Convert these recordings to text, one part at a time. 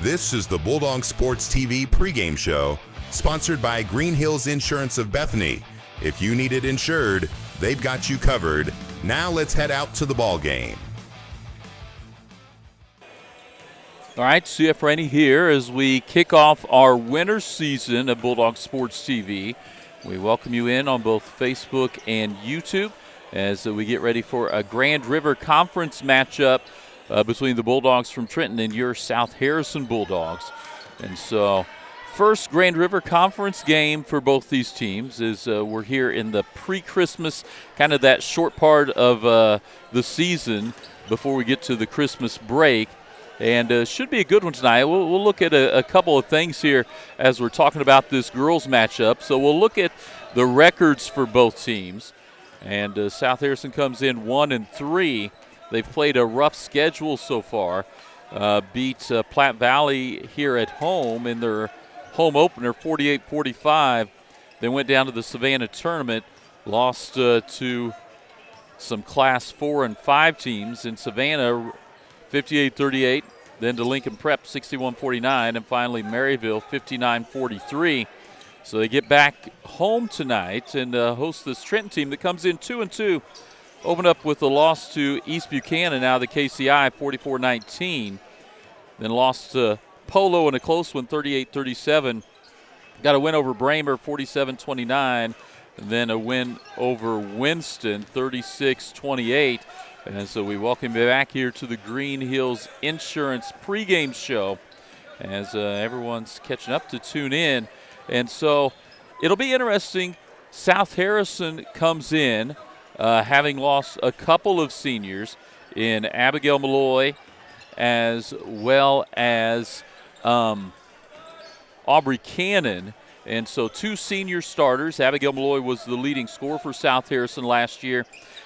This is the Bulldog Sports TV pregame show, sponsored by Green Hills Insurance of Bethany. If you need it insured, they've got you covered. Now let's head out to the ball game. All right, CF Rainey here as we kick off our winter season of Bulldog Sports TV. We welcome you in on both Facebook and YouTube as we get ready for a Grand River Conference matchup between the Bulldogs from Trenton and your South Harrison Bulldogs. And so first Grand River Conference game for both these teams is we're here in the pre-Christmas, kind of that short part of the season before we get to the Christmas break. And should be a good one tonight. We'll look at a couple of things here as we're talking about this girls matchup. So we'll look at the records for both teams. And South Harrison comes in 1-3. They've played a rough schedule so far. Beat Platte Valley here at home in their home opener, 48-45. They went down to the Savannah tournament, lost to some Class 4 and 5 teams in Savannah, 58-38. Then to Lincoln Prep, 61-49, and finally Maryville, 59-43. So they get back home tonight and host this Trenton team that comes in 2-2. Opened up with a loss to East Buchanan, now the KCI, 44-19. Then lost to Polo in a close one, 38-37. Got a win over Bramer, 47-29. And then a win over Winston, 36-28. And so we welcome you back here to the Green Hills Insurance pregame show as everyone's catching up to tune in. And so it'll be interesting. South Harrison comes in having lost a couple of seniors in Abigail Malloy as well as Aubrey Cannon. And so two senior starters. Abigail Malloy was the leading scorer for South Harrison last year.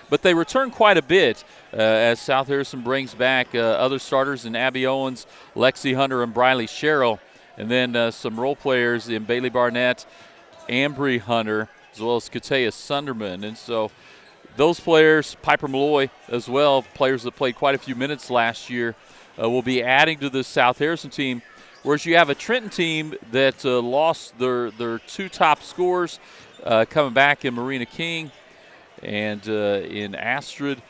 But they return quite a bit as South Harrison brings back other starters in Abby Owens, Lexi Hunter, and Briley Sherrill. And then some role players in Bailey Barnett, Ambry Hunter, as well as Katea Sunderman. And so those players, Piper Malloy as well, players that played quite a few minutes last year, will be adding to this South Harrison team. Whereas you have a Trenton team that lost their two top scorers coming back in Marina King and in Astrid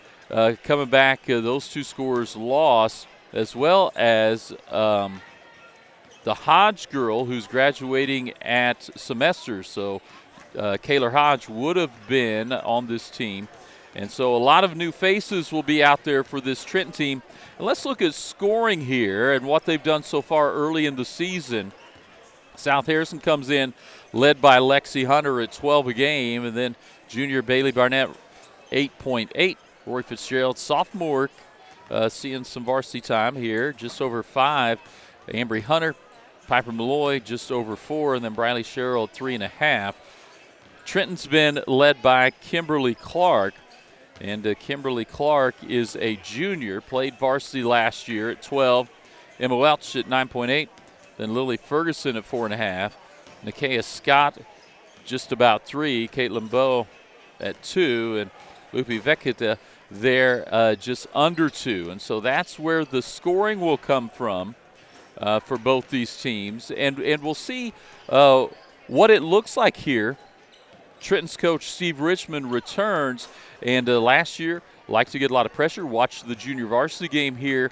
coming back. Those two scorers lost, as well as the Hodge girl who's graduating at semester. So Kayla Hodge would have been on this team. And so a lot of new faces will be out there for this Trenton team. And let's look at scoring here and what they've done so far early in the season. South Harrison comes in led by Lexi Hunter at 12 a game, and then junior Bailey Barnett 8.8. Rory Fitzgerald, sophomore, seeing some varsity time here, just over 5. Ambry Hunter, Piper Malloy just over 4, and then Briley Sherrill 3.5. Trenton's been led by Kimberly Clark. And Kimberly Clark is a junior, played varsity last year at 12. Emma Welch at 9.8. Then Lily Ferguson at 4.5. Nakia Scott just about 3. Caitlin Bowe at 2. And Lupi Vekita there just under 2. And so that's where the scoring will come from for both these teams. And we'll see what it looks like here. Trenton's coach Steve Richmond returns, and last year liked to get a lot of pressure. Watch the junior varsity game here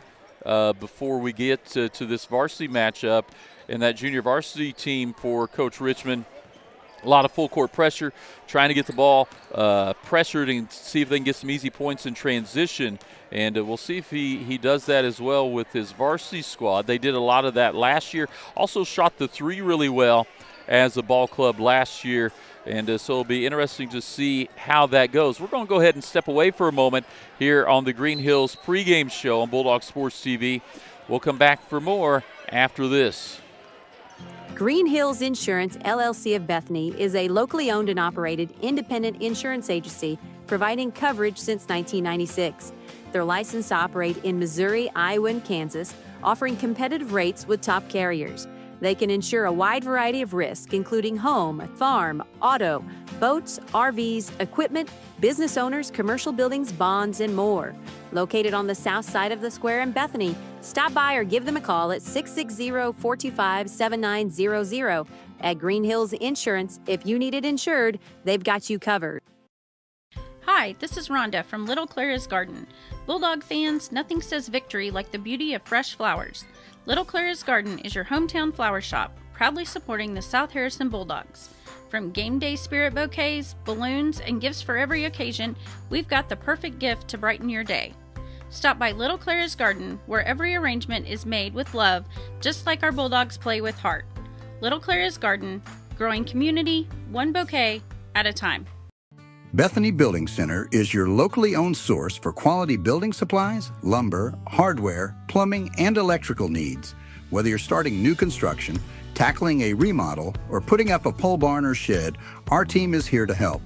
before we get to this varsity matchup. And that junior varsity team for Coach Richmond, a lot of full court pressure, trying to get the ball pressured and see if they can get some easy points in transition. And we'll see if he does that as well with his varsity squad. They did a lot of that last year. Also shot the three really well as a ball club last year. And so it'll be interesting to see how that goes. We're going to go ahead and step away for a moment here on the Green Hills pregame show on Bulldog Sports TV. We'll come back for more after this. Green Hills Insurance, LLC of Bethany is a locally owned and operated independent insurance agency providing coverage since 1996. They're licensed to operate in Missouri, Iowa, and Kansas, offering competitive rates with top carriers. They can insure a wide variety of risks, including home, farm, auto, boats, RVs, equipment, business owners, commercial buildings, bonds, and more. Located on the south side of the square in Bethany, stop by or give them a call at 660-425-7900. At Green Hills Insurance, if you need it insured, they've got you covered. Hi, this is Rhonda from Little Clara's Garden. Bulldog fans, nothing says victory like the beauty of fresh flowers. Little Clara's Garden is your hometown flower shop, proudly supporting the South Harrison Bulldogs. From game day spirit bouquets, balloons, and gifts for every occasion, we've got the perfect gift to brighten your day. Stop by Little Clara's Garden, where every arrangement is made with love, just like our Bulldogs play with heart. Little Clara's Garden, growing community, one bouquet at a time. Bethany Building Center is your locally owned source for quality building supplies, lumber, hardware, plumbing, and electrical needs. Whether you're starting new construction, tackling a remodel, or putting up a pole barn or shed, our team is here to help.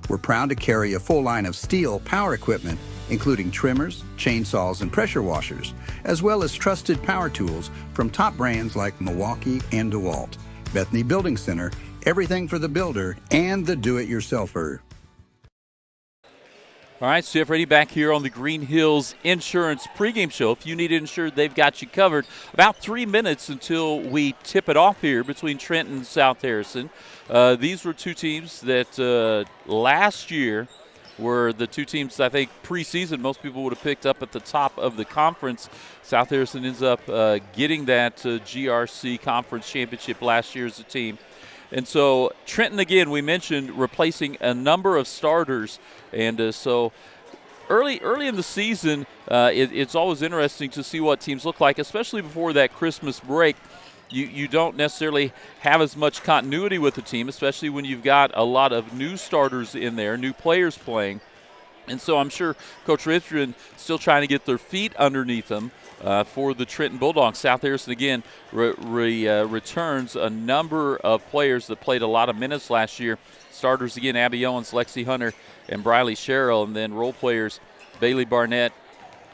We're proud to carry a full line of steel power equipment, including trimmers, chainsaws, and pressure washers, as well as trusted power tools from top brands like Milwaukee and DeWalt. Bethany Building Center, everything for the builder and the do-it-yourselfer. All right, so Rainey back here on the Green Hills Insurance pregame show. If you need it insured, they've got you covered. About 3 minutes until we tip it off here between Trenton and South Harrison. These were two teams that last year were the two teams I think preseason most people would have picked up at the top of the conference. South Harrison ends up getting that GRC conference championship last year as a team. And so Trenton, again, we mentioned replacing a number of starters. And so early in the season, it's always interesting to see what teams look like, especially before that Christmas break. You don't necessarily have as much continuity with the team, especially when you've got a lot of new starters in there, new players playing. And so I'm sure Coach Richmond still trying to get their feet underneath them for the Trenton Bulldogs. South Harrison, again, returns a number of players that played a lot of minutes last year. Starters, again, Abby Owens, Lexi Hunter, and Briley Sherrill. And then role players, Bailey Barnett,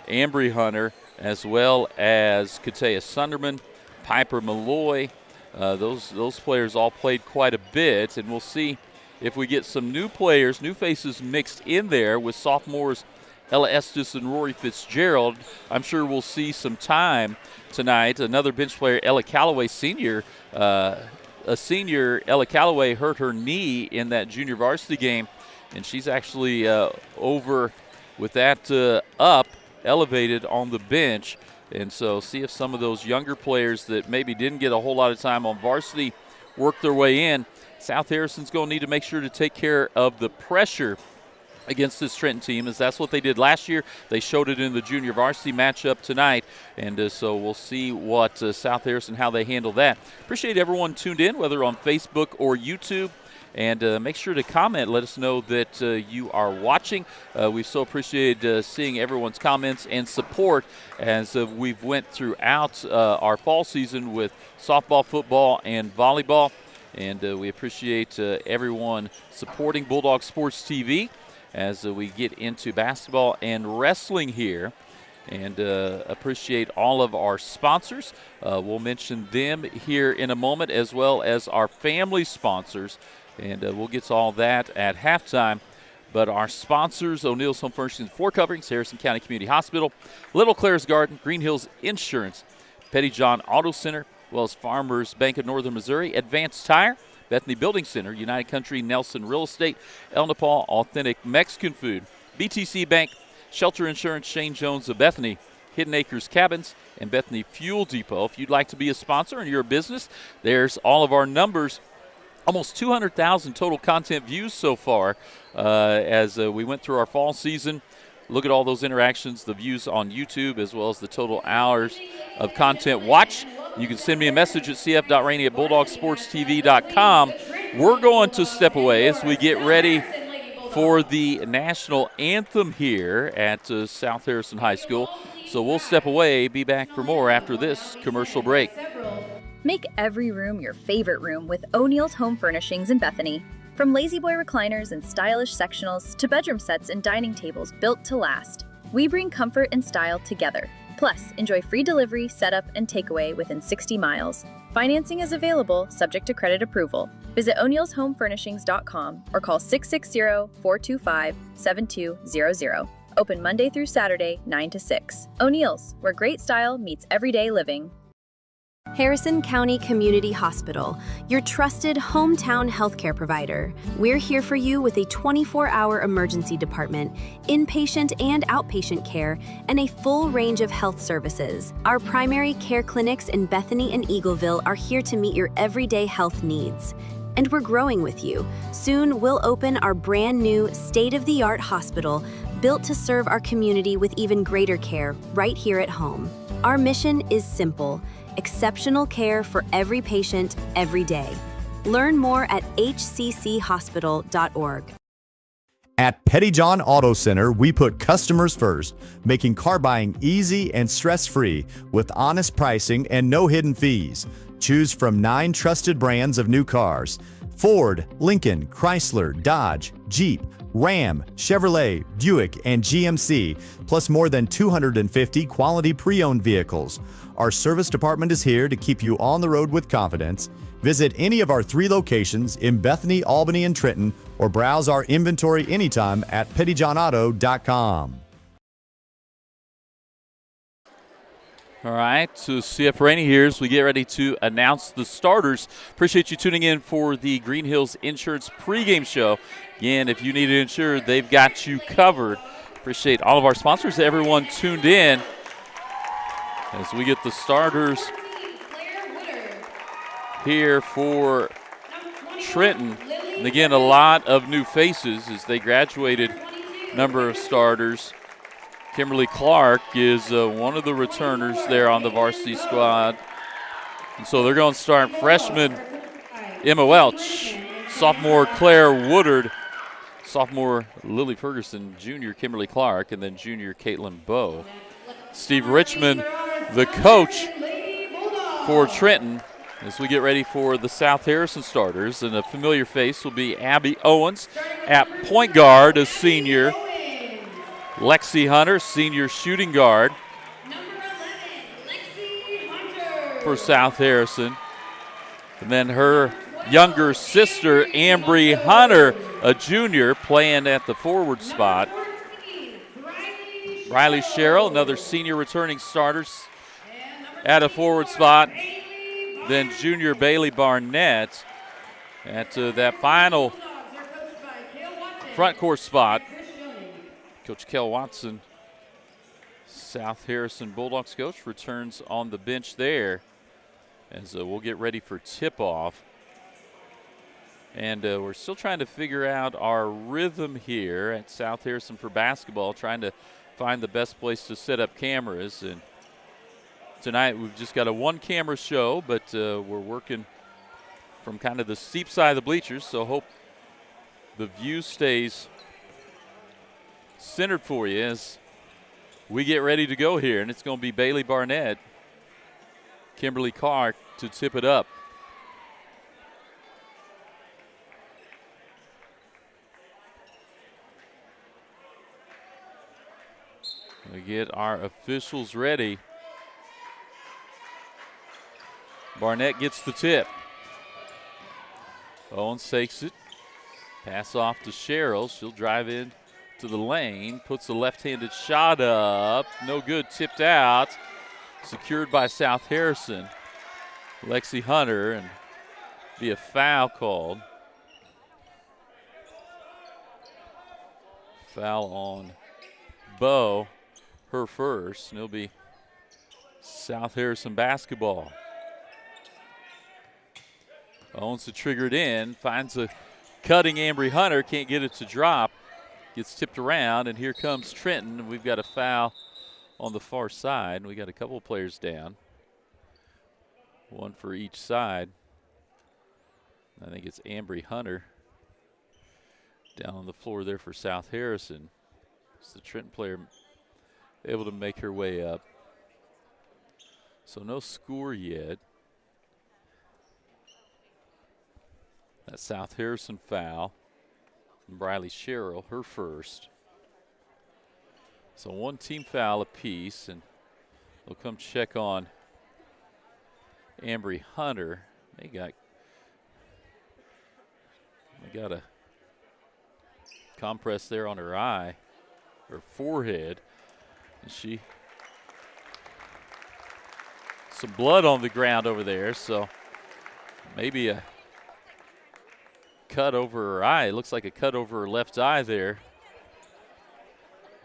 Ambry Hunter, as well as Katea Sunderman, Piper Malloy. Those players all played quite a bit, and we'll see if we get some new players, new faces mixed in there with sophomores Ella Estes and Rory Fitzgerald. I'm sure we'll see some time tonight. Another bench player, Ella Calloway, senior. A senior, Ella Calloway, hurt her knee in that junior varsity game, and she's actually over with that elevated on the bench. And so see if some of those younger players that maybe didn't get a whole lot of time on varsity work their way in. South Harrison's going to need to make sure to take care of the pressure against this Trenton team, as that's what they did last year. They showed it in the junior varsity matchup tonight, and so we'll see what South Harrison, how they handle that. Appreciate everyone tuned in, whether on Facebook or YouTube, and make sure to comment. Let us know that you are watching. We so appreciate seeing everyone's comments and support as we've went throughout our fall season with softball, football, and volleyball. And we appreciate everyone supporting Bulldog Sports TV as we get into basketball and wrestling here. And appreciate all of our sponsors. We'll mention them here in a moment, as well as our family sponsors. And we'll get to all that at halftime. But our sponsors, O'Neill's Home Furnishings and Floor Coverings, Harrison County Community Hospital, Little Clara's Garden, Green Hills Insurance, Petty John Auto Center, as well as Farmers Bank of Northern Missouri, Advanced Tire, Bethany Building Center, United Country Nelson Real Estate, El Nepal Authentic Mexican Food, BTC Bank, Shelter Insurance, Shane Jones of Bethany, Hidden Acres Cabins, and Bethany Fuel Depot. If you'd like to be a sponsor and you're a business, there's all of our numbers. Almost 200,000 total content views so far as we went through our fall season. Look at all those interactions, the views on YouTube, as well as the total hours of content watched. You can send me a message at cf.rainey@bulldogsportstv.com. We're going to step away as we get ready for the national anthem here at South Harrison High School. So we'll step away, be back for more after this commercial break. Make every room your favorite room with O'Neill's Home Furnishings in Bethany. From lazy boy recliners and stylish sectionals to bedroom sets and dining tables built to last, we bring comfort and style together. Plus, enjoy free delivery, setup, and takeaway within 60 miles. Financing is available, subject to credit approval. Visit o'neillshomefurnishings.com or call 660-425-7200. Open Monday through Saturday, 9 to 6. O'Neill's, where great style meets everyday living. Harrison County Community Hospital, your trusted hometown healthcare provider. We're here for you with a 24-hour emergency department, inpatient and outpatient care, and a full range of health services. Our primary care clinics in Bethany and Eagleville are here to meet your everyday health needs. And we're growing with you. Soon, we'll open our brand new state-of-the-art hospital built to serve our community with even greater care right here at home. Our mission is simple: exceptional care for every patient, every day. Learn more at hcchospital.org. At Petty John Auto Center, we put customers first, making car buying easy and stress-free with honest pricing and no hidden fees. Choose from 9 trusted brands of new cars: Ford, Lincoln, Chrysler, Dodge, Jeep, Ram, Chevrolet, Buick, and GMC, plus more than 250 quality pre-owned vehicles. Our service department is here to keep you on the road with confidence. Visit any of our 3 locations in Bethany, Albany, and Trenton, or browse our inventory anytime at pettyjohnauto.com. All right, so CF Rainey here as we get ready to announce the starters. Appreciate you tuning in for the Green Hills Insurance pregame show. Again, if you need it insured, they've got you covered. Appreciate all of our sponsors, everyone tuned in as we get the starters here for Trenton. And again, a lot of new faces as they graduated. Number of starters. Kimberly Clark is one of the returners there on the varsity squad. And so they're going to start freshman Emma Welch, sophomore Claire Woodard, sophomore Lily Ferguson, junior Kimberly Clark, and then junior Caitlin Bowe. Steve Richmond, the coach for Trenton, as we get ready for the South Harrison starters. And a familiar face will be Abby Owens at point guard, a senior. Lexi Hunter, senior shooting guard for South Harrison. And then her younger sister, Ambry Hunter, a junior, playing at the forward spot. Riley Sherrill, another senior returning starter at a forward spot. Then junior Bailey Barnett at that final front court spot. Coach Kel Watson, South Harrison Bulldogs coach, returns on the bench there as we'll get ready for tip-off. And we're still trying to figure out our rhythm here at South Harrison for basketball, trying to find the best place to set up cameras. And tonight we've just got a one-camera show, but we're working from kind of the steep side of the bleachers, so hope the view stays centered for you as we get ready to go here. And it's going to be Bailey Barnett, Kimberly Clark to tip it up. We get our officials ready. Barnett gets the tip. Owens takes it. Pass off to Sherrill. She'll drive in to the lane, puts the left-handed shot up, no good, tipped out, secured by South Harrison. Lexi Hunter, and be a foul called. Foul on Bowe, her first, and it'll be South Harrison basketball. Owens to trigger it in, finds a cutting Ambry Hunter, can't get it to drop. Gets tipped around, and here comes Trenton. We've got a foul on the far side. We got a couple of players down. One for each side. I think it's Ambry Hunter down on the floor there for South Harrison. It's the Trenton player able to make her way up. So no score yet. That South Harrison foul. Riley Sherrill, her first. So one team foul apiece, and They'll come check on Ambry Hunter. They got a compress there on her eye, her forehead. And some blood on the ground over there, so maybe a cut over her eye. It looks like a cut over her left eye there.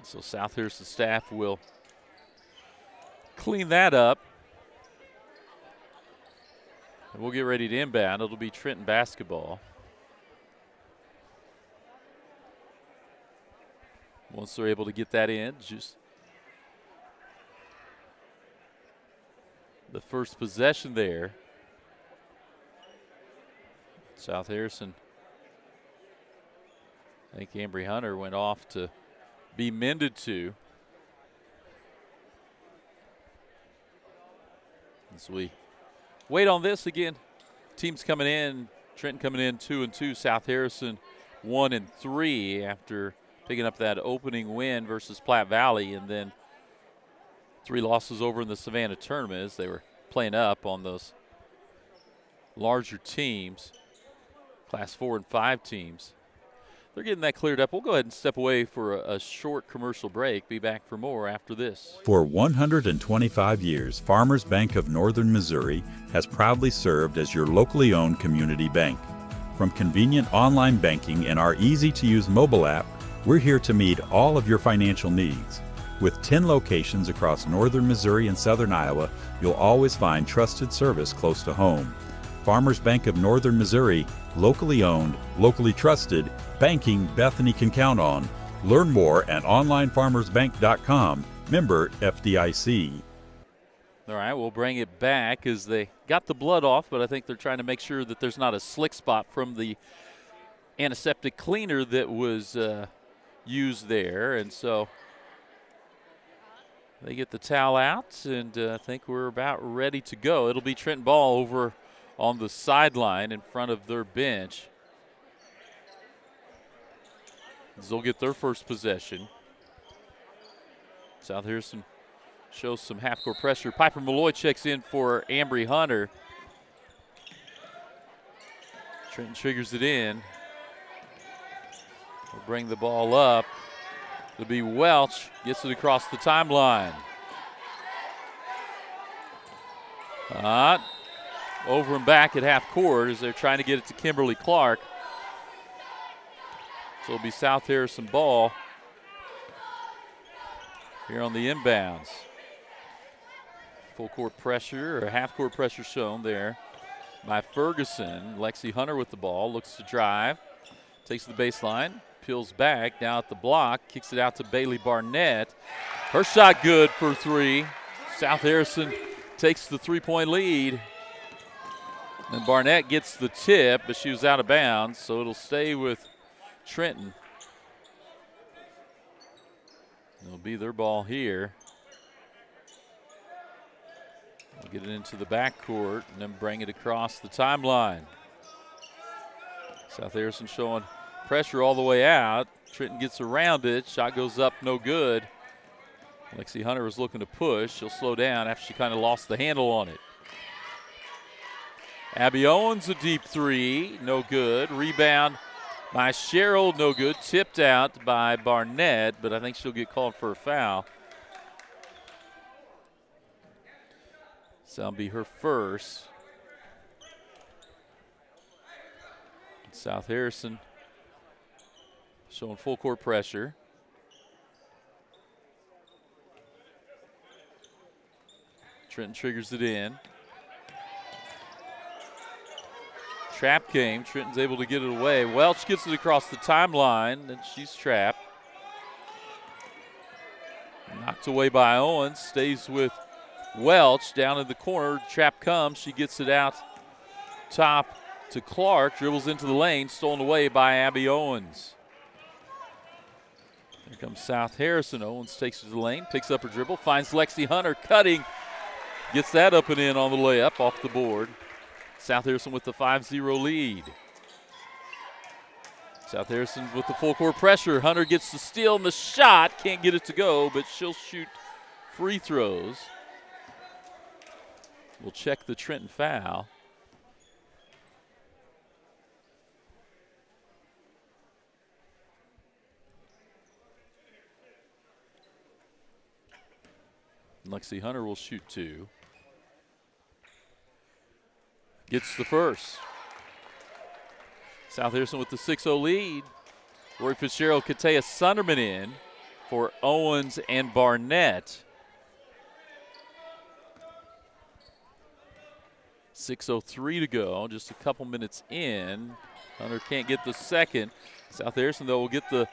So South Harrison staff will clean that up. And we'll get ready to inbound. It'll be Trenton basketball. Once they're able to get that in, just the first possession there. South Harrison, I think Ambry Hunter went off to be mended to. As we wait on this again, teams coming in, Trenton coming in 2-2, South Harrison 1-3 after picking up that opening win versus Platte Valley, and then 3 losses over in the Savannah tournament as they were playing up on those larger teams, Class 4 and 5 teams. They're getting that cleared up. We'll go ahead and step away for a short commercial break. Be back for more after this. For 125 years, Farmers Bank of Northern Missouri has proudly served as your locally owned community bank. From convenient online banking and our easy-to-use mobile app, we're here to meet all of your financial needs. With 10 locations across northern Missouri and southern Iowa, you'll always find trusted service close to home. Farmers Bank of Northern Missouri, locally owned, locally trusted, banking Bethany can count on. Learn more at onlinefarmersbank.com, member FDIC. All right, we'll bring it back as they got the blood off, but I think they're trying to make sure that there's not a slick spot from the antiseptic cleaner that was used there. And so they get the towel out, and I think we're about ready to go. It'll be Trenton ball over on the sideline in front of their bench. They'll get their first possession. South Harrison shows some half-court pressure. Piper Malloy checks in for Ambry Hunter. Trenton triggers it in. We'll bring the ball up. It'll be Welch, gets it across the timeline. Over and back at half court as they're trying to get it to Kimberly Clark. So it'll be South Harrison ball here on the inbounds. Full court pressure, or half court pressure shown there by Ferguson. Lexi Hunter with the ball, looks to drive, takes the baseline, peels back, now at the block, kicks it out to Bailey Barnett. Her shot good for 3. South Harrison takes the 3-point lead. And Barnett gets the tip, but she was out of bounds, so it'll stay with Trenton. It'll be their ball here. We'll get it into the backcourt and then bring it across the timeline. South Harrison showing pressure all the way out. Trenton gets around it. Shot goes up, no good. Lexi Hunter was looking to push. She'll slow down after she kind of lost the handle on it. Abby Owens, a deep 3, no good. Rebound by Sherrill, no good. Tipped out by Barnett, but I think she'll get called for a foul. So that'll be her first. South Harrison showing full court pressure. Trenton triggers it in. Trap game. Trenton's able to get it away. Welch gets it across the timeline, and she's trapped. Knocked away by Owens. Stays with Welch down in the corner. Trap comes. She gets it out top to Clark. Dribbles into the lane. Stolen away by Abby Owens. Here comes South Harrison. Owens takes it to the lane. Picks up her dribble. Finds Lexi Hunter cutting. Gets that up and in on the layup off the board. South Harrison with the 5-0 lead. South Harrison with the full court pressure. Hunter gets the steal and the shot. Can't get it to go, but she'll shoot free throws. will check the Trenton foul. Lexi Hunter will shoot 2. Gets the first. South Harrison with the 6-0 lead. Rory Fitzgerald, Katea Sunderman in for Owens and Barnett. 6:03 to go, just a couple minutes in. Hunter can't get the second. South Harrison, though, will get the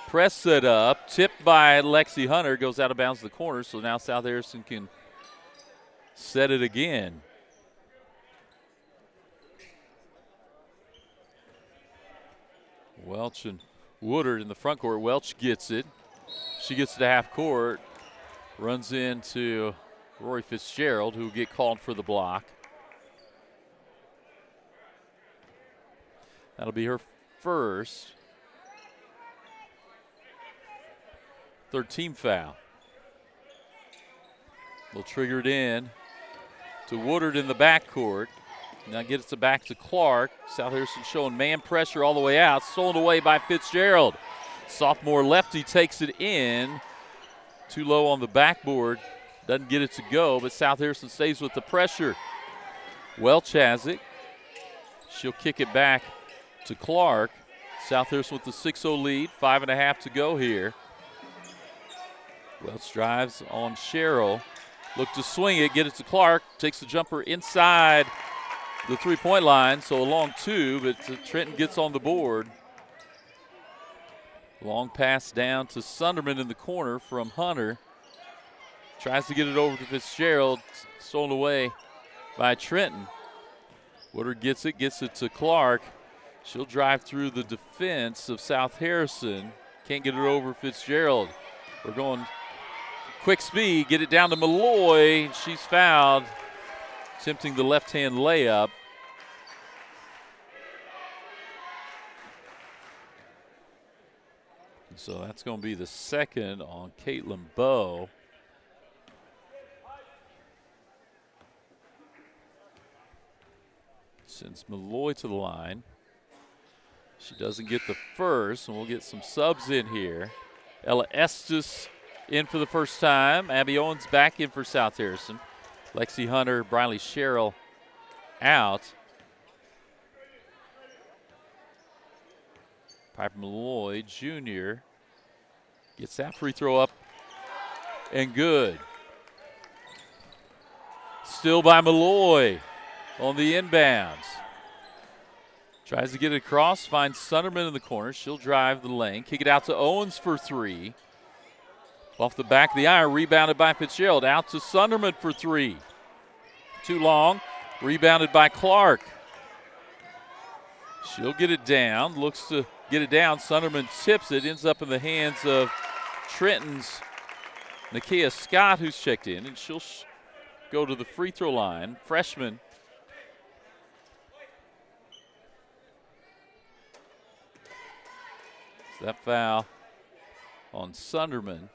press set up. Tipped by Lexi Hunter, goes out of bounds the corner, so now South Harrison can set it again. Welch and Woodard in the front court. Welch gets it. She gets to half court. Runs into Rory Fitzgerald, who will get called for the block. That'll be her first. Third team foul. They'll trigger it in to Woodard in the backcourt. Now gets it back to Clark. South Harrison showing man pressure all the way out. Stolen away by Fitzgerald. Sophomore lefty takes it in. Too low on the backboard. Doesn't get it to go, but South Harrison stays with the pressure. Welch has it. She'll kick it back to Clark. South Harrison with the 6-0 lead. 5.5 to go here. Welch drives on Cheryl. Look to swing it, get it to Clark. Takes the jumper inside the three-point line, so a long 2, but Trenton gets on the board. Long pass down to Sunderman in the corner from Hunter. Tries to get it over to Fitzgerald. Stolen away by Trenton. Woodard gets it to Clark. She'll drive through the defense of South Harrison. Can't get it over Fitzgerald. We're going quick speed, get it down to Malloy. She's fouled, attempting the left-hand layup. So that's going to be the second on Caitlin Bowe. Sends Malloy to the line. She doesn't get the first, and we'll get some subs in here. Ella Estes in for the first time. Abby Owens back in for South Harrison. Lexi Hunter, Briley Sherrill out. Piper Malloy Jr. gets that free throw up and good. Still by Malloy on the inbounds. Tries to get it across, finds Sunderman in the corner. She'll drive the lane, kick it out to Owens for 3. Off the back of the iron, rebounded by Fitzgerald. Out to Sunderman for 3. Too long, rebounded by Clark. She'll get it down, looks to get it down. Sunderman tips it, ends up in the hands of Trenton's Nakia Scott, who's checked in, and she'll go to the free throw line. Freshman. So that foul on Sunderman.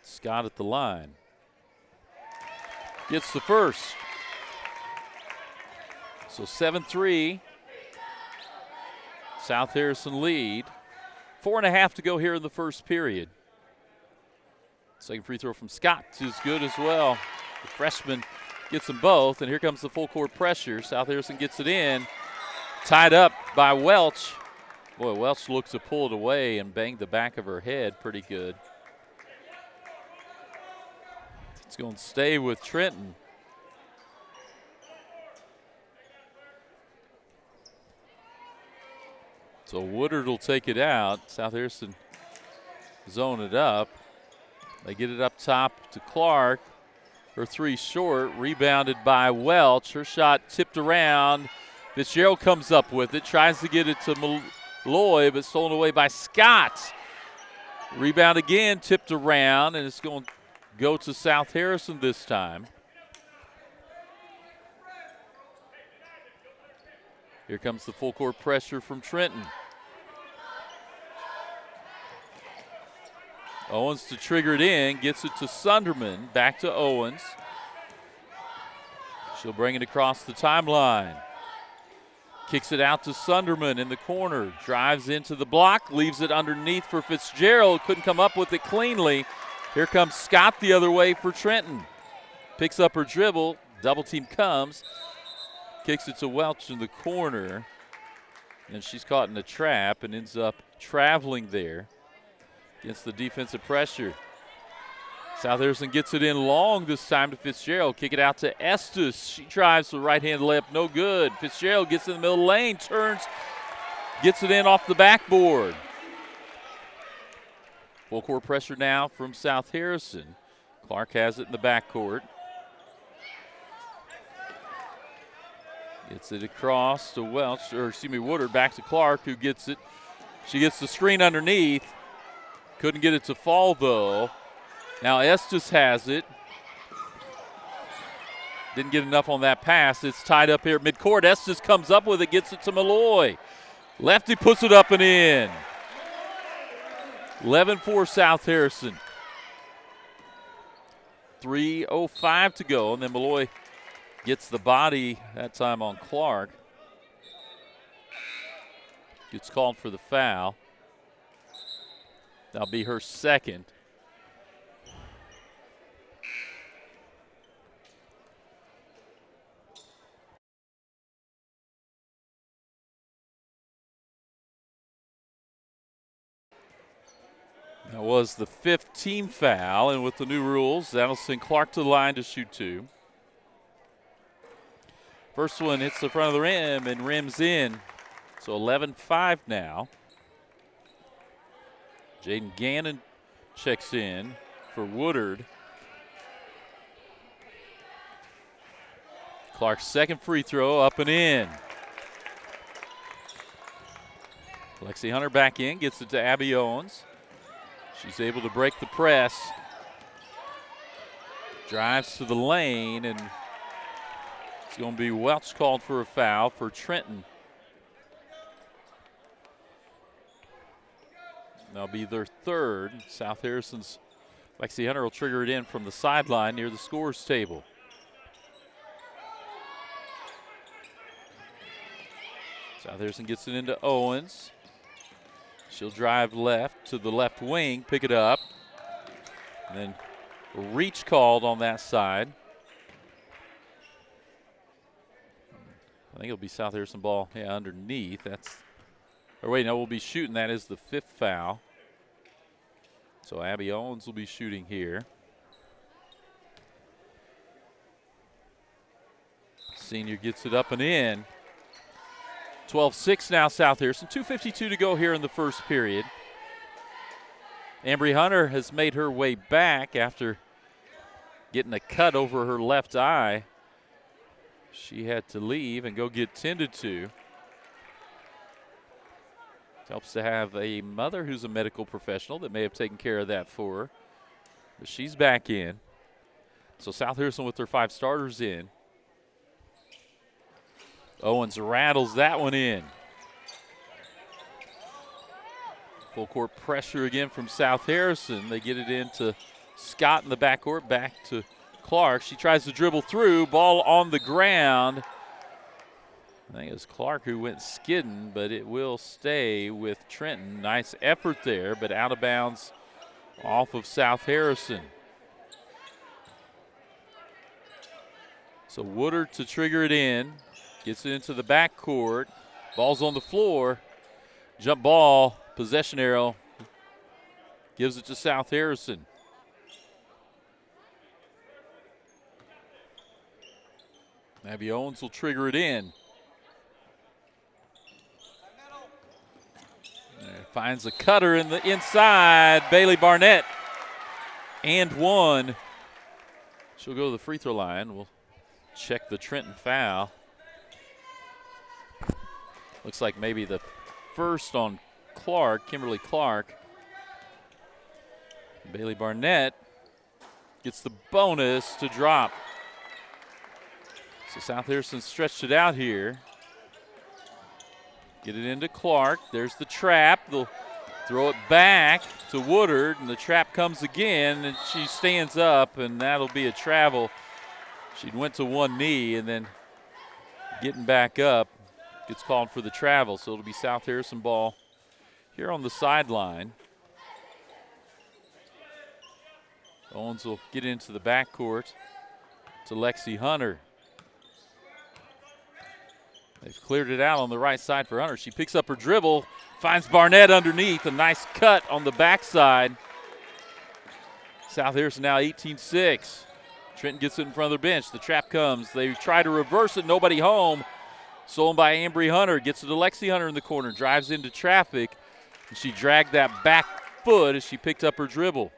Scott at the line. Gets the first. So 7-3. South Harrison lead. 4.5 to go here in the first period. Second free throw from Scott is good as well. The freshman gets them both, and here comes the full court pressure. South Harrison gets it in. Tied up by Welch. Boy, Welch looks to pull it away and bang the back of her head pretty good. It's going to stay with Trenton. So Woodard will take it out. South Harrison zone it up. They get it up top to Clark. Her 3 short, rebounded by Welch. Her shot tipped around. Fitzgerald comes up with it, tries to get it to Malloy, but stolen away by Scott. Rebound again, tipped around, and it's going to go to South Harrison this time. Here comes the full court pressure from Trenton. Owens to trigger it in, gets it to Sunderman, back to Owens. She'll bring it across the timeline. Kicks it out to Sunderman in the corner, drives into the block, leaves it underneath for Fitzgerald, couldn't come up with it cleanly. Here comes Scott the other way for Trenton. Picks up her dribble, double team comes, kicks it to Welch in the corner, and she's caught in a trap and ends up traveling there against the defensive pressure. South Harrison gets it in long this time to Fitzgerald. Kick it out to Estes. She drives the right-hand layup, no good. Fitzgerald gets in the middle lane, turns, gets it in off the backboard. Full court pressure now from South Harrison. Clark has it in the backcourt. Gets it across to Woodard, back to Clark, who gets it. She gets the screen underneath. Couldn't get it to fall, though. Now Estes has it. Didn't get enough on that pass. It's tied up here at midcourt. Estes comes up with it, gets it to Malloy. Lefty puts it up and in. 11-4 South Harrison. 3:05 to go, and then Malloy gets the body that time on Clark. Gets called for the foul. That'll be her second. That was the 5th team foul, and with the new rules, that'll send Clark to the line to shoot 2. First one hits the front of the rim and rims in. So 11-5 now. Jaden Gannon checks in for Woodard. Clark's second free throw up and in. Lexi Hunter back in, gets it to Abby Owens. She's able to break the press. Drives to the lane, and it's going to be Welch called for a foul for Trenton. That'll be their third. South Harrison's Lexi Hunter will trigger it in from the sideline near the scorer's table. South Harrison gets it into Owens. She'll drive left to the left wing, pick it up. And then a reach called on that side. I think it'll be South Harrison ball, underneath. We'll be shooting. That is the 5th foul. So Abby Owens will be shooting here. Senior gets it up and in. 12-6 now, South Harrison. 2:52 to go here in the first period. Ambry Hunter has made her way back after getting a cut over her left eye. She had to leave and go get tended to. It helps to have a mother who's a medical professional that may have taken care of that for her. But she's back in. So South Harrison with their 5 starters in. Owens rattles that one in. Full court pressure again from South Harrison. They get it into Scott in the backcourt, back to Clark. She tries to dribble through, ball on the ground. I think it was Clark who went skidding, but it will stay with Trenton. Nice effort there, but out of bounds off of South Harrison. So Woodard to trigger it in. Gets it into the backcourt. Ball's on the floor. Jump ball, possession arrow. Gives it to South Harrison. Abby Owens will trigger it in. Finds a cutter in the inside. Bailey Barnett. And one. She'll go to the free throw line. We'll check the Trenton foul. Looks like maybe the first on Clark, Kimberly Clark. Bailey Barnett gets the bonus to drop. So South Harrison stretched it out here. Get it into Clark. There's the trap. They'll Throw it back to Woodard, and the trap comes again, and she stands up, and that'll be a travel. She went to one knee, and then getting back up gets called for the travel, so it'll be South Harrison ball here on the sideline. Owens will get into the backcourt to Lexi Hunter. They've cleared it out on the right side for Hunter. She picks up her dribble, finds Barnett underneath. A nice cut on the backside. South Harrison now 18-6. Trenton gets it in front of the bench. The trap comes. They try to reverse it. Nobody home. Stolen by Ambry Hunter. Gets it to Lexi Hunter in the corner. Drives into traffic. And she dragged that back foot as she picked up her dribble.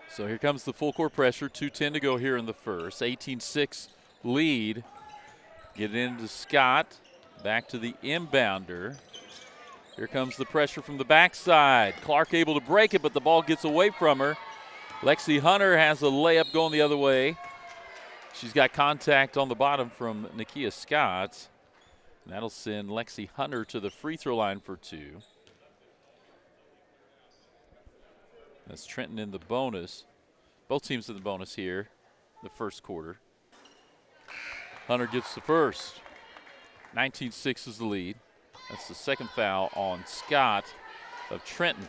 So here comes the full court pressure. 2:10 to go here in the first. 18-6 lead. Get it into Scott. Back to the inbounder. Here comes the pressure from the backside. Clark able to break it, but the ball gets away from her. Lexi Hunter has a layup going the other way. She's got contact on the bottom from Nakia Scott. And that'll send Lexi Hunter to the free throw line for 2. That's Trenton in the bonus. Both teams in the bonus here, the first quarter. Hunter gets the first. 19-6 is the lead. That's the second foul on Scott of Trenton.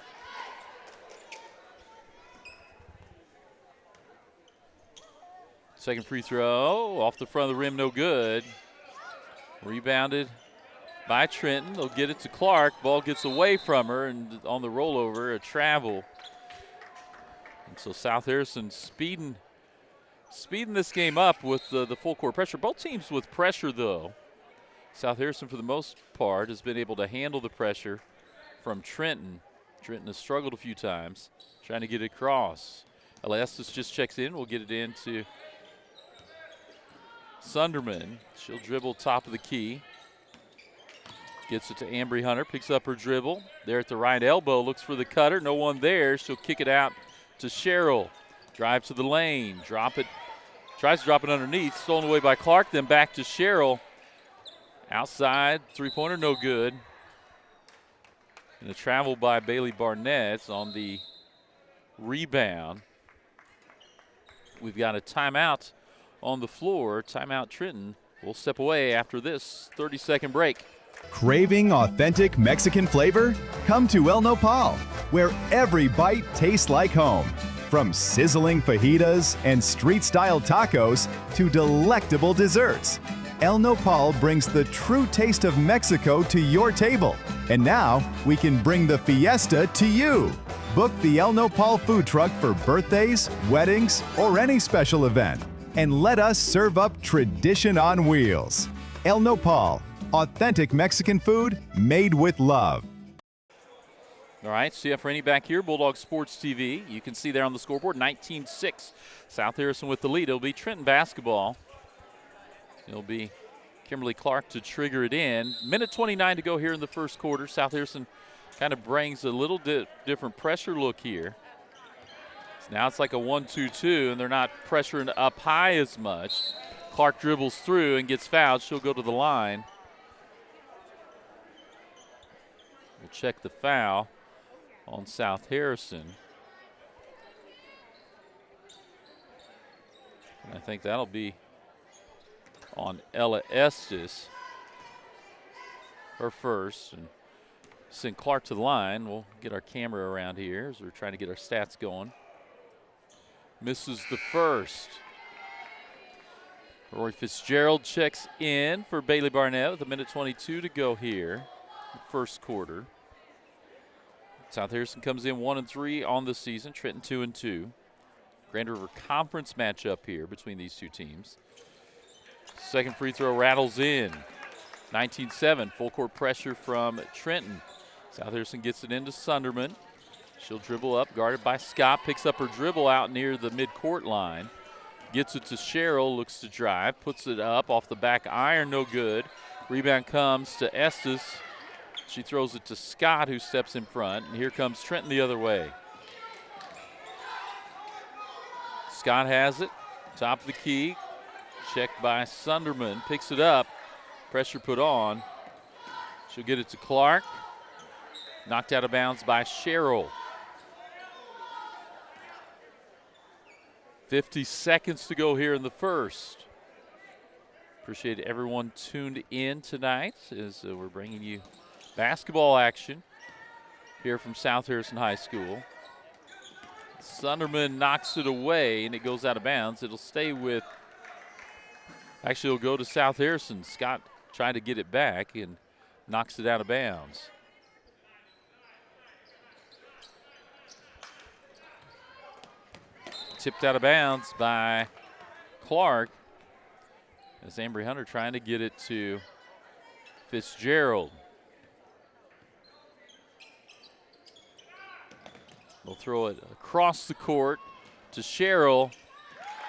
Second free throw off the front of the rim, no good. Rebounded by Trenton. They'll get it to Clark. Ball gets away from her, and on the rollover, a travel. And so South Harrison speeding this game up with the full court pressure. Both teams with pressure, though. South Harrison, for the most part, has been able to handle the pressure from Trenton. Trenton has struggled a few times trying to get it across. Elastis just checks in. We'll get it into Sunderman. She'll dribble top of the key. Gets it to Ambry Hunter. Picks up her dribble. There at the right elbow. Looks for the cutter. No one there. She'll kick it out to Cheryl. Drive to the lane. Drop it. Tries to drop it underneath. Stolen away by Clark. Then back to Cheryl. Outside. Three-pointer no good. And a travel by Bailey Barnett on the rebound. We've got a timeout on the floor. Timeout Trenton. We'll step away after this 30-second break. Craving authentic Mexican flavor? Come to El Nopal, where every bite tastes like home. From sizzling fajitas and street-style tacos to delectable desserts, El Nopal brings the true taste of Mexico to your table. And now, we can bring the fiesta to you. Book the El Nopal food truck for birthdays, weddings, or any special event. And let us serve up tradition on wheels. El Nopal. Authentic Mexican food made with love. All right, CF Rainey back here, Bulldog Sports TV. You can see there on the scoreboard, 19-6. South Harrison with the lead. It'll be Trenton basketball. It'll be Kimberly Clark to trigger it in. Minute 29 to go here in the first quarter. South Harrison kind of brings a little different pressure look here. So now it's like a 1-2-2, and they're not pressuring up high as much. Clark dribbles through and gets fouled. She'll go to the line. We'll check the foul on South Harrison. And I think that'll be on Ella Estes, her first. And send Clark to the line. We'll get our camera around here as we're trying to get our stats going. Misses the first. Rory Fitzgerald checks in for Bailey Barnett with a minute 22 to go here. First quarter. South Harrison comes in 1-3 on the season. Trenton 2-2. Grand River Conference matchup here between these two teams. Second free throw rattles in. 19-7. Full court pressure from Trenton. South Harrison gets it into Sunderman. She'll dribble up, guarded by Scott. Picks up her dribble out near the midcourt line. Gets it to Cheryl. Looks to drive. Puts it up off the back iron. No good. Rebound comes to Estes. She throws it to Scott, who steps in front. And here comes Trenton the other way. Scott has it. Top of the key. Checked by Sunderman. Picks it up. Pressure put on. She'll get it to Clark. Knocked out of bounds by Sherrill. 50 seconds to go here in the first. Appreciate everyone tuned in tonight as we're bringing you basketball action here from South Harrison High School. Sunderman knocks it away, and it goes out of bounds. It'll stay with, actually it'll go to South Harrison. Scott trying to get it back and knocks it out of bounds. Tipped out of bounds by Clark. As Ambry Hunter trying to get it to Fitzgerald. They'll throw it across the court to Sherrill.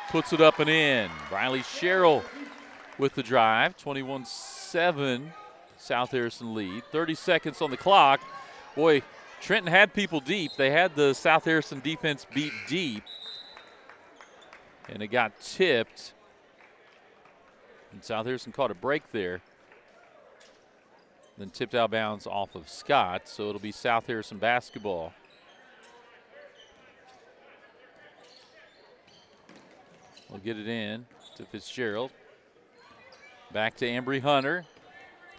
Puts it up and in. Riley Sherrill with the drive. 21-7 South Harrison lead. 30 seconds on the clock. Boy, Trenton had people deep. They had the South Harrison defense beat deep. And it got tipped. And South Harrison caught a break there. Then tipped out of bounds off of Scott. So it'll be South Harrison basketball. We'll get it in to Fitzgerald. Back to Ambry Hunter.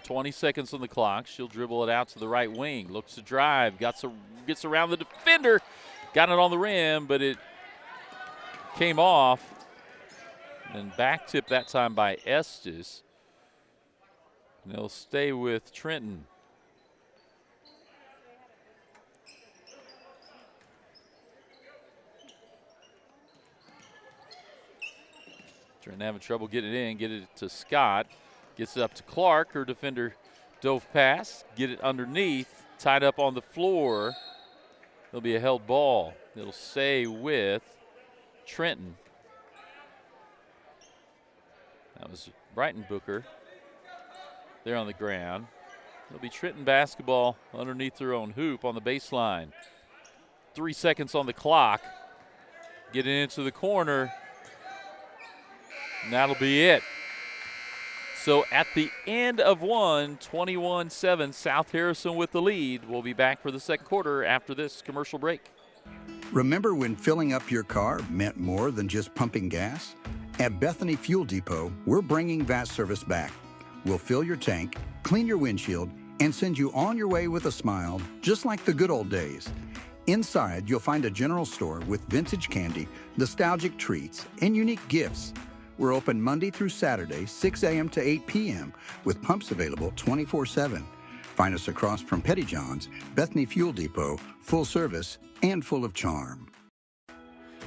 20 seconds on the clock. She'll dribble it out to the right wing. Looks to drive. Gets around the defender. Got it on the rim, but it came off. And back tip that time by Estes. And they'll stay with Trenton. Trenton having trouble getting it in, get it to Scott. Gets it up to Clark. Her defender dove past. Get it underneath. Tied up on the floor. It'll be a held ball. It'll stay with Trenton. That was Brighton Booker there on the ground. It'll be Trenton basketball underneath their own hoop on the baseline. 3 seconds on the clock. Getting into the corner. And that'll be it. So at the end of one, 21-7, South Harrison with the lead. We'll be back for the second quarter after this commercial break. Remember when filling up your car meant more than just pumping gas? At Bethany Fuel Depot, we're bringing that service back. We'll fill your tank, clean your windshield, and send you on your way with a smile, just like the good old days. Inside, you'll find a general store with vintage candy, nostalgic treats, and unique gifts. We're open Monday through Saturday, 6 a.m. to 8 p.m., with pumps available 24/7. Find us across from Petty John's, Bethany Fuel Depot, full service and full of charm.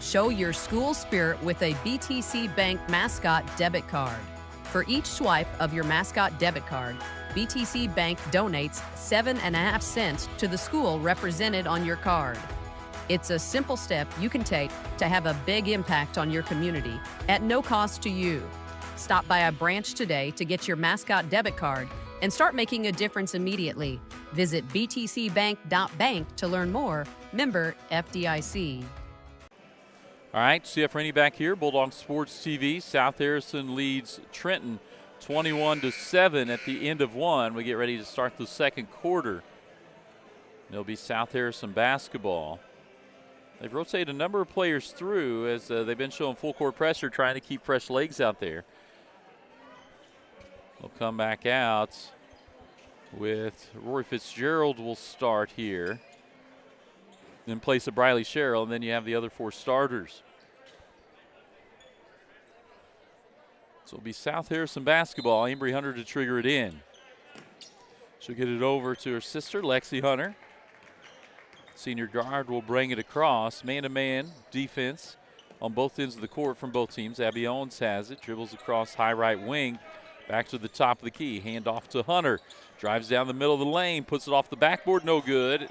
Show your school spirit with a BTC Bank Mascot debit card. For each swipe of your Mascot debit card, BTC Bank donates 7.5 cents to the school represented on your card. It's a simple step you can take to have a big impact on your community at no cost to you. Stop by a branch today to get your Mascot debit card and start making a difference immediately. Visit btcbank.bank to learn more. Member FDIC. All right, CF Rainey back here, Bulldog Sports TV. South Harrison leads Trenton 21-7 at the end of one. We get ready to start the second quarter. It'll be South Harrison basketball. They've rotated a number of players through as they've been showing full court pressure, trying to keep fresh legs out there. They'll come back out with Rory Fitzgerald will start here. In place of Riley Sherrill, and then you have the other four starters. So it'll be South Harrison basketball. Ambry Hunter to trigger it in. She'll get it over to her sister, Lexi Hunter. Senior guard will bring it across. Man-to-man defense on both ends of the court from both teams. Abby Owens has it. Dribbles across high right wing. Back to the top of the key. Hand off to Hunter. Drives down the middle of the lane. Puts it off the backboard. No good.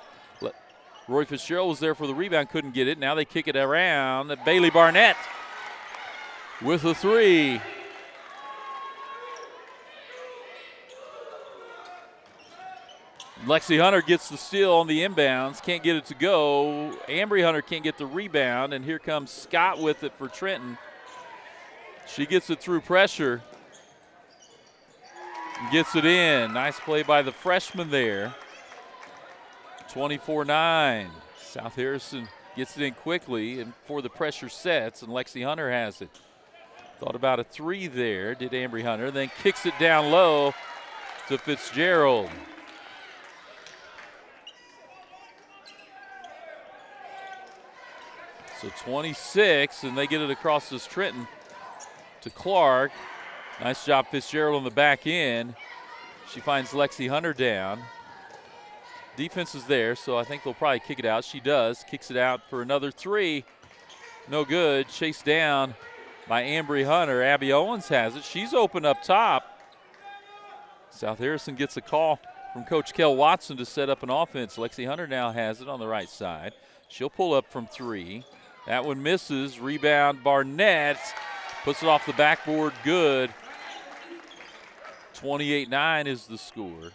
Roy Fitzgerald was there for the rebound, couldn't get it. Now they kick it around. Bailey Barnett with a three. Lexi Hunter gets the steal on the inbounds, can't get it to go. Ambry Hunter can't get the rebound, and here comes Scott with it for Trenton. She gets it through pressure. Gets it in. Nice play by the freshman there. 24-9. South Harrison gets it in quickly and before the pressure sets, and Lexi Hunter has it. Thought about a three there, did Ambry Hunter, then kicks it down low to Fitzgerald. So 26, and they get it across this Trenton to Clark. Nice job, Fitzgerald on the back end. She finds Lexi Hunter down. Defense is there, so I think they'll probably kick it out. She does. Kicks it out for another three. No good. Chased down by Ambry Hunter. Abby Owens has it. She's open up top. South Harrison gets a call from Coach Kel Watson to set up an offense. Lexi Hunter now has it on the right side. She'll pull up from three. That one misses. Rebound Barnett. Puts it off the backboard. Good. 28-9 is the score.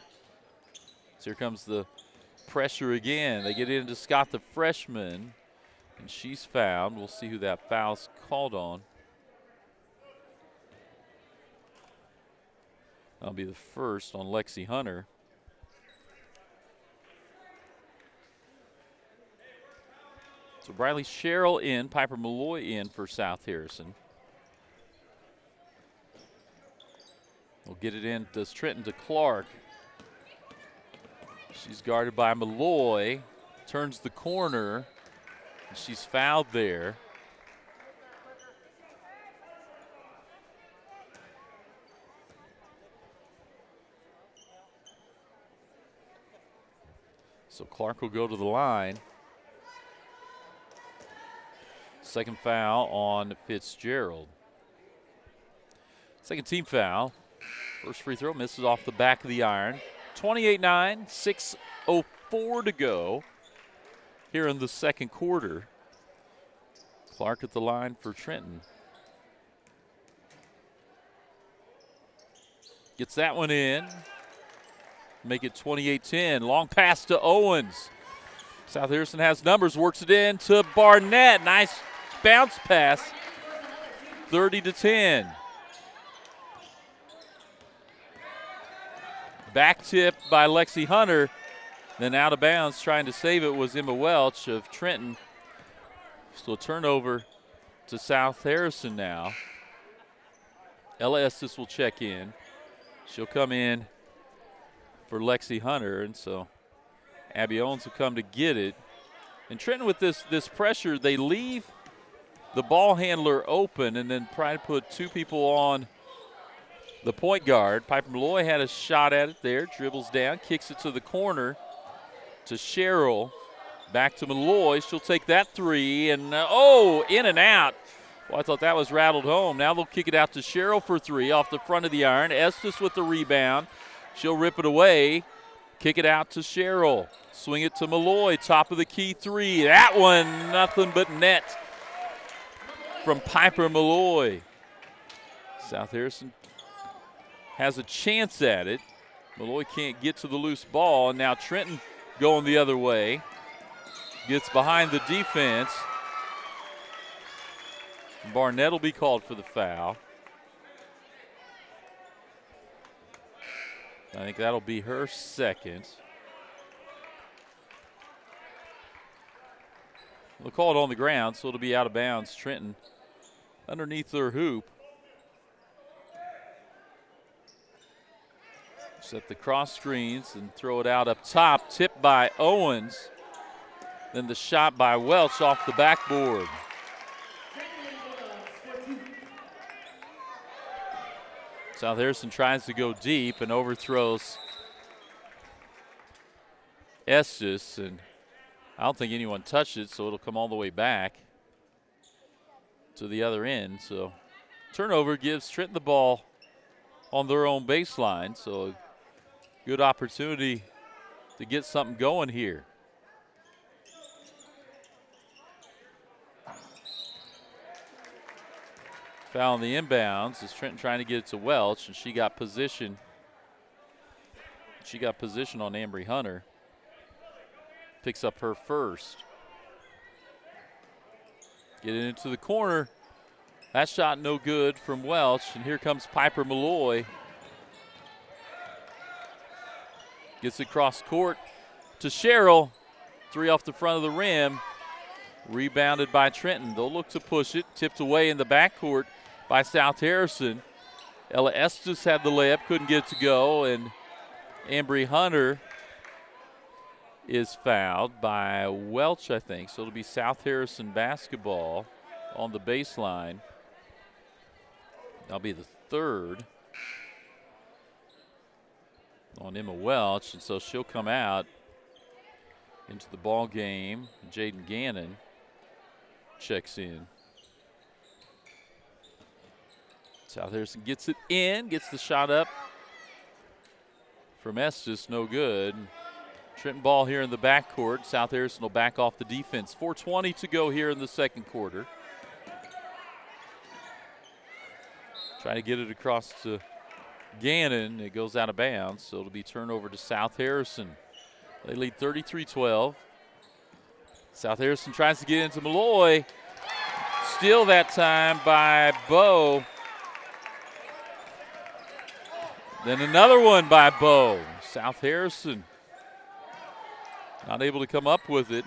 So here comes the pressure again. They get into Scott, the freshman, and she's fouled. We'll see who that foul's called on. That'll be the first on Lexi Hunter. So Briley Sherrill in, Piper Malloy in for South Harrison. We'll get it in, does Trenton to Clark. She's guarded by Malloy, turns the corner, and she's fouled there. So Clark will go to the line. Second foul on Fitzgerald. Second team foul. First free throw misses off the back of the iron. 28-9, 6:04 to go here in the second quarter. Clark at the line for Trenton. Gets that one in. Make it 28-10. Long pass to Owens. South Harrison has numbers, works it in to Barnett. Nice bounce pass. 30-10. Back tip by Lexi Hunter. Then out of bounds, trying to save it was Emma Welch of Trenton. So a turnover to South Harrison now. Ella Estes will check in. She'll come in for Lexi Hunter, and so Abby Owens will come to get it. And Trenton with this pressure, they leave the ball handler open and then try to put two people on the point guard. Piper Malloy had a shot at it there, dribbles down, kicks it to the corner to Sherrill. Back to Malloy. She'll take that three, and in and out. Well, I thought that was rattled home. Now they'll kick it out to Sherrill for three off the front of the iron. Estes with the rebound. She'll rip it away. Kick it out to Sherrill. Swing it to Malloy. Top of the key three. That one, nothing but net from Piper Malloy. South Harrison has a chance at it. Malloy can't get to the loose ball, and now Trenton going the other way. Gets behind the defense. Barnett will be called for the foul. I think that'll be her second. They'll call it on the ground, so it'll be out of bounds. Trenton underneath their hoop. Set the cross screens and throw it out up top. Tipped by Owens. Then the shot by Welch off the backboard. South Harrison tries to go deep and overthrows Estes, and I don't think anyone touched it, so it'll come all the way back to the other end. So turnover gives Trenton the ball on their own baseline, so a good opportunity to get something going here. Foul on the inbounds is Trenton trying to get it to Welch, and she got position. She got position on Ambry Hunter. Picks up her first. Get it into the corner. That shot no good from Welch, and here comes Piper Malloy. Gets it across court to Sherrill. 3 off the front of the rim. Rebounded by Trenton. They'll look to push it. Tipped away in the backcourt by South Harrison. Ella Estes had the layup, couldn't get it to go, and Embry Hunter is fouled by Welch, I think. So it'll be South Harrison basketball on the baseline. That'll be the third on Emma Welch, and so she'll come out into the ball game. Jaden Gannon checks in. South Harrison gets it in, gets the shot up from Estes, no good. Trenton ball here in the backcourt. South Harrison will back off the defense. 4:20 to go here in the second quarter. Trying to get it across to Gannon. It goes out of bounds, so it'll be turned over to South Harrison. They lead 33-12. South Harrison tries to get into Malloy. Steal that time by Bowe. Then another one by Bowe. South Harrison not able to come up with it.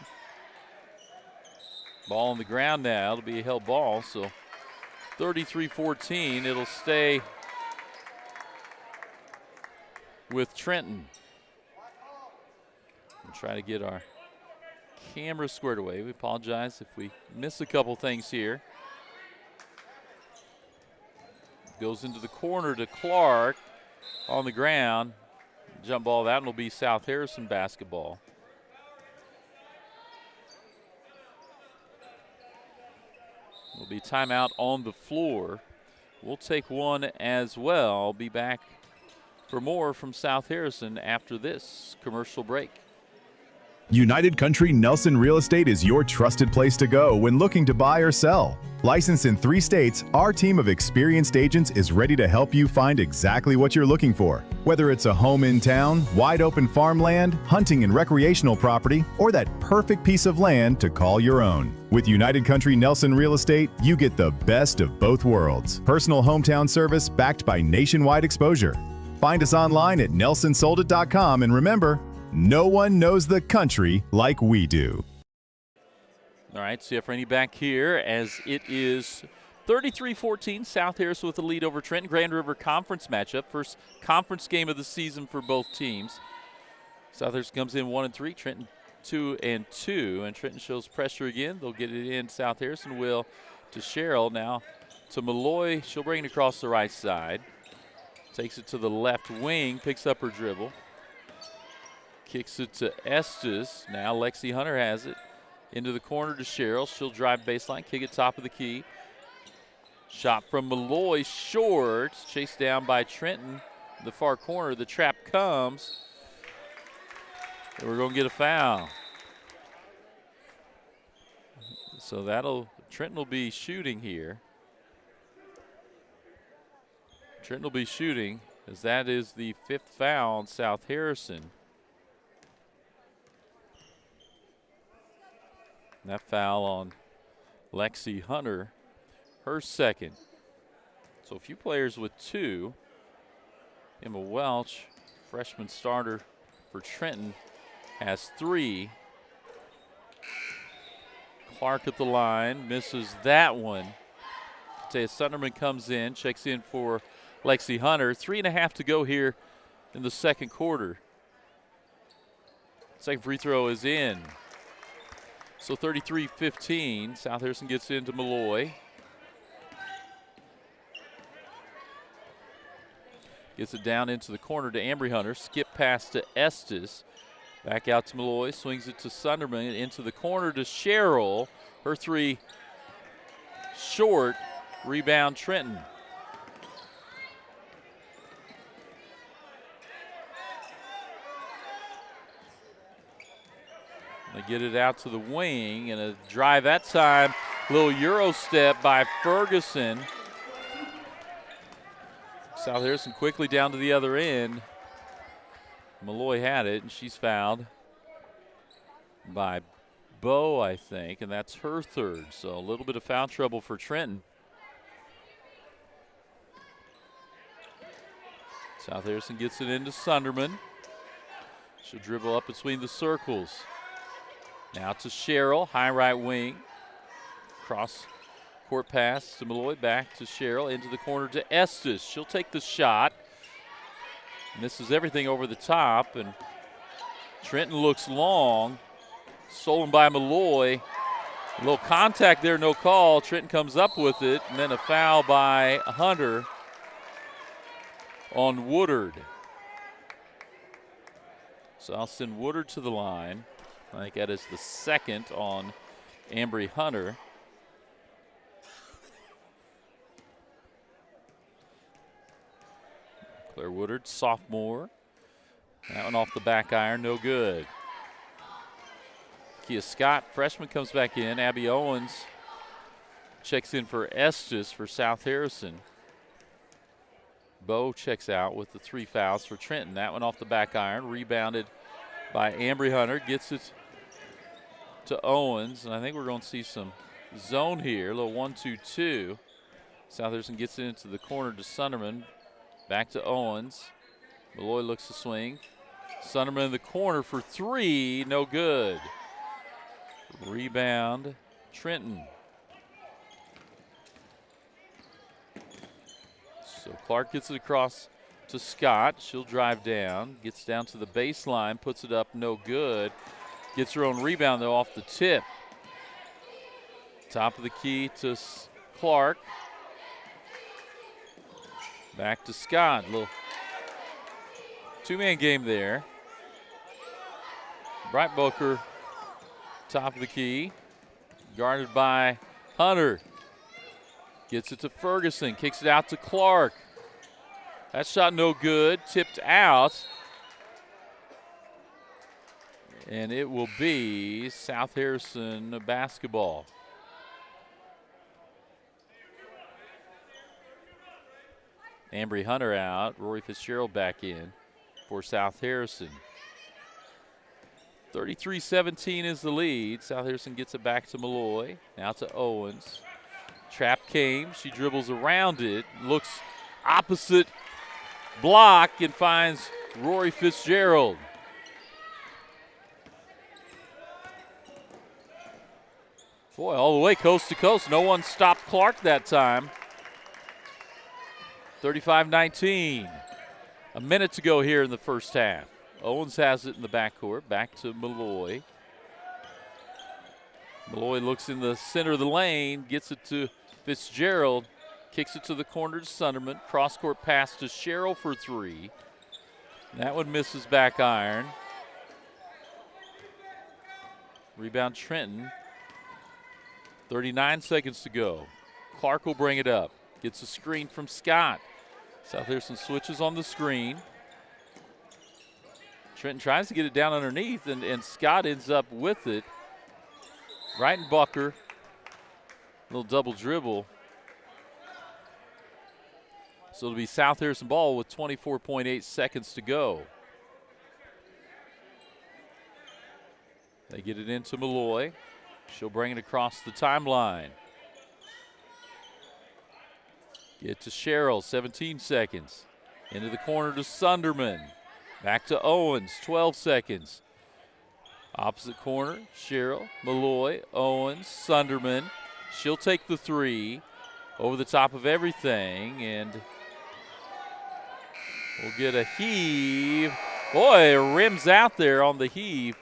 Ball on the ground now. It'll be a held ball, so 33-14. It'll stay with Trenton. We'll try to get our camera squared away. We apologize if we miss a couple things here. Goes into the corner to Clark on the ground. Jump ball, that one will be South Harrison basketball. Will be timeout on the floor. We'll take one as well. Be back for more from South Harrison after this commercial break. United Country Nelson Real Estate is your trusted place to go when looking to buy or sell. Licensed in 3 states, our team of experienced agents is ready to help you find exactly what you're looking for. Whether it's a home in town, wide open farmland, hunting and recreational property, or that perfect piece of land to call your own. With United Country Nelson Real Estate, you get the best of both worlds. Personal hometown service backed by nationwide exposure. Find us online at nelsonsoldit.com, and remember, no one knows the country like we do. All right, CF Rainey back here as it is 33-14. South Harrison with the lead over Trenton. Grand River Conference matchup. First conference game of the season for both teams. South Harrison comes in 1-3. Trenton 2-2. And Trenton shows pressure again. They'll get it in. South Harrison will to Sherrill. Now to Malloy. She'll bring it across the right side. Takes it to the left wing. Picks up her dribble. Kicks it to Estes. Now Lexi Hunter has it. Into the corner to Sherrill. She'll drive baseline, kick it top of the key. Shot from Malloy, short. Chased down by Trenton. The far corner. The trap comes. And we're going to get a foul. So Trenton will be shooting here. Trenton will be shooting as that is the 5th foul on South Harrison. That foul on Lexi Hunter, her second. So a few players with 2. Emma Welch, freshman starter for Trenton, has 3. Clark at the line, misses that one. Taya Sunderman comes in, checks in for Lexi Hunter. 3.5 to go here in the second quarter. Second free throw is in. So 33-15, South Harrison gets into Malloy. Gets it down into the corner to Embry Hunter. Skip pass to Estes. Back out to Malloy, swings it to Sunderman. Into the corner to Sherrill. Her 3 short. Rebound Trenton. They get it out to the wing, and a drive that time. Little Euro step by Ferguson. South Harrison quickly down to the other end. Malloy had it, and she's fouled by Bowe, I think, and that's her 3rd. So a little bit of foul trouble for Trenton. South Harrison gets it into Sunderman. She'll dribble up between the circles. Now to Cheryl, high right wing. Cross court pass to Malloy, back to Cheryl, into the corner to Estes. She'll take the shot. Misses everything over the top, and Trenton looks long. Stolen by Malloy. A little contact there, no call. Trenton comes up with it, and then a foul by Hunter on Woodard. So I'll send Woodard to the line. I think that is the second on Ambry Hunter. Claire Woodard, sophomore. That one off the back iron, no good. Kia Scott, freshman, comes back in. Abby Owens checks in for Estes for South Harrison. Bo checks out with the 3 fouls for Trenton. That one off the back iron, rebounded by Ambry Hunter, gets it to Owens, and I think we're going to see some zone here, a little 1-2-2. South Harrison gets it into the corner to Sunderman, back to Owens. Malloy looks to swing. Sunderman in the corner for 3, no good. Rebound, Trenton. So Clark gets it across to Scott. She'll drive down, gets down to the baseline, puts it up, no good. Gets her own rebound, though, off the tip. Top of the key to Clark. Back to Scott. Little two-man game there. Breitboker, top of the key. Guarded by Hunter. Gets it to Ferguson. Kicks it out to Clark. That shot no good. Tipped out. And it will be South Harrison basketball. Ambry Hunter out. Rory Fitzgerald back in for South Harrison. 33-17 is the lead. South Harrison gets it back to Malloy. Now to Owens. Trap came. She dribbles around it. Looks opposite block and finds Rory Fitzgerald. Boy, all the way coast to coast. No one stopped Clark that time. 35-19. A minute to go here in the first half. Owens has it in the backcourt. Back to Malloy. Malloy looks in the center of the lane. Gets it to Fitzgerald. Kicks it to the corner to Sunderman. Cross-court pass to Cheryl for 3. That one misses back iron. Rebound Trenton. 39 seconds to go. Clark will bring it up. Gets a screen from Scott. South Harrison switches on the screen. Trenton tries to get it down underneath, and Scott ends up with it. Breitenbucker, little double dribble. So it'll be South Harrison ball with 24.8 seconds to go. They get it into Malloy. She'll bring it across the timeline. Get to Cheryl, 17 seconds. Into the corner to Sunderman. Back to Owens, 12 seconds. Opposite corner, Cheryl, Malloy, Owens, Sunderman. She'll take the 3 over the top of everything, and we'll get a heave. Boy, it rims out there on the heave.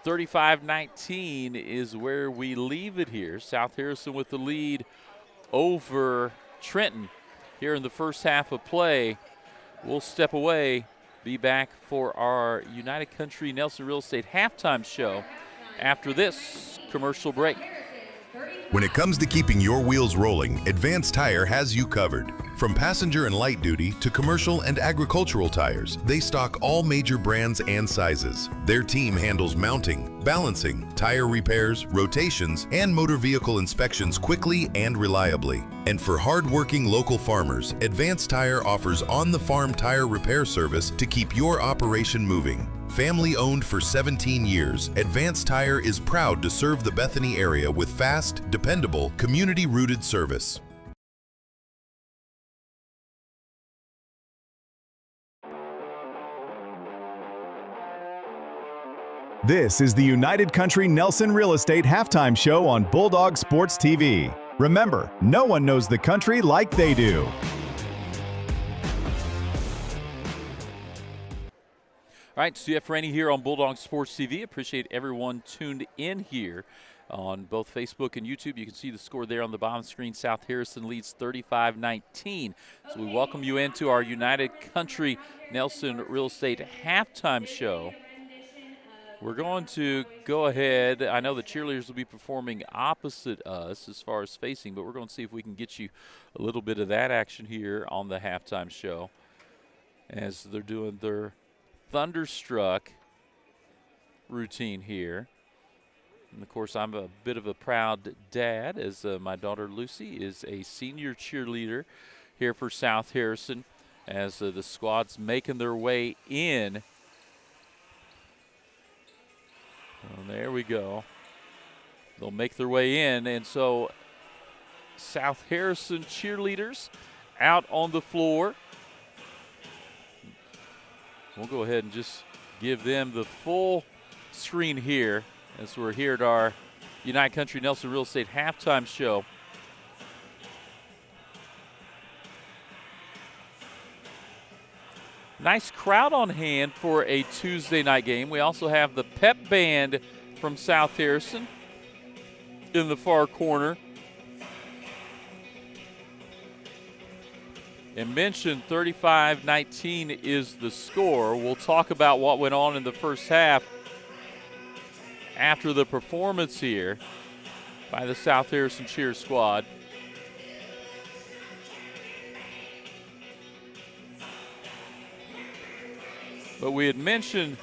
35-19 is where we leave it here. South Harrison with the lead over Trenton here in the first half of play. We'll step away, be back for our United Country Nelson Real Estate halftime show after this commercial break. When it comes to keeping your wheels rolling, Advanced Tire has you covered. From passenger and light duty to commercial and agricultural tires, they stock all major brands and sizes. Their team handles mounting, balancing, tire repairs, rotations, and motor vehicle inspections quickly and reliably. And for hard-working local farmers, Advanced Tire offers on-the-farm tire repair service to keep your operation moving. Family owned for 17 years, Advanced Tire is proud to serve the Bethany area with fast, dependable, community-rooted service. This is the United Country Nelson Real Estate Halftime Show on Bulldog Sports TV. Remember, no one knows the country like they do. All right, CF Rainey here on Bulldog Sports TV. Appreciate everyone tuned in here on both Facebook and YouTube. You can see the score there on the bottom screen. South Harrison leads 35-19. So we welcome you into our United Country Nelson Real Estate Halftime Show. We're going to go ahead. I know the cheerleaders will be performing opposite us as far as facing, but we're going to see if we can get you a little bit of that action here on the halftime show as they're doing their Thunderstruck routine here. And, of course, I'm a bit of a proud dad as my daughter Lucy is a senior cheerleader here for South Harrison as the squad's making their way in. Well, there we go. They'll make their way in. And so South Harrison cheerleaders out on the floor. We'll go ahead and just give them the full screen here as we're here at our United Country Nelson Real Estate Halftime Show. Nice crowd on hand for a Tuesday night game. We also have the pep band from South Harrison in the far corner. And mentioned 35-19 is the score. We'll talk about what went on in the first half after the performance here by the South Harrison cheer squad. But we had mentioned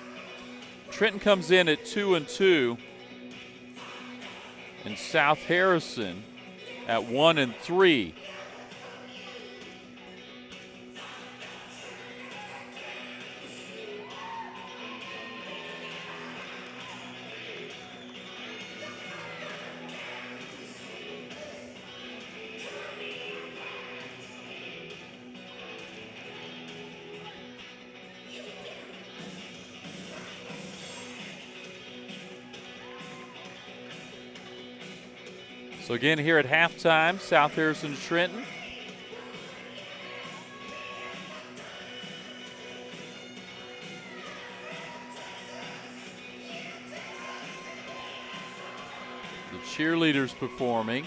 Trenton comes in at 2-2 and South Harrison at 1-3. So again, here at halftime, South Harrison to Trenton. The cheerleaders performing.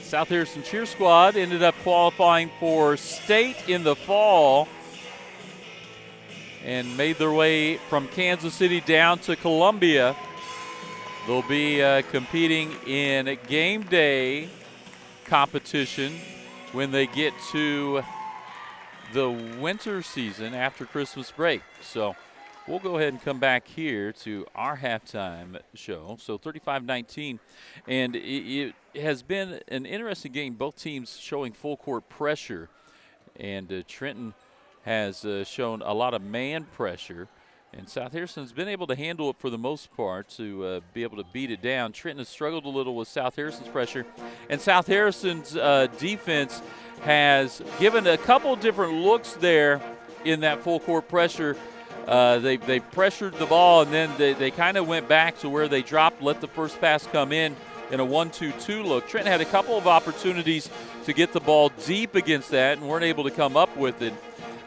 South Harrison Cheer Squad ended up qualifying for state in the fall and made their way from Kansas City down to Columbia. They'll be competing in game day competition when they get to the winter season after Christmas break. So we'll go ahead and come back here to our halftime show. So 35-19, and it has been an interesting game. Both teams showing full court pressure, and Trenton has shown a lot of man pressure, and South Harrison's been able to handle it for the most part to be able to beat it down. Trenton has struggled a little with South Harrison's pressure, and South Harrison's defense has given a couple different looks there in that full court pressure. They pressured the ball, and then they kind of went back to where they dropped, let the first pass come in a 1-2-2 look. Trenton had a couple of opportunities to get the ball deep against that and weren't able to come up with it.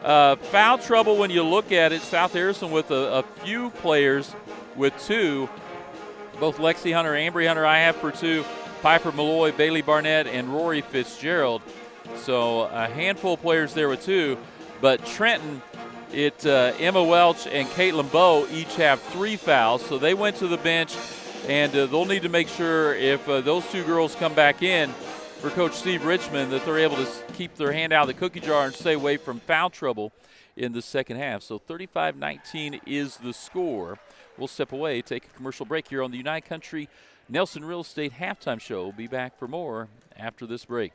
Foul trouble when you look at it. South Harrison with a few players with two. Both Lexi Hunter, Ambry Hunter, I have for two. Piper Malloy, Bailey Barnett, and Rory Fitzgerald. So a handful of players there with two. But Trenton, Emma Welch and Caitlin Bowe each have 3 fouls. So they went to the bench, and they'll need to make sure if those two girls come back in for Coach Steve Richmond that they're able to keep their hand out of the cookie jar and stay away from foul trouble in the second half. So 35-19 is the score. We'll step away, take a commercial break here on the United Country Nelson Real Estate Halftime Show. We'll be back for more after this break.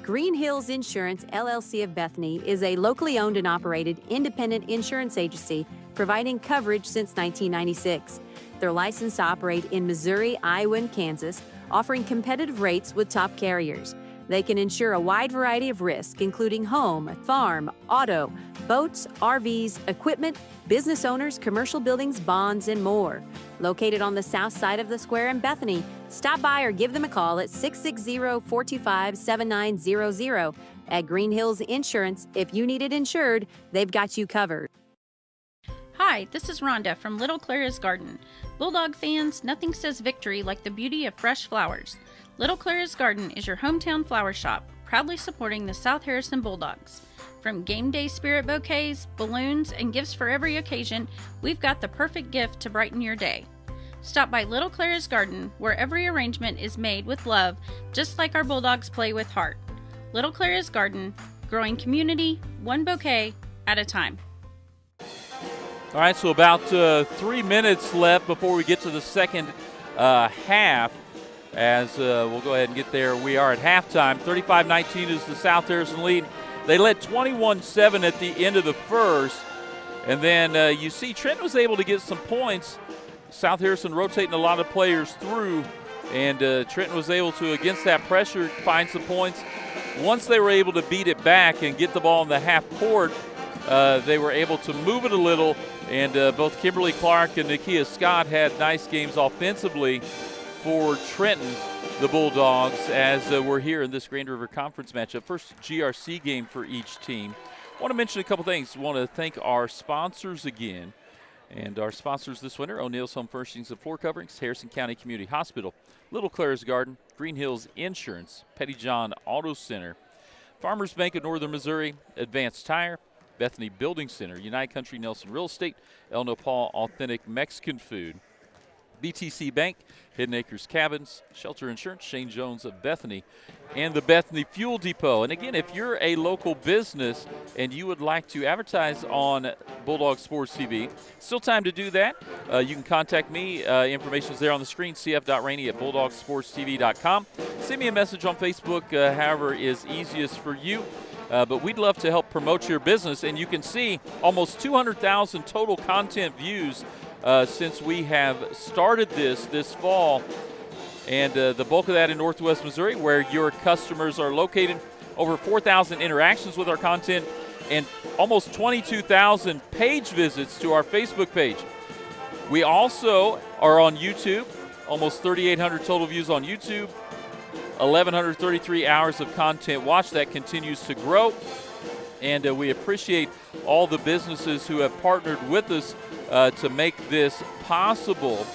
Green Hills Insurance, LLC of Bethany is a locally owned and operated independent insurance agency providing coverage since 1996. They're licensed to operate in Missouri, Iowa, and Kansas, offering competitive rates with top carriers. They can insure a wide variety of risks, including home, farm, auto, boats, RVs, equipment, business owners, commercial buildings, bonds, and more. Located on the south side of the square in Bethany, stop by or give them a call at 660-425-7900. At Green Hills Insurance, if you need it insured, they've got you covered. Hi, this is Rhonda from Little Clara's Garden. Bulldog fans, nothing says victory like the beauty of fresh flowers. Little Clara's Garden is your hometown flower shop, proudly supporting the South Harrison Bulldogs. From game day spirit bouquets, balloons, and gifts for every occasion, we've got the perfect gift to brighten your day. Stop by Little Clara's Garden, where every arrangement is made with love, just like our Bulldogs play with heart. Little Clara's Garden, growing community, one bouquet at a time. All right, so about 3 minutes left before we get to the second half. As we'll go ahead and get there. We are at halftime. 35-19 is the South Harrison lead. They led 21-7 at the end of the first. And then you see Trenton was able to get some points. South Harrison rotating a lot of players through. And Trenton was able to, against that pressure, find some points. Once they were able to beat it back and get the ball in the half court, they were able to move it a little. And both Kimberly Clark and Nakia Scott had nice games offensively for Trenton, the Bulldogs, as we're here in this Grand River Conference matchup. First GRC game for each team. I want to mention a couple things. I want to thank our sponsors again. And our sponsors this winter: O'Neill's Home Furnishings and Floor Coverings, Harrison County Community Hospital, Little Clara's Garden, Green Hills Insurance, Petty John Auto Center, Farmers Bank of Northern Missouri, Advanced Tire, Bethany Building Center, United Country Nelson Real Estate, El Nopal Authentic Mexican Food, BTC Bank, Hidden Acres Cabins, Shelter Insurance, Shane Jones of Bethany, and the Bethany Fuel Depot. And again, if you're a local business and you would like to advertise on Bulldog Sports TV, still time to do that. You can contact me. Information is there on the screen, cf.rainey@bulldogsportstv.com. Send me a message on Facebook, however is easiest for you. But we'd love to help promote your business. And you can see almost 200,000 total content views since we have started this fall, and the bulk of that in Northwest Missouri, where your customers are located. Over 4,000 interactions with our content, and almost 22,000 page visits to our Facebook page. We also are on YouTube, almost 3,800 total views on YouTube, 1,133 hours of content watched. That continues to grow, and we appreciate all the businesses who have partnered with us to make this possible,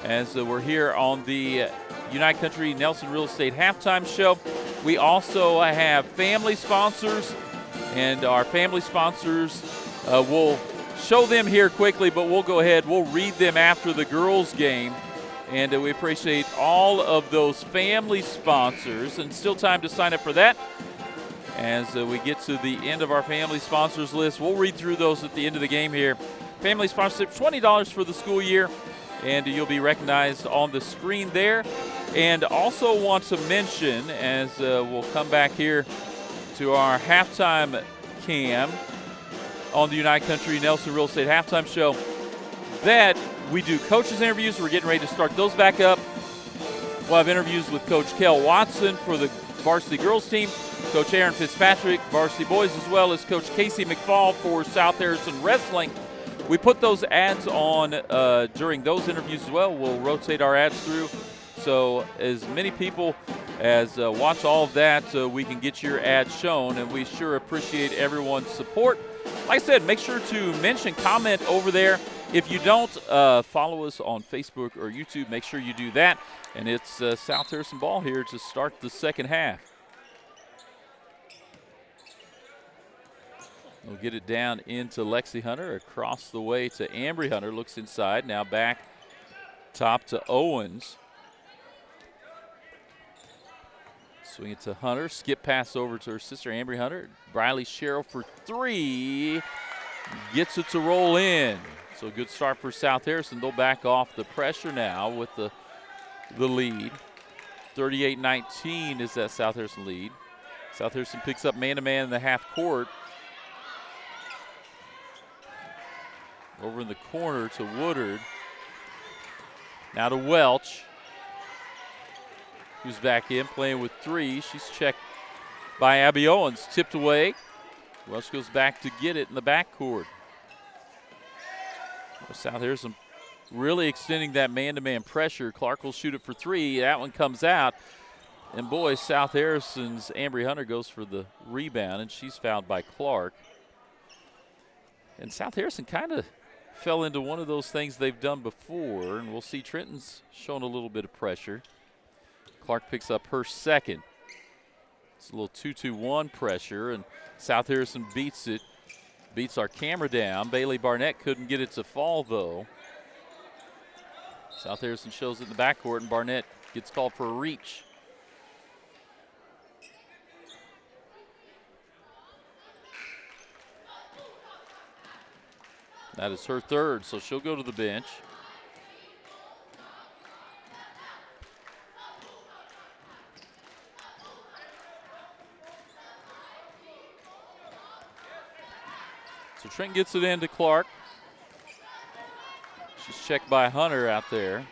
as we're here on the United Country Nelson Real Estate Halftime Show. We also have family sponsors, and our family sponsors, we'll show them here quickly, but we'll go ahead, we'll read them after the girls' game. And we appreciate all of those family sponsors, and still time to sign up for that. As we get to the end of our family sponsors list, we'll read through those at the end of the game here. Family sponsorship, $20 for the school year, and you'll be recognized on the screen there. And also want to mention, as we'll come back here to our halftime cam on the United Country Nelson Real Estate Halftime Show, that we do coaches interviews. We're getting ready to start those back up. We'll have interviews with Coach Kel Watson for the varsity girls team, Coach Aaron Fitzpatrick, varsity boys, as well as Coach Casey McFall for South Harrison Wrestling. We put those ads on during those interviews as well. We'll rotate our ads through. So as many people as watch all of that, we can get your ads shown, and we sure appreciate everyone's support. Like I said, make sure to mention, comment over there. If you don't follow us on Facebook or YouTube, make sure you do that. And it's South Harrison ball here to start the second half. We'll get it down into Lexi Hunter, across the way to Ambry Hunter. Looks inside, now back top to Owens. Swing it to Hunter. Skip pass over to her sister, Ambry Hunter. Briley Sherrill for three. Gets it to roll in. So good start for South Harrison. They'll back off the pressure now with the lead. 38-19 is that South Harrison lead. South Harrison picks up man-to-man in the half court. Over in the corner to Woodard. Now to Welch, who's back in, playing with three. She's checked by Abby Owens. Tipped away. Welch goes back to get it in the backcourt. South Harrison really extending that man-to-man pressure. Clark will shoot it for three. That one comes out. And boy, South Harrison's Ambry Hunter goes for the rebound, and she's fouled by Clark. And South Harrison kind of fell into one of those things they've done before, and we'll see Trenton's showing a little bit of pressure. Clark picks up her second. It's a little 2-2-1 pressure, and South Harrison beats it. Beats our camera down. Bailey Barnett couldn't get it to fall, though. South Harrison shows it in the backcourt, and Barnett gets called for a reach. That is her third, so she'll go to the bench. So Trent gets it into Clark. She's checked by Hunter out there.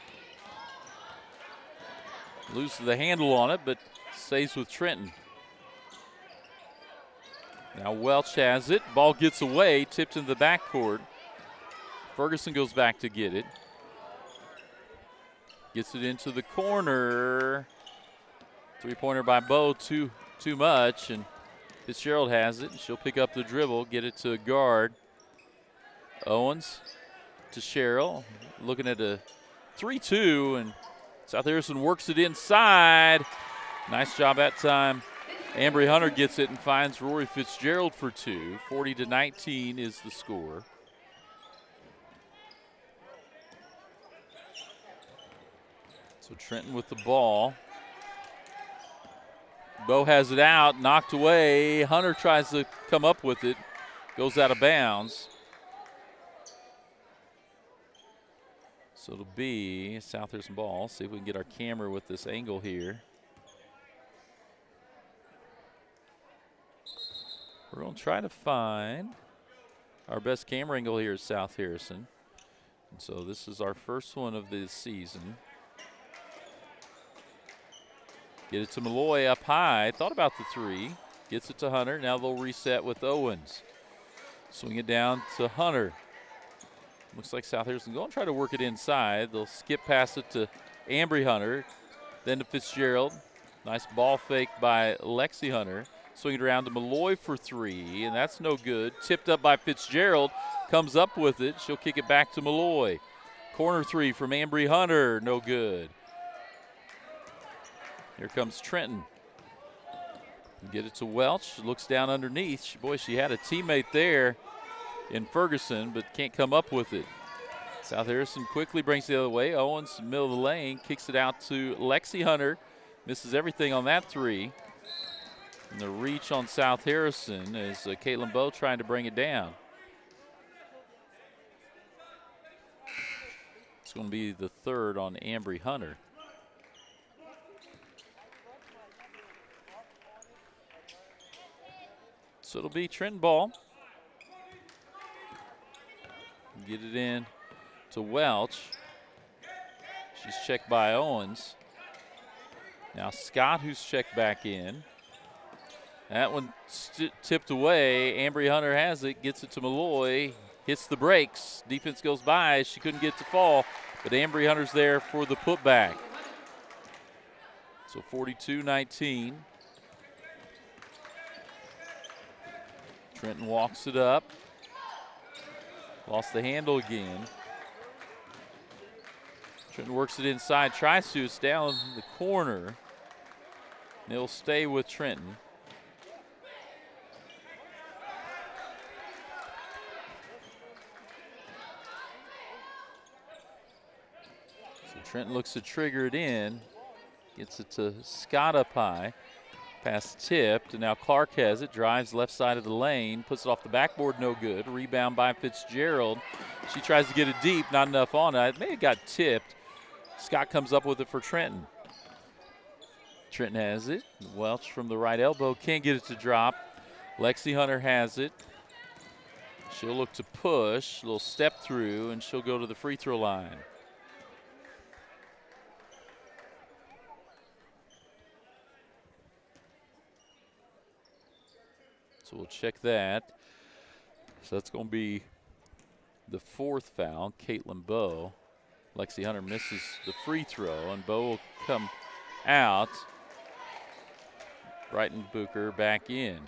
Loses the handle on it, but stays with Trenton. Now Welch has it. Ball gets away, tipped into the backcourt. Ferguson goes back to get it. Gets it into the corner. Three-pointer by Bo, too much, and Fitzgerald has it. She'll pick up the dribble, get it to a guard. Owens to Sherrill, looking at a 3-2, and South Harrison works it inside. Nice job that time. Ambry Hunter gets it and finds Rory Fitzgerald for two. 40-19 is the score. So Trenton with the ball. Bo has it out, knocked away. Hunter tries to come up with it, goes out of bounds. So it'll be South Harrison ball. See if we can get our camera with this angle here. We're going to try to find our best camera angle here is South Harrison. And so this is our first one of the season. Get it to Malloy up high. Thought about the three. Gets it to Hunter. Now they'll reset with Owens. Swing it down to Hunter. Looks like South Harrison going to try to work it inside. They'll skip past it to Ambry Hunter. Then to Fitzgerald. Nice ball fake by Lexi Hunter. Swing it around to Malloy for three, and that's no good. Tipped up by Fitzgerald. Comes up with it. She'll kick it back to Malloy. Corner three from Ambry Hunter. No good. Here comes Trenton. Get it to Welch. Looks down underneath. Boy, she had a teammate there in Ferguson, but can't come up with it. South Harrison quickly brings it the other way. Owens, middle of the lane, kicks it out to Lexi Hunter. Misses everything on that three. And the reach on South Harrison is Caitlin Bowe trying to bring it down. It's going to be the third on Ambry Hunter. So it'll be Trenton ball. Get it in to Welch. She's checked by Owens. Now Scott, who's checked back in. That one tipped away. Ambry Hunter has it, gets it to Malloy, hits the brakes. Defense goes by. She couldn't get to fall, but Ambry Hunter's there for the putback. So 42-19. Trenton walks it up. Lost the handle again. Trenton works it inside, tries to. It's down in the corner. And it'll stay with Trenton. So Trenton looks to trigger it in. Gets it to Scott up high. Pass tipped, and now Clark has it, drives left side of the lane, puts it off the backboard, no good. Rebound by Fitzgerald. She tries to get it deep, not enough on it. It may have got tipped. Scott comes up with it for Trenton. Trenton has it. Welch from the right elbow, can't get it to drop. Lexi Hunter has it. She'll look to push, a little step through, and she'll go to the free throw line. So we'll check that. So that's going to be the 4th foul, Caitlin Bowe. Lexi Hunter misses the free throw, and Bowe will come out. Brighton Booker back in.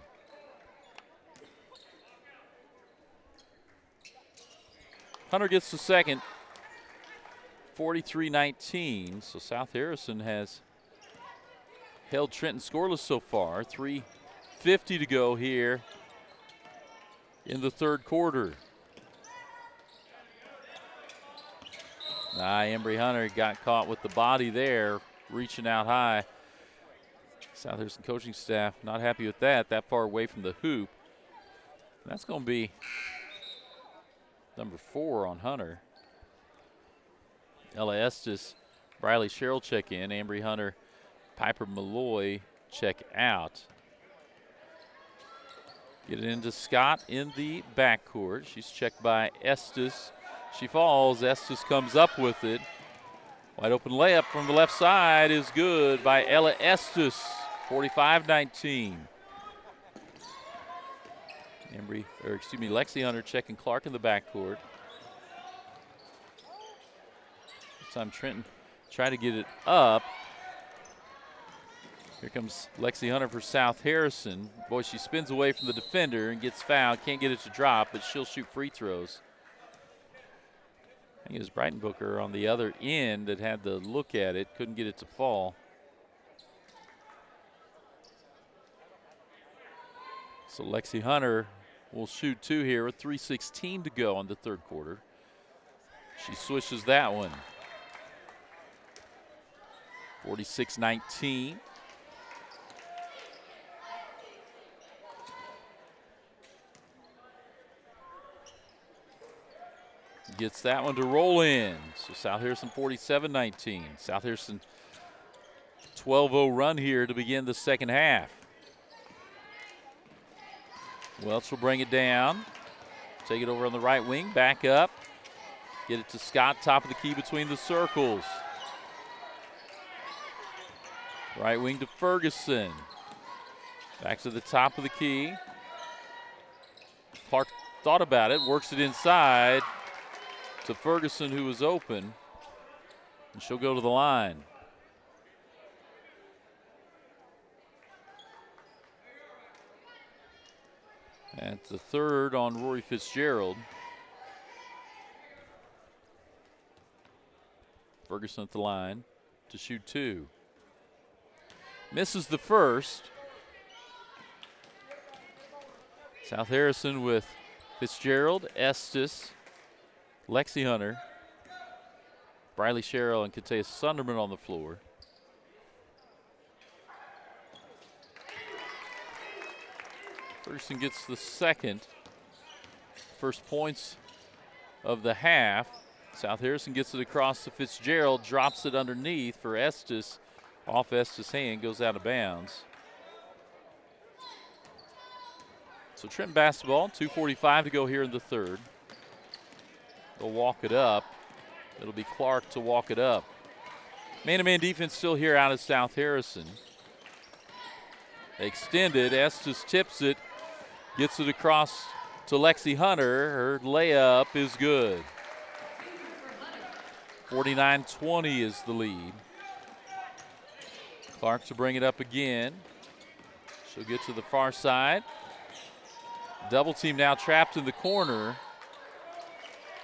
Hunter gets the second, 43-19. So South Harrison has held Trenton scoreless so far. 3:50 to go here in the third quarter. Embry Hunter got caught with the body there, reaching out high. South Harrison coaching staff not happy with that far away from the hoop. That's going to be number 4 on Hunter. Ella Estes, Briley Sherrill check in, Embry Hunter, Piper Malloy check out. Get it into Scott in the backcourt. She's checked by Estes. She falls. Estes comes up with it. Wide open layup from the left side is good by Ella Estes. 45-19. Lexi Hunter checking Clark in the backcourt. This time Trenton tried to get it up. Here comes Lexi Hunter for South Harrison. Boy, she spins away from the defender and gets fouled. Can't get it to drop, but she'll shoot free throws. I think it was Brighton Booker on the other end that had to look at it. Couldn't get it to fall. So Lexi Hunter will shoot 2 here with 3:16 to go in the third quarter. She swishes that one. 46-19. Gets that one to roll in. So South Harrison 47-19. South Harrison 12-0 run here to begin the second half. Welch will bring it down. Take it over on the right wing, back up. Get it to Scott, top of the key between the circles. Right wing to Ferguson. Back to the top of the key. Clark thought about it, works it inside to Ferguson, who was open, and she'll go to the line. And it's the third on Rory Fitzgerald. Ferguson at the line to shoot 2. Misses the first. South Harrison with Fitzgerald, Estes, Lexi Hunter, Briley Sherrill, and Katea Sunderman on the floor. Ferguson gets the second. First points of the half. South Harrison gets it across to Fitzgerald, drops it underneath for Estes. Off Estes' hand, goes out of bounds. So Trenton basketball, 2:45 to go here in the third. They'll walk it up. It'll be Clark to walk it up. Man-to-man defense still here out of South Harrison. Extended, Estes tips it, gets it across to Lexi Hunter. Her layup is good. 49-20 is the lead. Clark to bring it up again. She'll get to the far side. Double team now trapped in the corner.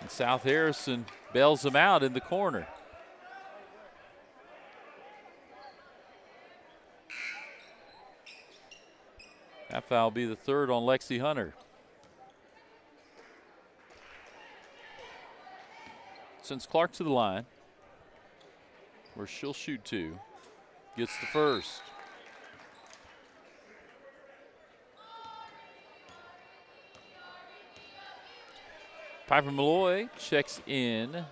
And South Harrison bails them out in the corner. That foul will be the third on Lexi Hunter. Sends Clark to the line, where she'll shoot 2. Gets the first. Piper Malloy checks in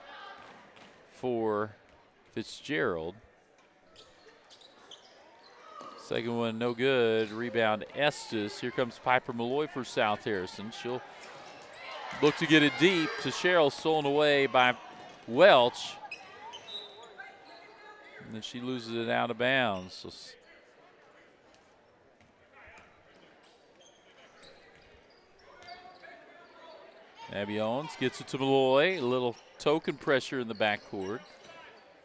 for Fitzgerald. Second one, no good. Rebound, Estes. Here comes Piper Malloy for South Harrison. She'll look to get it deep to Cheryl, stolen away by Welch. And then she loses it out of bounds. So Abby Owens gets it to Malloy. A little token pressure in the backcourt.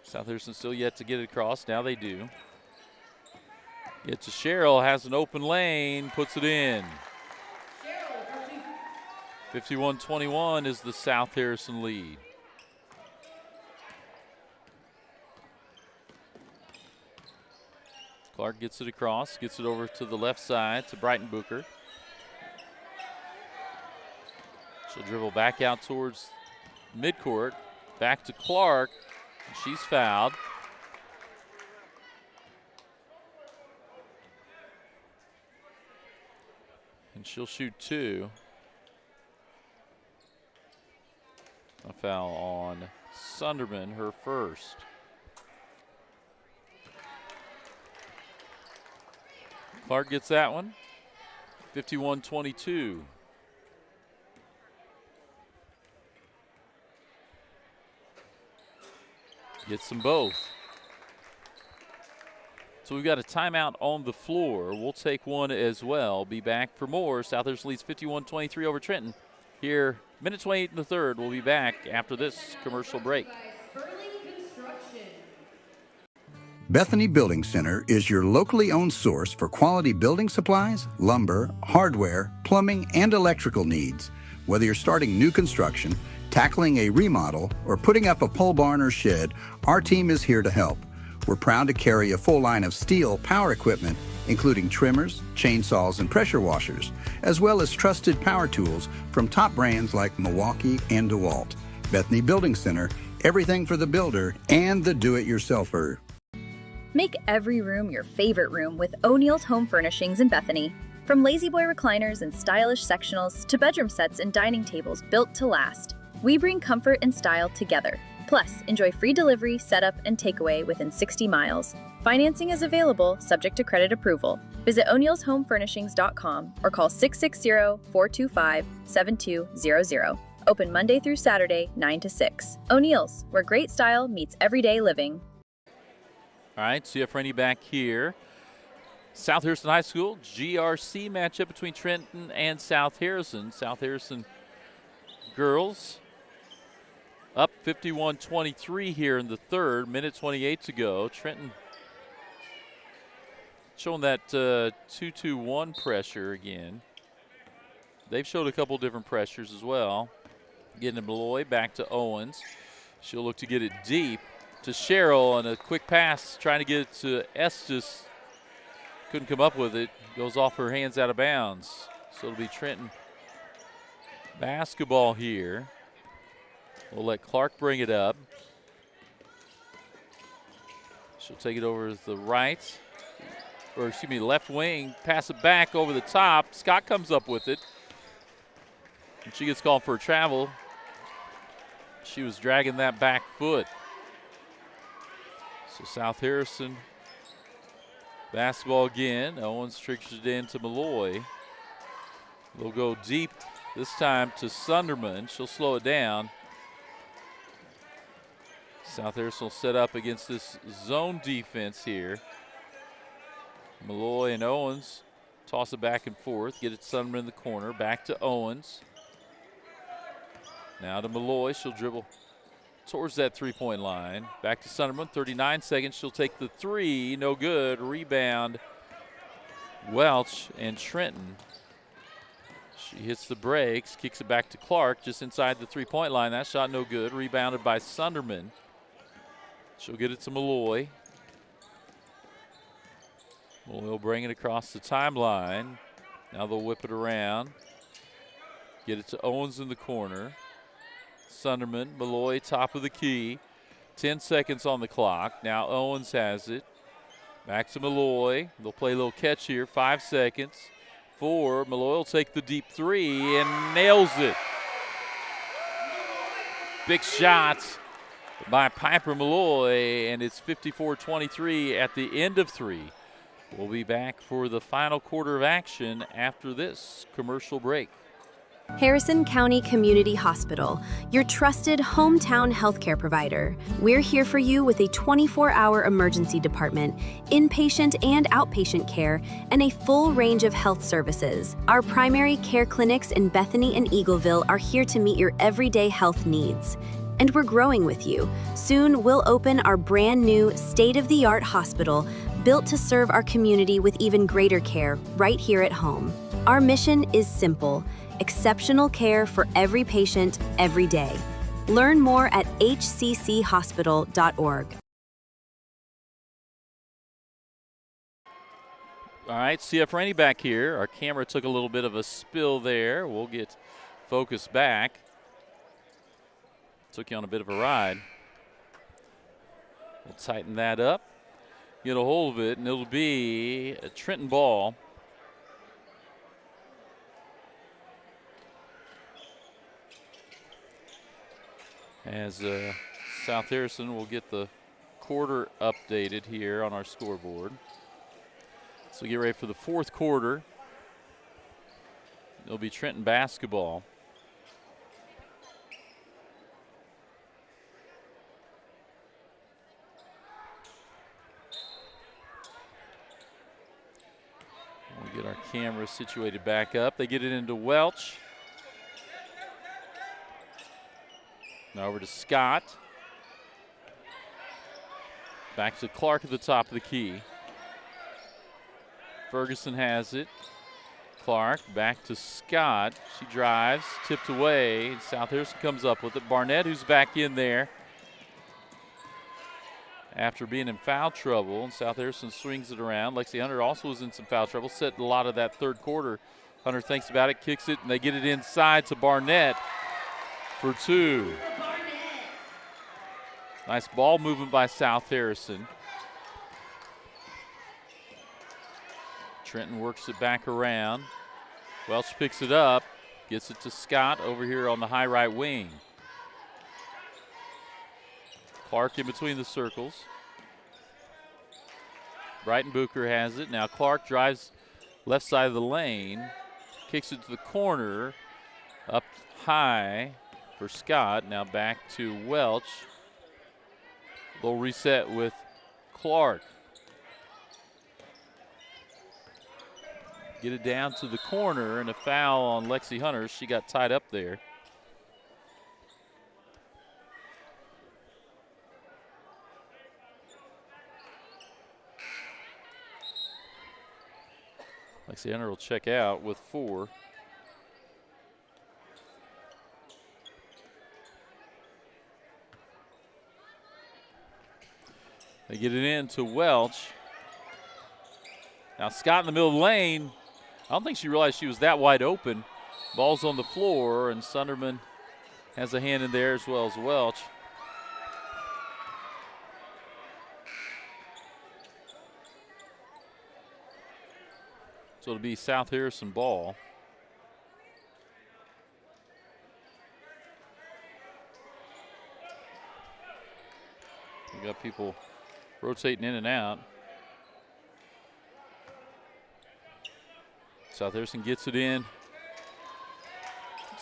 South Harrison still yet to get it across. Now they do. Get to Cheryl, has an open lane, puts it in. 51-21 is the South Harrison lead. Clark gets it across, gets it over to the left side to Brighton Booker. She'll dribble back out towards midcourt, back to Clark. She's fouled. And she'll shoot two. A foul on Sunderman, her first. Clark gets that one. 51-22. Gets them both. So we've got a timeout on the floor. We'll take one as well. Be back for more. South Harrison leads 51-23 over Trenton. Here, minute 28 in the third. We'll be back after this commercial break. Bethany Building Center is your locally owned source for quality building supplies, lumber, hardware, plumbing, and electrical needs. Whether you're starting new construction, tackling a remodel, or putting up a pole barn or shed, our team is here to help. We're proud to carry a full line of steel power equipment, including trimmers, chainsaws, and pressure washers, as well as trusted power tools from top brands like Milwaukee and DeWalt. Bethany Building Center, everything for the builder and the do-it-yourselfer. Make every room your favorite room with O'Neill's Home Furnishings in Bethany. From lazy boy recliners and stylish sectionals to bedroom sets and dining tables built to last, we bring comfort and style together. Plus, enjoy free delivery, setup, and takeaway within 60 miles. Financing is available, subject to credit approval. Visit o'neillshomefurnishings.com or call 660-425-7200. Open Monday through Saturday, 9 to 6. O'Neill's, where great style meets everyday living. All right, CF Rainey back here. South Harrison High School, GRC matchup between Trenton and South Harrison. South Harrison girls up 51-23 here in the third, minute 28 to go. Trenton showing that 2-2-1 pressure again. They've showed a couple different pressures as well. Getting to Malloy, back to Owens. She'll look to get it deep to Cheryl, and a quick pass trying to get it to Estes. Couldn't come up with it. Goes off her hands out of bounds. So it'll be Trenton basketball here. We'll let Clark bring it up. She'll take it over to the right, or excuse me, left wing, pass it back over the top. Scott comes up with it. And she gets called for a travel. She was dragging that back foot. So South Harrison basketball again. Owens triggers it in to Malloy. They'll go deep this time to Sunderman. She'll slow it down. South Harrison will set up against this zone defense here. Malloy and Owens toss it back and forth. Get it to Sunderman in the corner. Back to Owens. Now to Malloy. She'll dribble towards that three-point line. Back to Sunderman. 39 seconds. She'll take the three. No good. Rebound. Welch and Trenton. She hits the brakes. Kicks it back to Clark just inside the three-point line. That shot no good. Rebounded by Sunderman. She'll get it to Malloy. Malloy will bring it across the timeline. Now they'll whip it around. Get it to Owens in the corner. Sunderman, Malloy, top of the key. 10 seconds on the clock. Now Owens has it. Back to Malloy. They'll play a little catch here. 5 seconds. 4. Malloy will take the deep three and nails it. Big shots by Piper Malloy, and it's 54-23 at the end of 3. We'll be back for the final quarter of action after this commercial break. Harrison County Community Hospital, your trusted hometown healthcare provider. We're here for you with a 24-hour emergency department, inpatient and outpatient care, and a full range of health services. Our primary care clinics in Bethany and Eagleville are here to meet your everyday health needs. And we're growing with you. Soon, we'll open our brand new state-of-the-art hospital built to serve our community with even greater care right here at home. Our mission is simple: exceptional care for every patient, every day. Learn more at hcchospital.org. All right, CF Rainey back here. Our camera took a little bit of a spill there. We'll get focus back. Took you on a bit of a ride. We'll tighten that up, get a hold of it, and it'll be a Trenton ball. As South Harrison will get the quarter updated here on our scoreboard. So get ready for the fourth quarter. It'll be Trenton basketball. We get our camera situated back up. They get it into Welch. Now over to Scott. Back to Clark at the top of the key. Ferguson has it. Clark back to Scott. She drives, tipped away. South Harrison comes up with it. Barnett, who's back in there after being in foul trouble, and South Harrison swings it around. Lexi Hunter also was in some foul trouble. Set a lot of that third quarter. Hunter thinks about it, kicks it, and they get it inside to Barnett for 2. Nice ball movement by South Harrison. Trenton works it back around. Welch picks it up, gets it to Scott over here on the high right wing. Clark in between the circles. Brighton Booker has it. Now Clark drives left side of the lane, kicks it to the corner, up high for Scott. Now back to Welch. Little reset with Clark. Get it down to the corner, and a foul on Lexi Hunter. She got tied up there. Lexi Hunter will check out with 4. They get it in to Welch. Now Scott in the middle of the lane. I don't think she realized she was that wide open. Ball's on the floor, and Sunderman has a hand in there as well as Welch. So it'll be South Harrison ball. We got people rotating in and out. South Harrison gets it in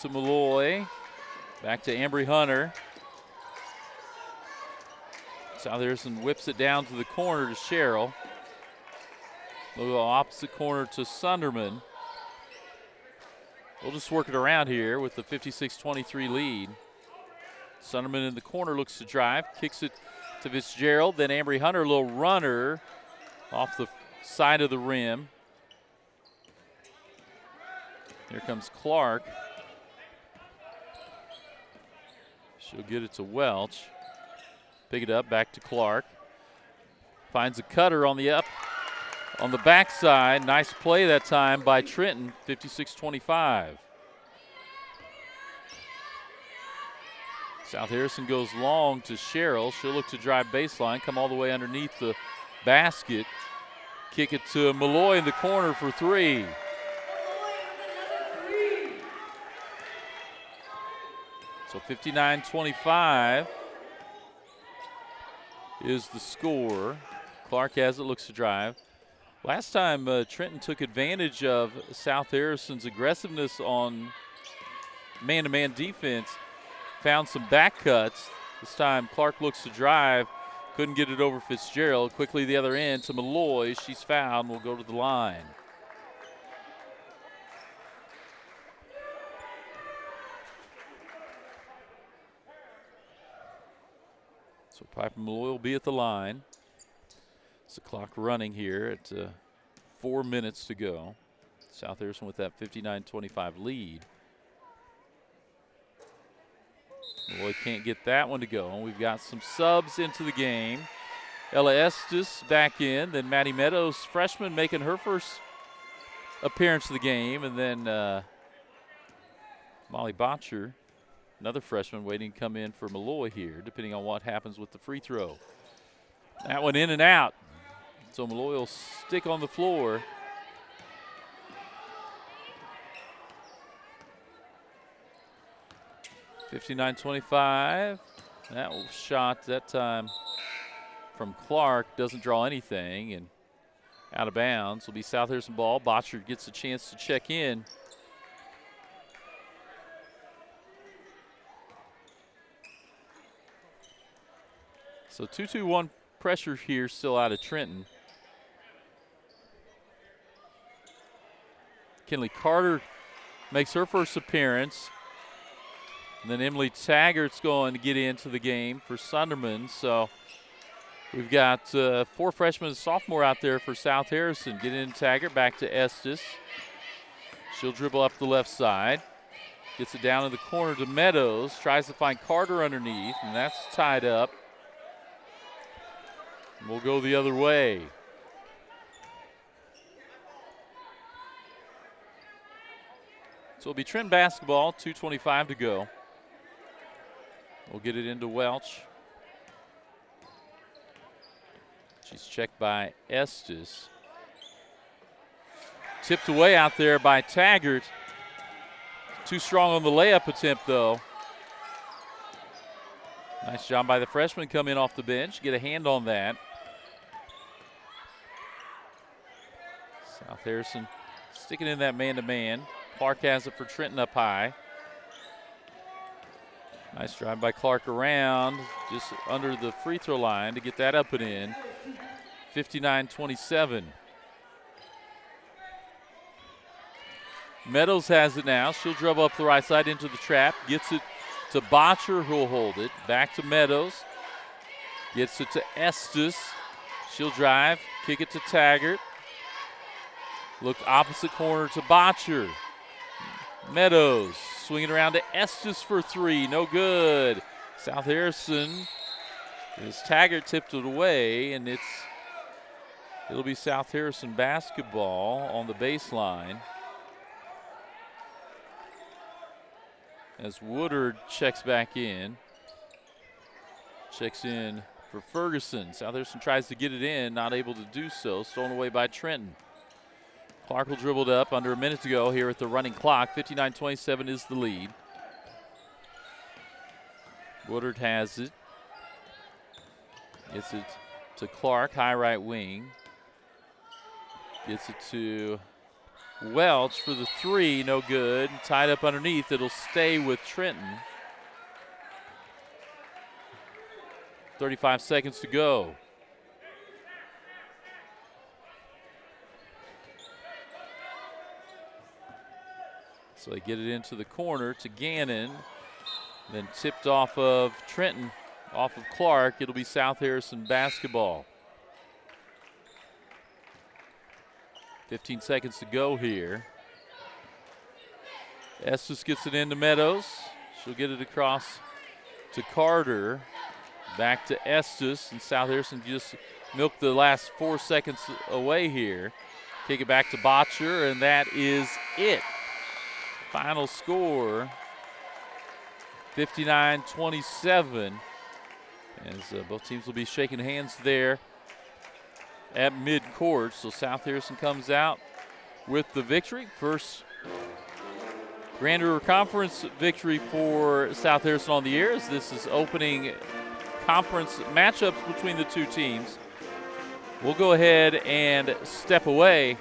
to Malloy. Back to Ambry Hunter. South Harrison whips it down to the corner to Sherrill. A little opposite corner to Sunderman. We'll just work it around here with the 56-23 lead. Sunderman in the corner looks to drive, kicks it to Fitzgerald. Then Ambry Hunter, a little runner off the side of the rim. Here comes Clark. She'll get it to Welch. Pick it up, back to Clark. Finds a cutter on the backside. Nice play that time by Trenton, 56-25. South Harrison goes long to Sherrill. She'll look to drive baseline, come all the way underneath the basket. Kick it to Malloy in the corner for 3. So 59-25 is the score. Clark has it, looks to drive. Last time Trenton took advantage of South Harrison's aggressiveness on man-to-man defense, found some back cuts. This time Clark looks to drive, couldn't get it over Fitzgerald. Quickly the other end to Malloy. She's fouled and will go to the line. So Piper Malloy will be at the line. It's the clock running here at 4 minutes to go. South Harrison with that 59-25 lead. Malloy can't get that one to go. We've got some subs into the game. Ella Estes back in. Then Maddie Meadows, freshman, making her first appearance of the game. And then Molly Botcher, another freshman, waiting to come in for Malloy here, depending on what happens with the free throw. That one in and out. So Malloy will stick on the floor. $59-25. That shot that time from Clark doesn't draw anything, and out of bounds will be South Harrison ball. Botcher gets a chance to check in. So 2-2-1 pressure here still out of Trenton. Kinley Carter makes her first appearance. And then Emily Taggart's going to get into the game for Sunderman. So we've got 4 freshmen and sophomore out there for South Harrison. Get in Taggart, back to Estes. She'll dribble up the left side. Gets it down in the corner to Meadows. Tries to find Carter underneath, and that's tied up. And we'll go the other way. So it'll be Trenton basketball, 2:25 to go. We'll get it into Welch. She's checked by Estes. Tipped away out there by Taggart. Too strong on the layup attempt, though. Nice job by the freshman, come in off the bench, get a hand on that. South Harrison sticking in that man-to-man. Clark has it for Trenton up high. Nice drive by Clark around, just under the free throw line to get that up and in. 59-27. Meadows has it now. She'll dribble up the right side into the trap. Gets it to Botcher, who'll hold it. Back to Meadows. Gets it to Estes. She'll drive, kick it to Taggart. Look opposite corner to Botcher. Meadows swinging around to Estes for 3. No good. South Harrison, as Taggart tipped it away, and it'll be South Harrison basketball on the baseline. As Woodard checks back in. Checks in for Ferguson. South Harrison tries to get it in, not able to do so. Stolen away by Trenton. Clark will dribble it up under a minute to go here at the running clock. 59-27 is the lead. Woodard has it. Gets it to Clark, high right wing. Gets it to Welch for the 3, no good. Tied up underneath, it'll stay with Trenton. 35 seconds to go. So they get it into the corner to Gannon. Then tipped off of Trenton, off of Clark. It'll be South Harrison basketball. 15 seconds to go here. Estes gets it into Meadows. She'll get it across to Carter. Back to Estes, and South Harrison just milked the last 4 seconds away here. Kick it back to Botcher, and that is it. Final score, 59-27. As both teams will be shaking hands there at midcourt. So South Harrison comes out with the victory. First Grand River Conference victory for South Harrison on the air, as this is opening conference matchups between the two teams. We'll go ahead and step away,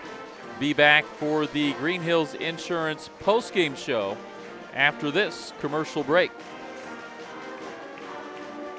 be back for the Green Hills Insurance postgame show after this commercial break.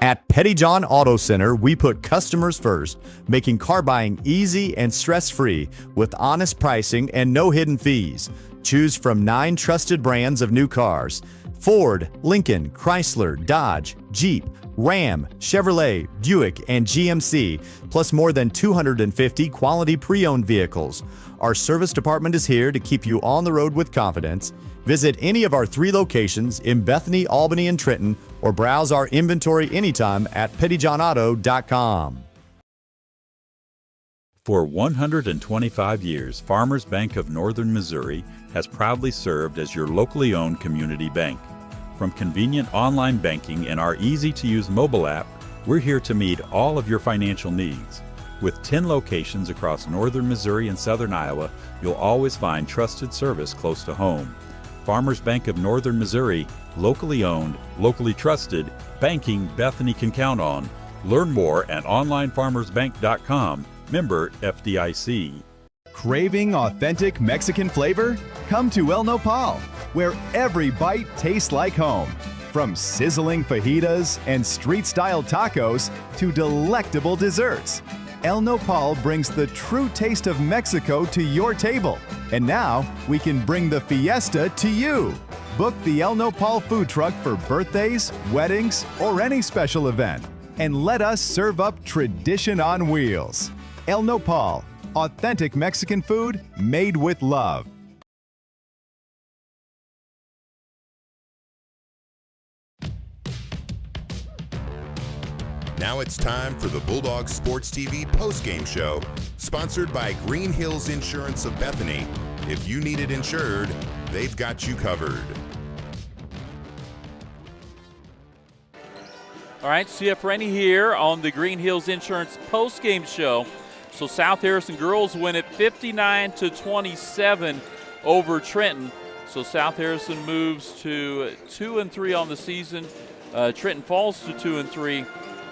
At Petty John Auto Center, we put customers first, making car buying easy and stress-free with honest pricing and no hidden fees. Choose from 9 trusted brands of new cars: Ford, Lincoln, Chrysler, Dodge, Jeep, Ram, Chevrolet, Buick, and GMC, plus more than 250 quality pre-owned vehicles. Our service department is here to keep you on the road with confidence. Visit any of our 3 locations in Bethany, Albany, and Trenton, or browse our inventory anytime at pettyjohnauto.com. For 125 years, Farmers Bank of Northern Missouri has proudly served as your locally owned community bank. From convenient online banking and our easy-to-use mobile app, we're here to meet all of your financial needs. With 10 locations across northern Missouri and southern Iowa, you'll always find trusted service close to home. Farmers Bank of Northern Missouri, locally owned, locally trusted, banking Bethany can count on. Learn more at onlinefarmersbank.com, member FDIC. Craving authentic Mexican flavor? Come to El Nopal, where every bite tastes like home. From sizzling fajitas and street-style tacos to delectable desserts, El Nopal brings the true taste of Mexico to your table. And now, we can bring the fiesta to you. Book the El Nopal food truck for birthdays, weddings, or any special event. And let us serve up tradition on wheels. El Nopal, authentic Mexican food made with love. Now it's time for the Bulldog Sports TV postgame show, sponsored by Green Hills Insurance of Bethany. If you need it insured, they've got you covered. All right, CF Rainey here on the Green Hills Insurance postgame show. So South Harrison girls win it 59-27 over Trenton. So South Harrison moves to 2-3 on the season. Trenton falls to 2-3.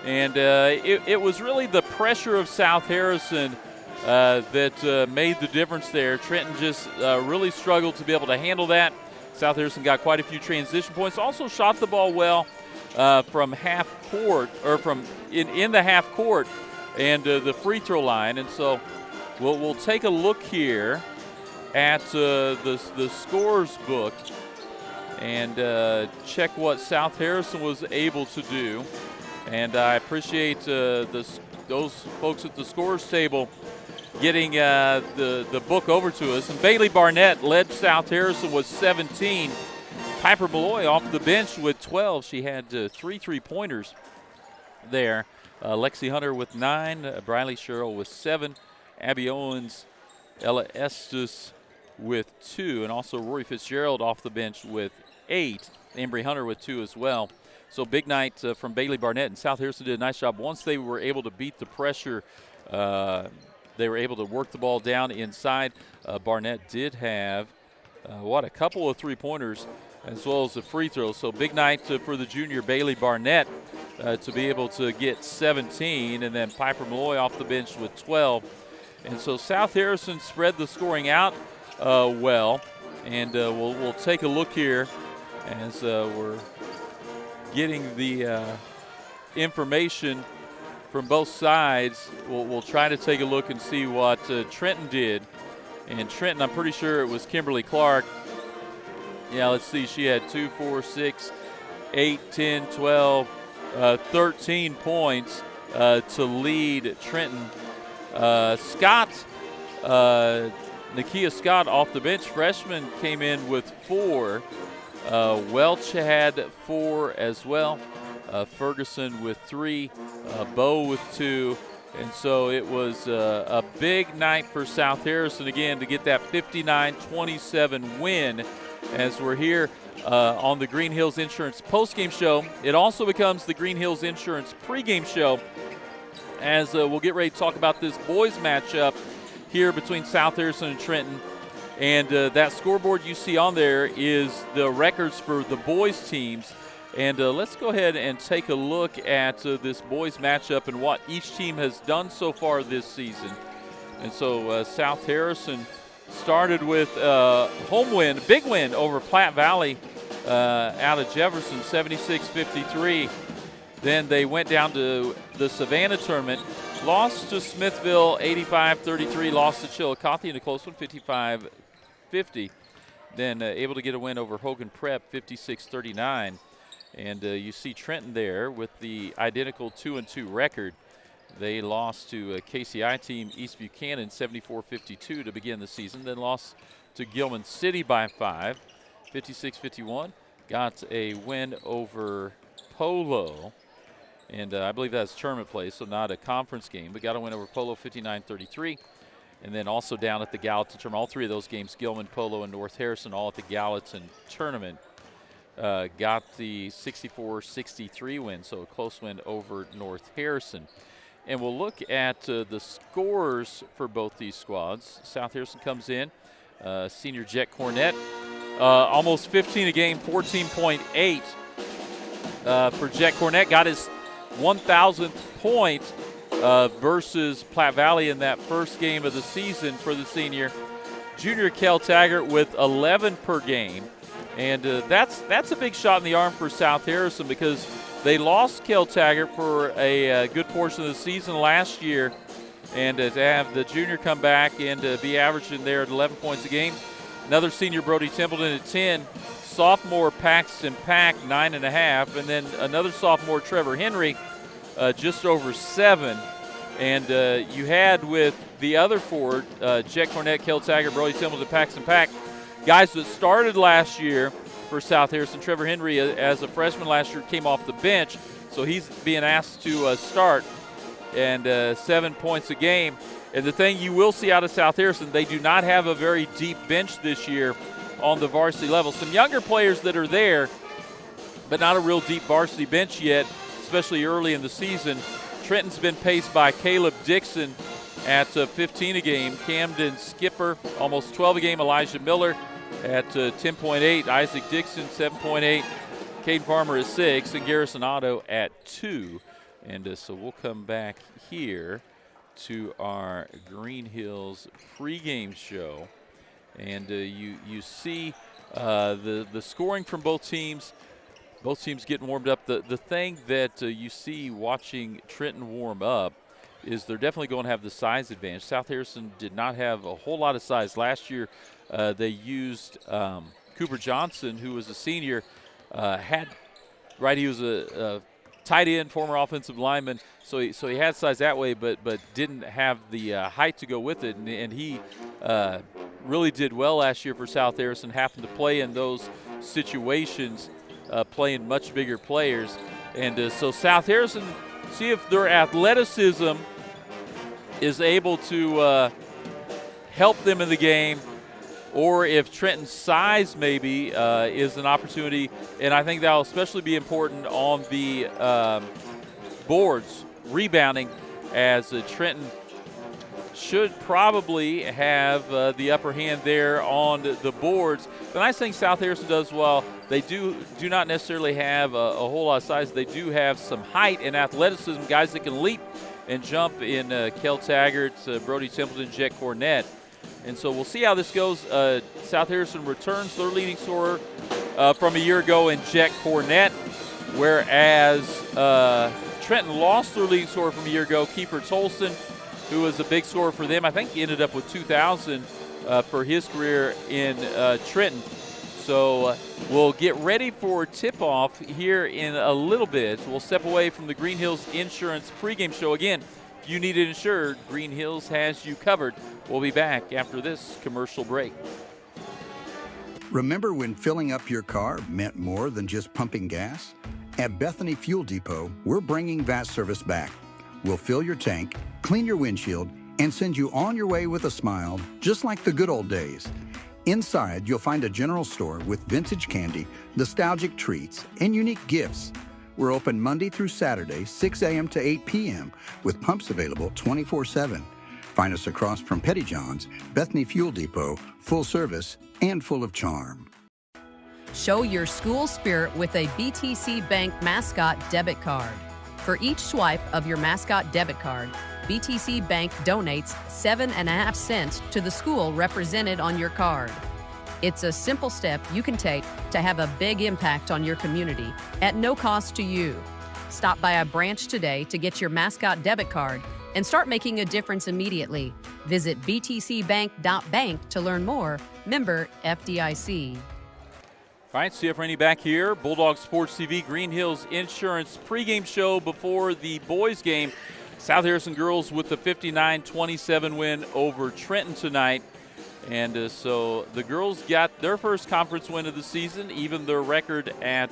And it was really the pressure of South Harrison that made the difference there. Trenton just really struggled to be able to handle that. South Harrison got quite a few transition points. Also shot the ball well from half court, or from in the half court and the free throw line. And so we'll take a look here at the scores book and check what South Harrison was able to do. And I appreciate those folks at the scores table getting the book over to us. And Bailey Barnett led South Harrison with 17. Piper Malloy off the bench with 12. She had 3 3-pointers there. Lexi Hunter with 9. Briley Sherrill with 7. Abby Owens, Ella Estes with 2. And also Rory Fitzgerald off the bench with 8. Embry Hunter with 2 as well. So big night from Bailey Barnett, and South Harrison did a nice job. Once they were able to beat the pressure, they were able to work the ball down inside. Barnett did have, a couple of 3-pointers as well as a free throw. So big night for the junior Bailey Barnett to be able to get 17, and then Piper Malloy off the bench with 12. And so South Harrison spread the scoring out well, and we'll take a look here as we're getting the information from both sides. We'll try to take a look and see what Trenton did. And Trenton, I'm pretty sure it was Kimberly Clark. Yeah, let's see. She had 2, 4, 6, 8, 10, 12, 13 points to lead Trenton. Scott, Nakia Scott off the bench, freshman, came in with 4. Welch had 4 as well. Ferguson with 3. Bowe with 2. And so it was a big night for South Harrison again to get that 59-27 win. As we're here on the Green Hills Insurance postgame show, it also becomes the Green Hills Insurance pregame show, as we'll get ready to talk about this boys matchup here between South Harrison and Trenton. And that scoreboard you see on there is the records for the boys teams. And let's go ahead and take a look at this boys matchup and what each team has done so far this season. And so South Harrison started with home win, big win over Platte Valley out of Jefferson, 76-53. Then they went down to the Savannah tournament, lost to Smithville 85-33, lost to Chillicothe in a close one, 55-50. Then able to get a win over Hogan Prep, 56-39. And you see Trenton there with the identical 2-2 record. They lost to KCI team East Buchanan 74-52 to begin the season, then lost to Gilman City by 5, 56-51. Got a win over Polo, and I believe that's tournament play, so not a conference game, but got a win over Polo 59-33. And then also down at the Gallatin tournament, all three of those games, Gilman, Polo, and North Harrison, all at the Gallatin tournament. Got the 64-63 win, so a close win over North Harrison. And we'll look at the scores for both these squads. South Harrison comes in, senior Jet Cornett, almost 15 a game, 14.8 for Jet Cornett. Got his 1,000th point versus Platte Valley in that first game of the season for the senior. Junior Kel Taggart with 11 per game. And that's a big shot in the arm for South Harrison because they lost Kel Taggart for a good portion of the season last year. And to have the junior come back and be averaging there at 11 points a game. Another senior, Brody Templeton, at 10. Sophomore, Paxton Pack, 9.5. And then another sophomore, Trevor Henry, just over 7. And you had with the other four, Jet Cornett, Kel Taggart, Brody Templeton, Paxton Pack, guys that started last year for South Harrison. Trevor Henry, as a freshman last year, came off the bench, so he's being asked to start, and 7 points a game. And the thing you will see out of South Harrison, they do not have a very deep bench this year on the varsity level. Some younger players that are there, but not a real deep varsity bench yet, especially early in the season. Trenton's been paced by Caleb Dixon at 15 a game. Camden Skipper, almost 12 a game. Elijah Miller at 10.8. Isaac Dixon, 7.8. Caden Farmer is 6. And Garrison Otto at 2. And so we'll come back here to our Green Hills pregame show. And you see the scoring from both teams. Both teams getting warmed up. The thing that you see watching Trenton warm up is they're definitely going to have the size advantage. South Harrison did not have a whole lot of size. Last year they used Cooper Johnson, who was a senior, he was a tight end, former offensive lineman, so he had size that way, but didn't have the height to go with it, and he really did well last year for South Harrison, happened to play in those situations, playing much bigger players. And so South Harrison, see if their athleticism is able to help them in the game, or if Trenton's size maybe is an opportunity. And I think that will especially be important on the boards, rebounding, as Trenton should probably have the upper hand there on the boards. The nice thing South Harrison does well, they do not necessarily have a whole lot of size. They do have some height and athleticism, guys that can leap and jump in Kel Taggart, Brody Templeton, Jet Cornett. And so we'll see how this goes. South Harrison returns their leading scorer from a year ago in Jet Cornett, whereas Trenton lost their leading scorer from a year ago, Kiefer Tolson, who was a big scorer for them. I think he ended up with 2,000 for his career in Trenton. So we'll get ready for tip-off here in a little bit. We'll step away from the Green Hills Insurance pregame show. Again, if you need it insured, Green Hills has you covered. We'll be back after this commercial break. Remember when filling up your car meant more than just pumping gas? At Bethany Fuel Depot, we're bringing that service back. We'll fill your tank, clean your windshield, and send you on your way with a smile, just like the good old days. Inside, you'll find a general store with vintage candy, nostalgic treats, and unique gifts. We're open Monday through Saturday, 6 a.m. to 8 p.m., with pumps available 24/7. Find us across from Petty John's, Bethany Fuel Depot, full service and full of charm. Show your school spirit with a BTC Bank Mascot debit card. For each swipe of your Mascot debit card, BTC Bank donates 7.5 cents to the school represented on your card. It's a simple step you can take to have a big impact on your community at no cost to you. Stop by a branch today to get your Mascot debit card and start making a difference immediately. Visit btcbank.bank to learn more. Member FDIC. All right, CF Rainey back here. Bulldog Sports TV, Green Hills Insurance pregame show before the boys game. South Harrison girls with the 59-27 win over Trenton tonight. And so the girls got their first conference win of the season, even their record at,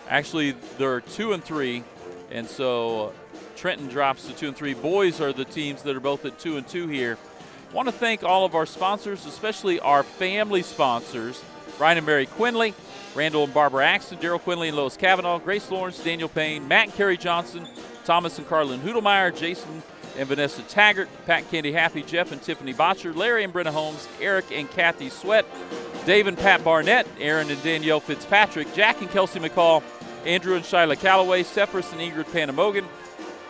actually they're 2-3. And so Trenton drops to 2-3. Boys are the teams that are both at 2-2 here. Want to thank all of our sponsors, especially our family sponsors, Ryan and Mary Quinley, Randall and Barbara Axton, Daryl Quinley and Lois Cavanaugh, Grace Lawrence, Daniel Payne, Matt and Kerry Johnson, Thomas and Carlin Hudelmeyer, Jason and Vanessa Taggart, Pat and Candy Happy, Jeff and Tiffany Botcher, Larry and Brenna Holmes, Eric and Kathy Sweat, Dave and Pat Barnett, Aaron and Danielle Fitzpatrick, Jack and Kelsey McCall, Andrew and Shyla Calloway, Sephris and Ingrid Panamogan,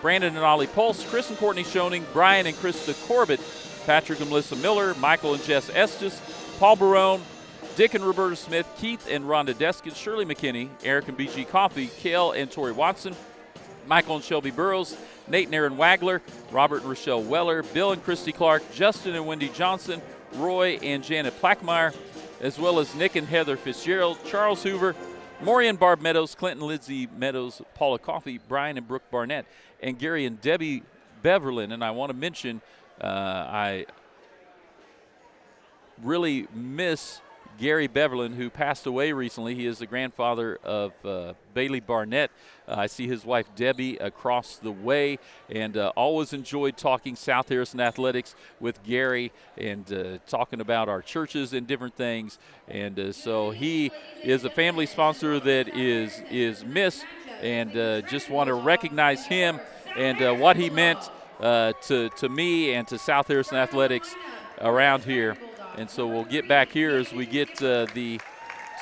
Brandon and Ollie Pulse, Chris and Courtney Schoening, Brian and Krista Corbett, Patrick and Melissa Miller, Michael and Jess Estes, Paul Barone, Dick and Roberta Smith, Keith and Rhonda Deskin, Shirley McKinney, Eric and BG Coffey, Kale and Tori Watson, Michael and Shelby Burrows, Nate and Aaron Wagler, Robert and Rochelle Weller, Bill and Christy Clark, Justin and Wendy Johnson, Roy and Janet Plackmeyer, as well as Nick and Heather Fitzgerald, Charles Hoover, Maury and Barb Meadows, Clinton Lindsay Meadows, Paula Coffey, Brian and Brooke Barnett, and Gary and Debbie Beverlin. And I want to mention I really miss Gary Beverlin, who passed away recently. He is the grandfather of Bailey Barnett. I see his wife Debbie across the way, and always enjoyed talking South Harrison athletics with Gary and talking about our churches and different things. And so he is a family sponsor that is missed, and just want to recognize him and what he meant to me and to South Harrison athletics around here. And so we'll get back here as we get the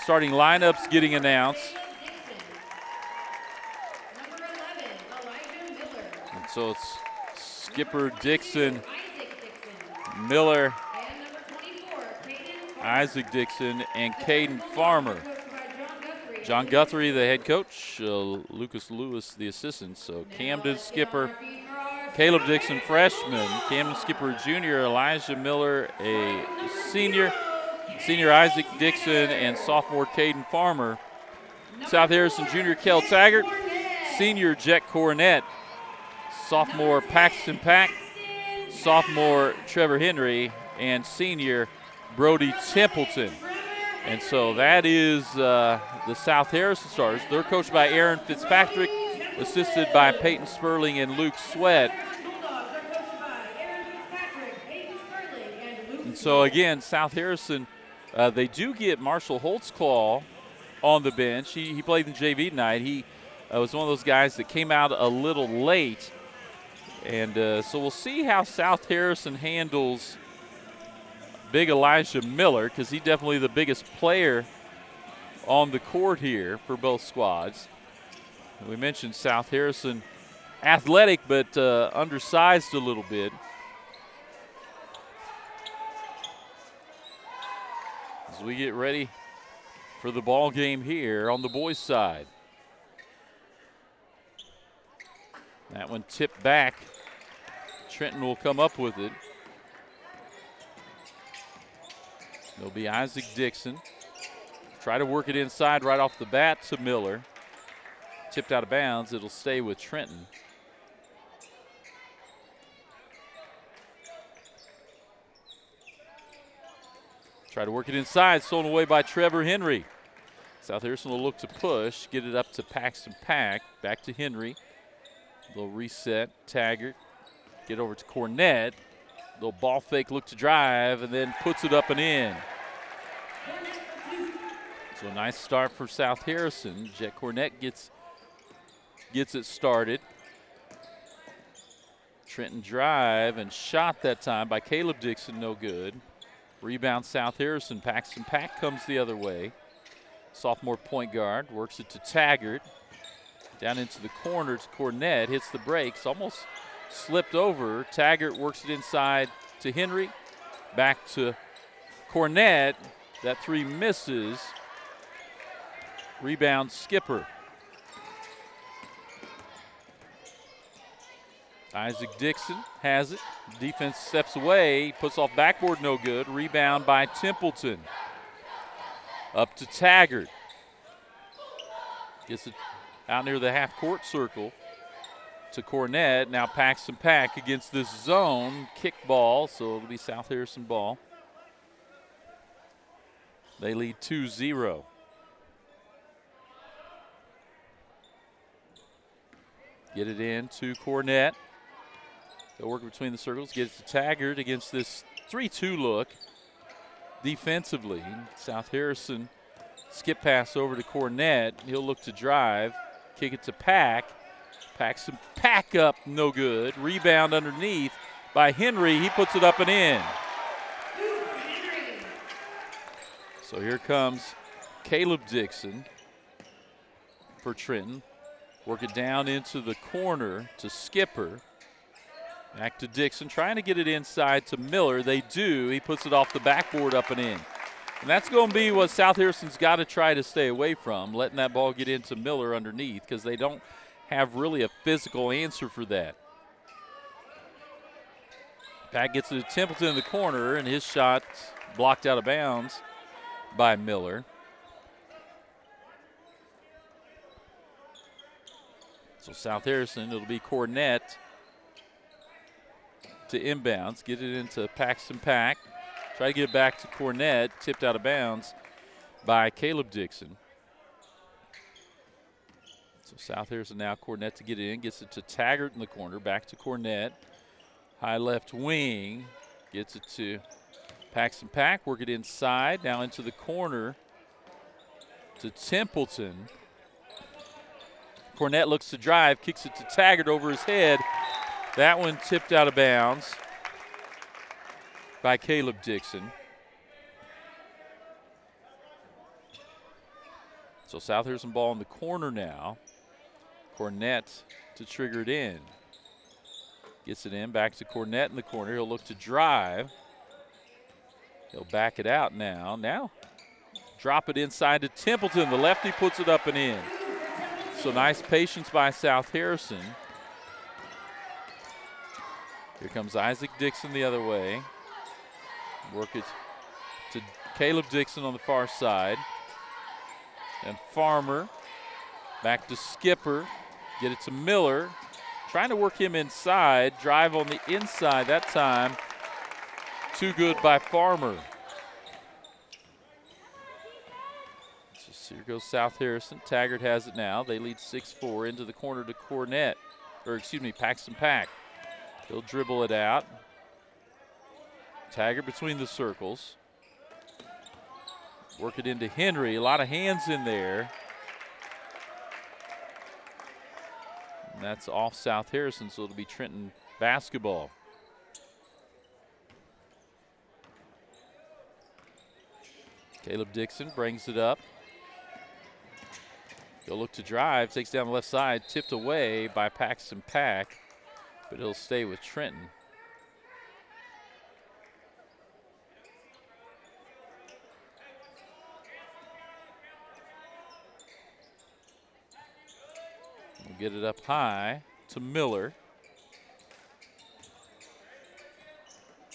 starting lineups getting announced. And so it's Skipper, Dixon, Miller, Isaac Dixon, and Caden Farmer. John Guthrie, the head coach, Lucas Lewis, the assistant. So Camden, skipper, Caleb Dixon, freshman, Camden Skipper, junior, Elijah Miller, a senior Isaac Dixon, and sophomore Caden Farmer. South Harrison junior, Kel Taggart, senior Jet Cornett, sophomore Paxton Pack, sophomore Trevor Henry, and senior Brody Templeton. And so that is the South Harrison Stars. They're coached by Aaron Fitzpatrick, assisted by Peyton Sperling and Luke Sweat. And so again, South Harrison, they do get Marshall Holtzclaw on the bench. He played in JV tonight. He was one of those guys that came out a little late. And so we'll see how South Harrison handles big Elijah Miller, because he's definitely the biggest player on the court here for both squads. We mentioned South Harrison athletic, but undersized a little bit. As we get ready for the ball game here on the boys' side. That one tipped back. Trenton will come up with it. There'll be Isaac Dixon. Try to work it inside right off the bat to Miller. Tipped out of bounds. It'll stay with Trenton. Try to work it inside. Stolen away by Trevor Henry. South Harrison will look to push. Get it up to Paxton Pack. Back to Henry. Little reset. Taggart. Get over to Cornett. Little ball fake, look to drive, and then puts it up and in. So a nice start for South Harrison. Jet Cornett gets it started. Trenton drive and shot that time by Caleb Dixon, no good. Rebound South Harrison. Paxton Pack comes the other way. Sophomore point guard works it to Taggart. Down into the corner to Cornett. Hits the brakes. Almost slipped over. Taggart works it inside to Henry. Back to Cornett. That three misses. Rebound Skipper. Isaac Dixon has it. Defense steps away. Puts off backboard, no good. Rebound by Templeton. Up to Taggart. Gets it out near the half-court circle to Cornett. Now Paxton Pack against this zone. Kick ball, so it'll be South Harrison ball. They lead 2-0. Get it in to Cornett. They'll work between the circles. Get it to Taggart against this 3-2 look defensively. South Harrison skip pass over to Cornett. He'll look to drive. Kick it to Pack. Paxton Pack up, no good. Rebound underneath by Henry. He puts it up and in. So here comes Caleb Dixon for Trenton. Work it down into the corner to Skipper. Back to Dixon, trying to get it inside to Miller. They do. He puts it off the backboard up and in. And that's going to be what South Harrison's got to try to stay away from, letting that ball get into Miller underneath, because they don't have really a physical answer for that. Pat gets it to Templeton in the corner, and his shot blocked out of bounds by Miller. So South Harrison, it'll be Cornett to inbounds. Get it into Paxton Pack. Try to get it back to Cornett. Tipped out of bounds by Caleb Dixon. So South Harrison now Cornett to get it in. Gets it to Taggart in the corner. Back to Cornett. High left wing. Gets it to Paxton Pack. Work it inside. Now into the corner to Templeton. Cornett looks to drive. Kicks it to Taggart over his head. That one tipped out of bounds by Caleb Dixon. So South Harrison ball in the corner now. Cornett to trigger it in. Gets it in, back to Cornett in the corner. He'll look to drive. He'll back it out now. Now drop it inside to Templeton. The lefty puts it up and in. So nice patience by South Harrison. Here comes Isaac Dixon the other way. Work it to Caleb Dixon on the far side. And Farmer back to Skipper. Get it to Miller. Trying to work him inside. Drive on the inside that time. Too good by Farmer. So here goes South Harrison. Taggart has it now. They lead 6-4 into the corner to Cornett. Or excuse me, Paxton Pack. He'll dribble it out. Taggart between the circles. Work it into Henry. A lot of hands in there. And that's off South Harrison, so it'll be Trenton basketball. Caleb Dixon brings it up. He'll look to drive, takes down the left side, tipped away by Paxton Pack, but he'll stay with Trenton. We'll get it up high to Miller.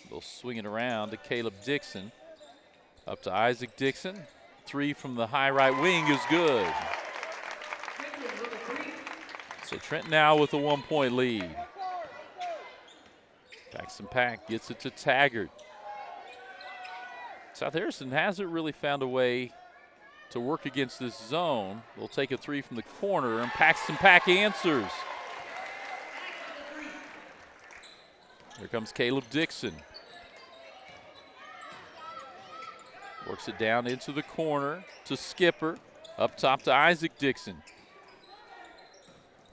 They'll swing it around to Caleb Dixon. Up to Isaac Dixon. Three from the high right wing is good. So Trenton now with a 1-point lead. Paxton Pack gets it to Taggart. South Harrison hasn't really found a way to work against this zone. They'll take a three from the corner, and Paxton Pack answers. Here comes Caleb Dixon. Works it down into the corner to Skipper. Up top to Isaac Dixon.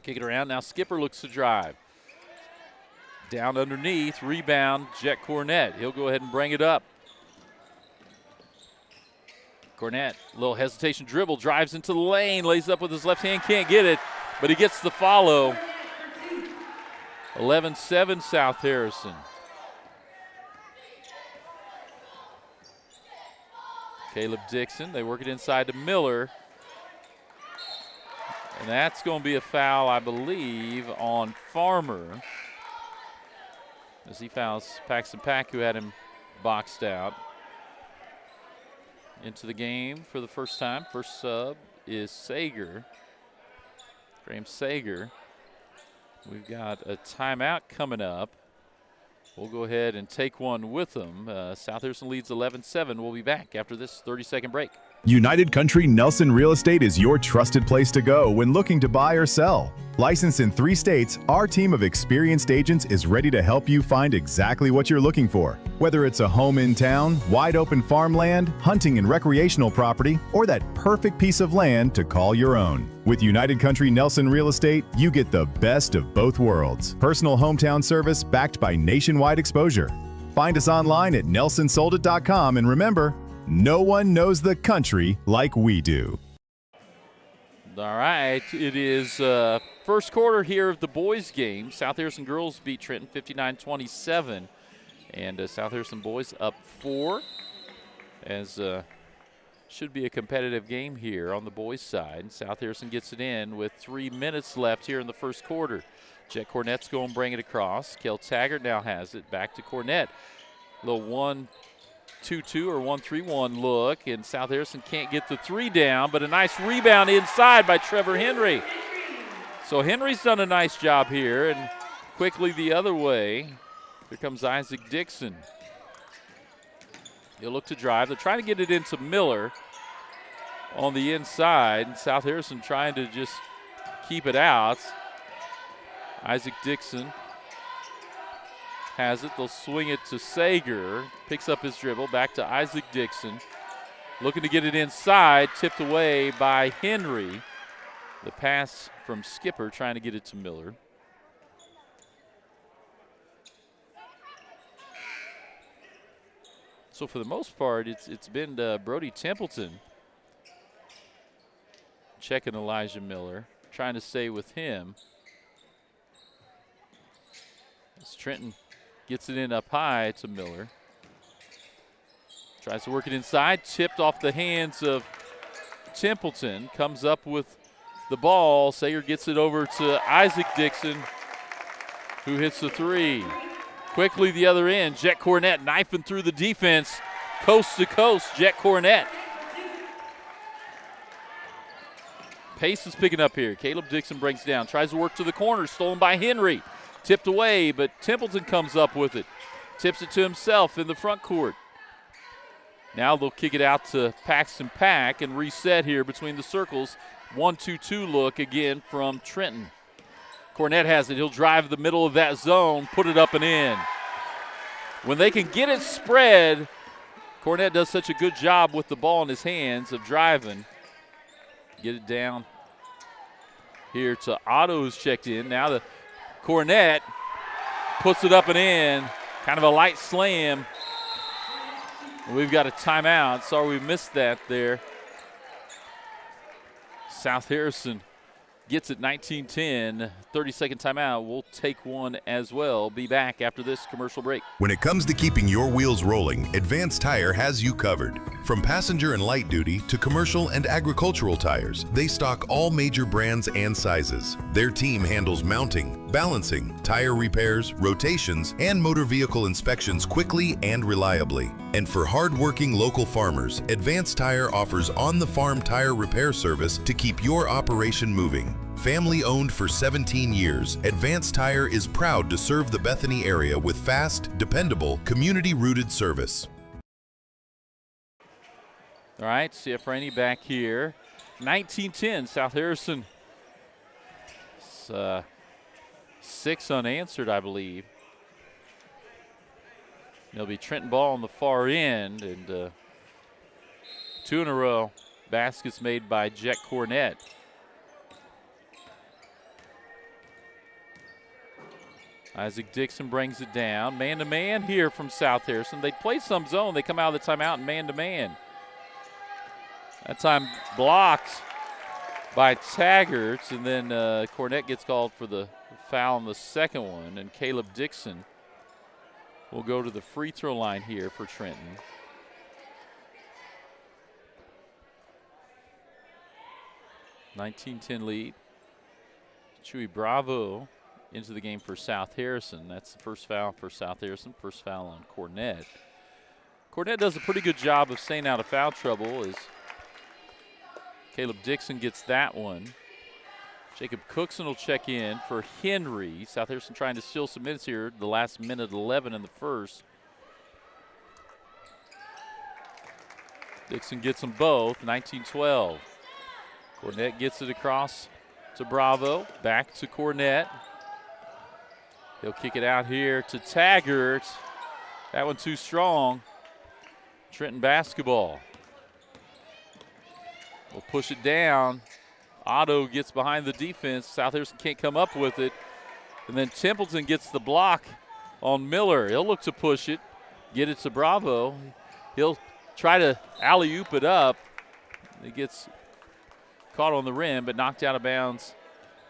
Kick it around. Now Skipper looks to drive. Down underneath, rebound, Jet Cornett. He'll go ahead and bring it up. Cornett, little hesitation dribble, drives into the lane, lays up with his left hand, can't get it, but he gets the follow. 11-7 South Harrison. Caleb Dixon, they work it inside to Miller. And that's going to be a foul, I believe, on Farmer, as he fouls Paxton Pack, who had him boxed out. Into the game for the first time. First sub is Sager. Graham Sager. We've got a timeout coming up. We'll go ahead and take one with them. South Harrison leads 11-7. We'll be back after this 30-second break. United Country Nelson Real Estate is your trusted place to go when looking to buy or sell. Licensed in 3 states, our team of experienced agents is ready to help you find exactly what you're looking for. Whether it's a home in town, wide open farmland, hunting and recreational property, or that perfect piece of land to call your own. With United Country Nelson Real Estate, you get the best of both worlds. Personal hometown service backed by nationwide exposure. Find us online at nelsonsoldit.com, and remember, no one knows the country like we do. All right, it is first quarter here of the boys' game. South Harrison girls beat Trenton 59-27, and South Harrison boys up 4. As should be a competitive game here on the boys' side. South Harrison gets it in with 3 minutes left here in the first quarter. Jet Cornett's going to bring it across. Kel Taggart now has it back to Cornett. Little 1-2-2 or 1-3-1 look, and South Harrison can't get the 3 down, but a nice rebound inside by Trevor Henry. So Henry's done a nice job here, and quickly the other way. Here comes Isaac Dixon. He'll look to drive. They're trying to get it into Miller on the inside, and South Harrison trying to just keep it out. Isaac Dixon has it. They'll swing it to Sager. Picks up his dribble. Back to Isaac Dixon. Looking to get it inside. Tipped away by Henry. The pass from Skipper trying to get it to Miller. So for the most part, it's been Brody Templeton checking Elijah Miller, trying to stay with him. As Trenton gets it in up high to Miller. Tries to work it inside, tipped off the hands of Templeton. Comes up with the ball. Sager gets it over to Isaac Dixon, who hits the 3. Quickly the other end, Jet Cornett knifing through the defense. Coast to coast, Jet Cornett. Pace is picking up here. Caleb Dixon breaks down, tries to work to the corner, stolen by Henry. Tipped away, but Templeton comes up with it. Tips it to himself in the front court. Now they'll kick it out to Paxton Pack and reset here between the circles. 1-2-2 look again from Trenton. Cornett has it. He'll drive the middle of that zone, put it up and in. When they can get it spread, Cornett does such a good job with the ball in his hands of driving. Get it down here to Otto, who's checked in. Now the Cornett puts it up and in. Kind of a light slam. We've got a timeout. Sorry we missed that there. South Harrison gets it 19-10. 30-second timeout. We'll take one as well. Be back after this commercial break. When it comes to keeping your wheels rolling, Advanced Tire has you covered. From passenger and light duty to commercial and agricultural tires, they stock all major brands and sizes. Their team handles mounting, balancing, tire repairs, rotations, and motor vehicle inspections quickly and reliably. And for hard-working local farmers, Advanced Tire offers on-the-farm tire repair service to keep your operation moving. Family owned for 17 years, Advanced Tire is proud to serve the Bethany area with fast, dependable, community-rooted service. All right, CF Rainey back here. 19-10, South Harrison. It's 6 unanswered, I believe. There'll be Trenton ball on the far end, and 2 in a row. Baskets made by Jet Cornett. Isaac Dixon brings it down. Man-to-man here from South Harrison. They play some zone. They come out of the timeout and man-to-man. That time blocked by Taggart, and then Cornett gets called for the foul on the second one, and Caleb Dixon will go to the free throw line here for Trenton. (19-10) lead. Chewy Bravo into the game for South Harrison. That's the first foul for South Harrison, first foul on Cornett. Cornett does a pretty good job of staying out of foul trouble as Caleb Dixon gets that one. Jacob Cookson will check in for Henry. South Harrison trying to steal some minutes here, the last minute 11 in the first. Dixon gets them both, 19-12. Cornett gets it across to Bravo, back to Cornett. He'll kick it out here to Taggart. That one too strong. Trenton basketball. We'll push it down. Otto gets behind the defense. South Harrison can't come up with it. And then Templeton gets the block on Miller. He'll look to push it, get it to Bravo. He'll try to alley-oop it up. He gets caught on the rim, but knocked out of bounds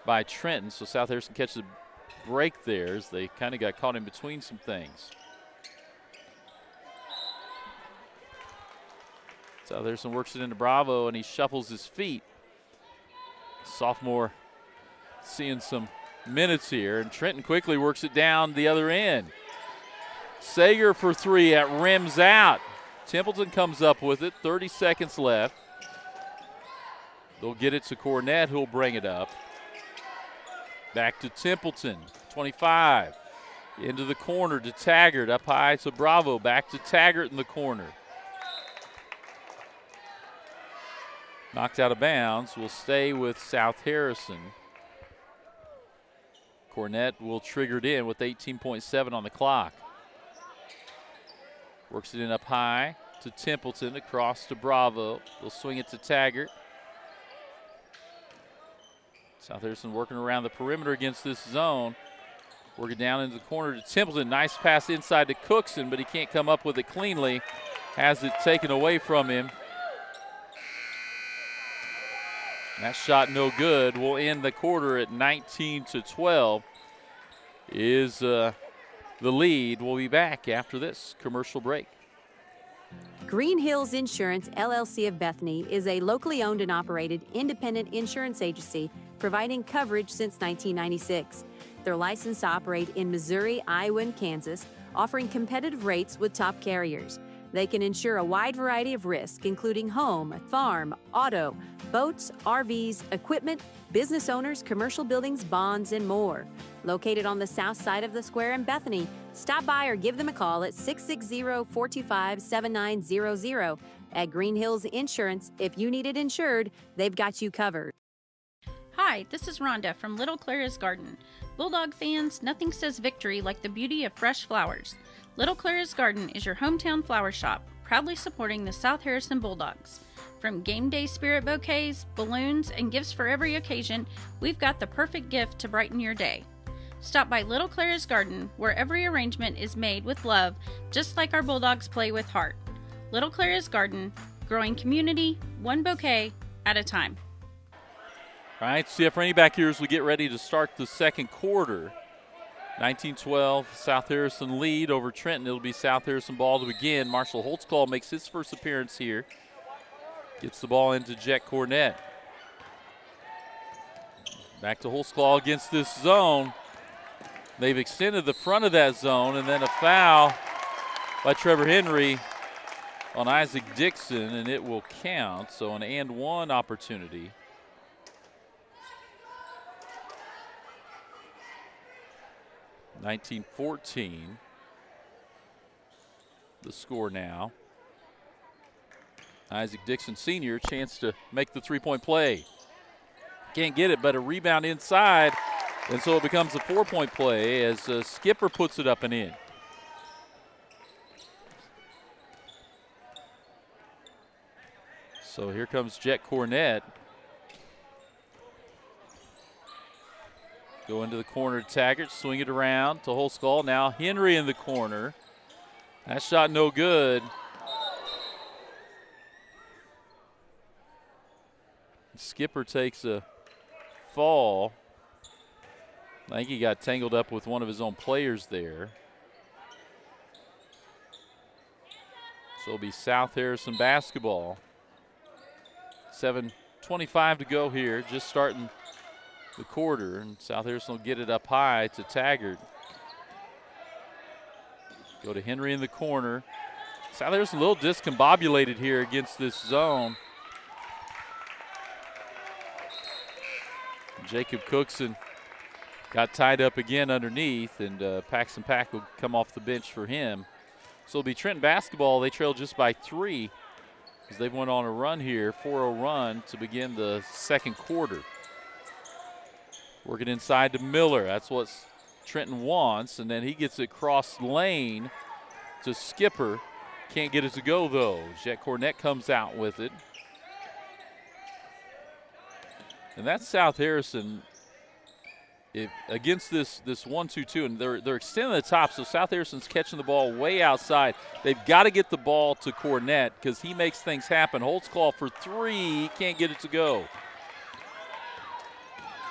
by Trenton. So South Harrison catches a break there as they kind of got caught in between some things. South Harrison works it into Bravo, and he shuffles his feet. Sophomore seeing some minutes here, and Trenton quickly works it down the other end. Sager for three at rims out. Templeton comes up with it, 30 seconds left. They'll get it to Cornett, who'll bring it up. Back to Templeton, 25. Into the corner to Taggart, up high to Bravo, back to Taggart in the corner. Knocked out of bounds, will stay with South Harrison. Cornett will trigger it in with 18.7 on the clock. Works it in up high to Templeton, across to Bravo. They'll swing it to Taggart. South Harrison working around the perimeter against this zone. Working down into the corner to Templeton. Nice pass inside to Cookson, but he can't come up with it cleanly. Has it taken away from him. That shot no good. We'll end the quarter at 19-12 is the lead. We'll be back after this commercial break. Green Hills Insurance, LLC of Bethany is a locally owned and operated independent insurance agency providing coverage since 1996. They're licensed to operate in Missouri, Iowa, and Kansas, offering competitive rates with top carriers. They can insure a wide variety of risks, including home, farm, auto, boats, RVs, equipment, business owners, commercial buildings, bonds, and more. Located on the south side of the square in Bethany, stop by or give them a call at 660-425-7900. At Green Hills Insurance, if you need it insured, they've got you covered. Hi, this is Rhonda from Little Clara's Garden. Bulldog fans, nothing says victory like the beauty of fresh flowers. Little Clara's Garden is your hometown flower shop, proudly supporting the South Harrison Bulldogs. From game day spirit bouquets, balloons, and gifts for every occasion, we've got the perfect gift to brighten your day. Stop by Little Clara's Garden, where every arrangement is made with love, just like our Bulldogs play with heart. Little Clara's Garden, growing community, one bouquet at a time. All right, CF Rainey back here as we get ready to start the second quarter. 19-12, South Harrison lead over Trenton. It'll be South Harrison ball to begin. Marshall Holtzclaw makes his first appearance here. Gets the ball into Jet Cornett. Back to Holtzclaw against this zone. They've extended the front of that zone, and then a foul by Trevor Henry on Isaac Dixon, and it will count. So an and one opportunity. (19-14) the score now. Isaac Dixon Sr., chance to make the three-point play. Can't get it, but a rebound inside, and so it becomes a four-point play as Skipper puts it up and in. So here comes Jet Cornett. Go into the corner to Taggart, swing it around to Holscall. Now Henry in the corner. That shot no good. Skipper takes a fall. I think he got tangled up with one of his own players there. So it'll be South Harrison basketball. 7:25 to go here, just starting the quarter, and South Harrison will get it up high to Taggart. Go to Henry in the corner. South Harrison a little discombobulated here against this zone. Jacob Cookson got tied up again underneath, and Paxton Pack will come off the bench for him. So it'll be Trenton basketball. They trail just by 3 as they've went on a run here, 4-0 run to begin the second quarter. Working inside to Miller. That's what Trenton wants, and then he gets it cross lane to Skipper. Can't get it to go, though. Jet Cornett comes out with it. And that's South Harrison against this 1-2-2, and they're extending the top, so South Harrison's catching the ball way outside. They've got to get the ball to Cornett because he makes things happen. Holtzclaw for 3, he can't get it to go.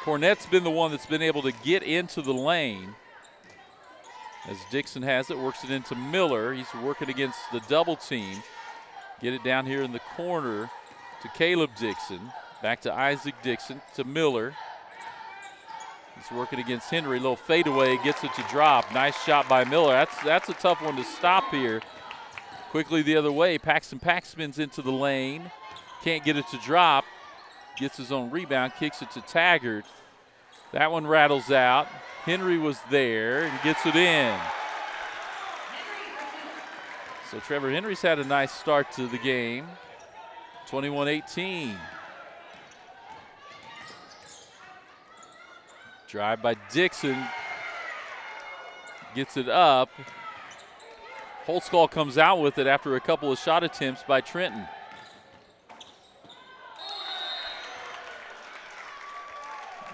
Cornett's been the one that's been able to get into the lane. As Dixon has it, works it into Miller. He's working against the double team. Get it down here in the corner to Caleb Dixon. Back to Isaac Dixon to Miller. He's working against Henry. Little fadeaway, gets it to drop. Nice shot by Miller. That's a tough one to stop here. Quickly the other way. Paxton Pack spins into the lane. Can't get it to drop. Gets his own rebound, kicks it to Taggart. That one rattles out. Henry was there and gets it in. So Trevor Henry's had a nice start to the game. 21-18. Drive by Dixon. Gets it up. Holtzclaw comes out with it after a couple of shot attempts by Trenton.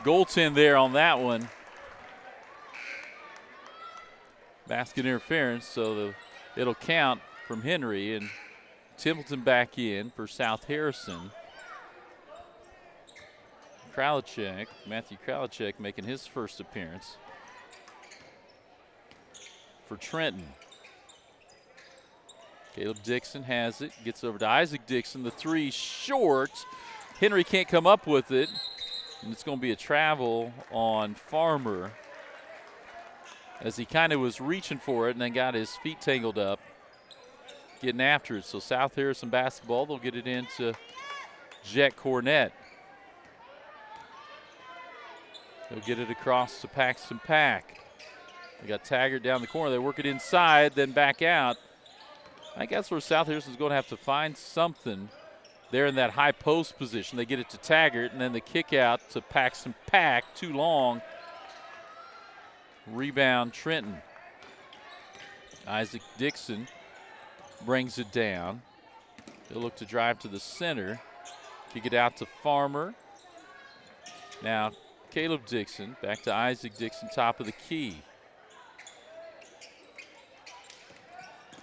Goaltend there on that one. Basket interference, so it'll count from Henry, and Templeton back in for South Harrison. Kralichek, Matthew Kralichek making his first appearance for Trenton. Caleb Dixon has it, gets over to Isaac Dixon. The 3 short. Henry can't come up with it, and it's going to be a travel on Farmer as he kind of was reaching for it and then got his feet tangled up getting after it. So South Harrison basketball, they'll get it into Jet Cornett. They'll get it across to Paxton Pack. They got Taggart down the corner. They work it inside, then back out. I think that's where South Harrison's going to have to find something there in that high post position. They get it to Taggart, and then the kick out to Paxton Pack. Too long. Rebound Trenton. Isaac Dixon brings it down. He'll look to drive to the center. Kick it out to Farmer. Now Caleb Dixon back to Isaac Dixon, top of the key.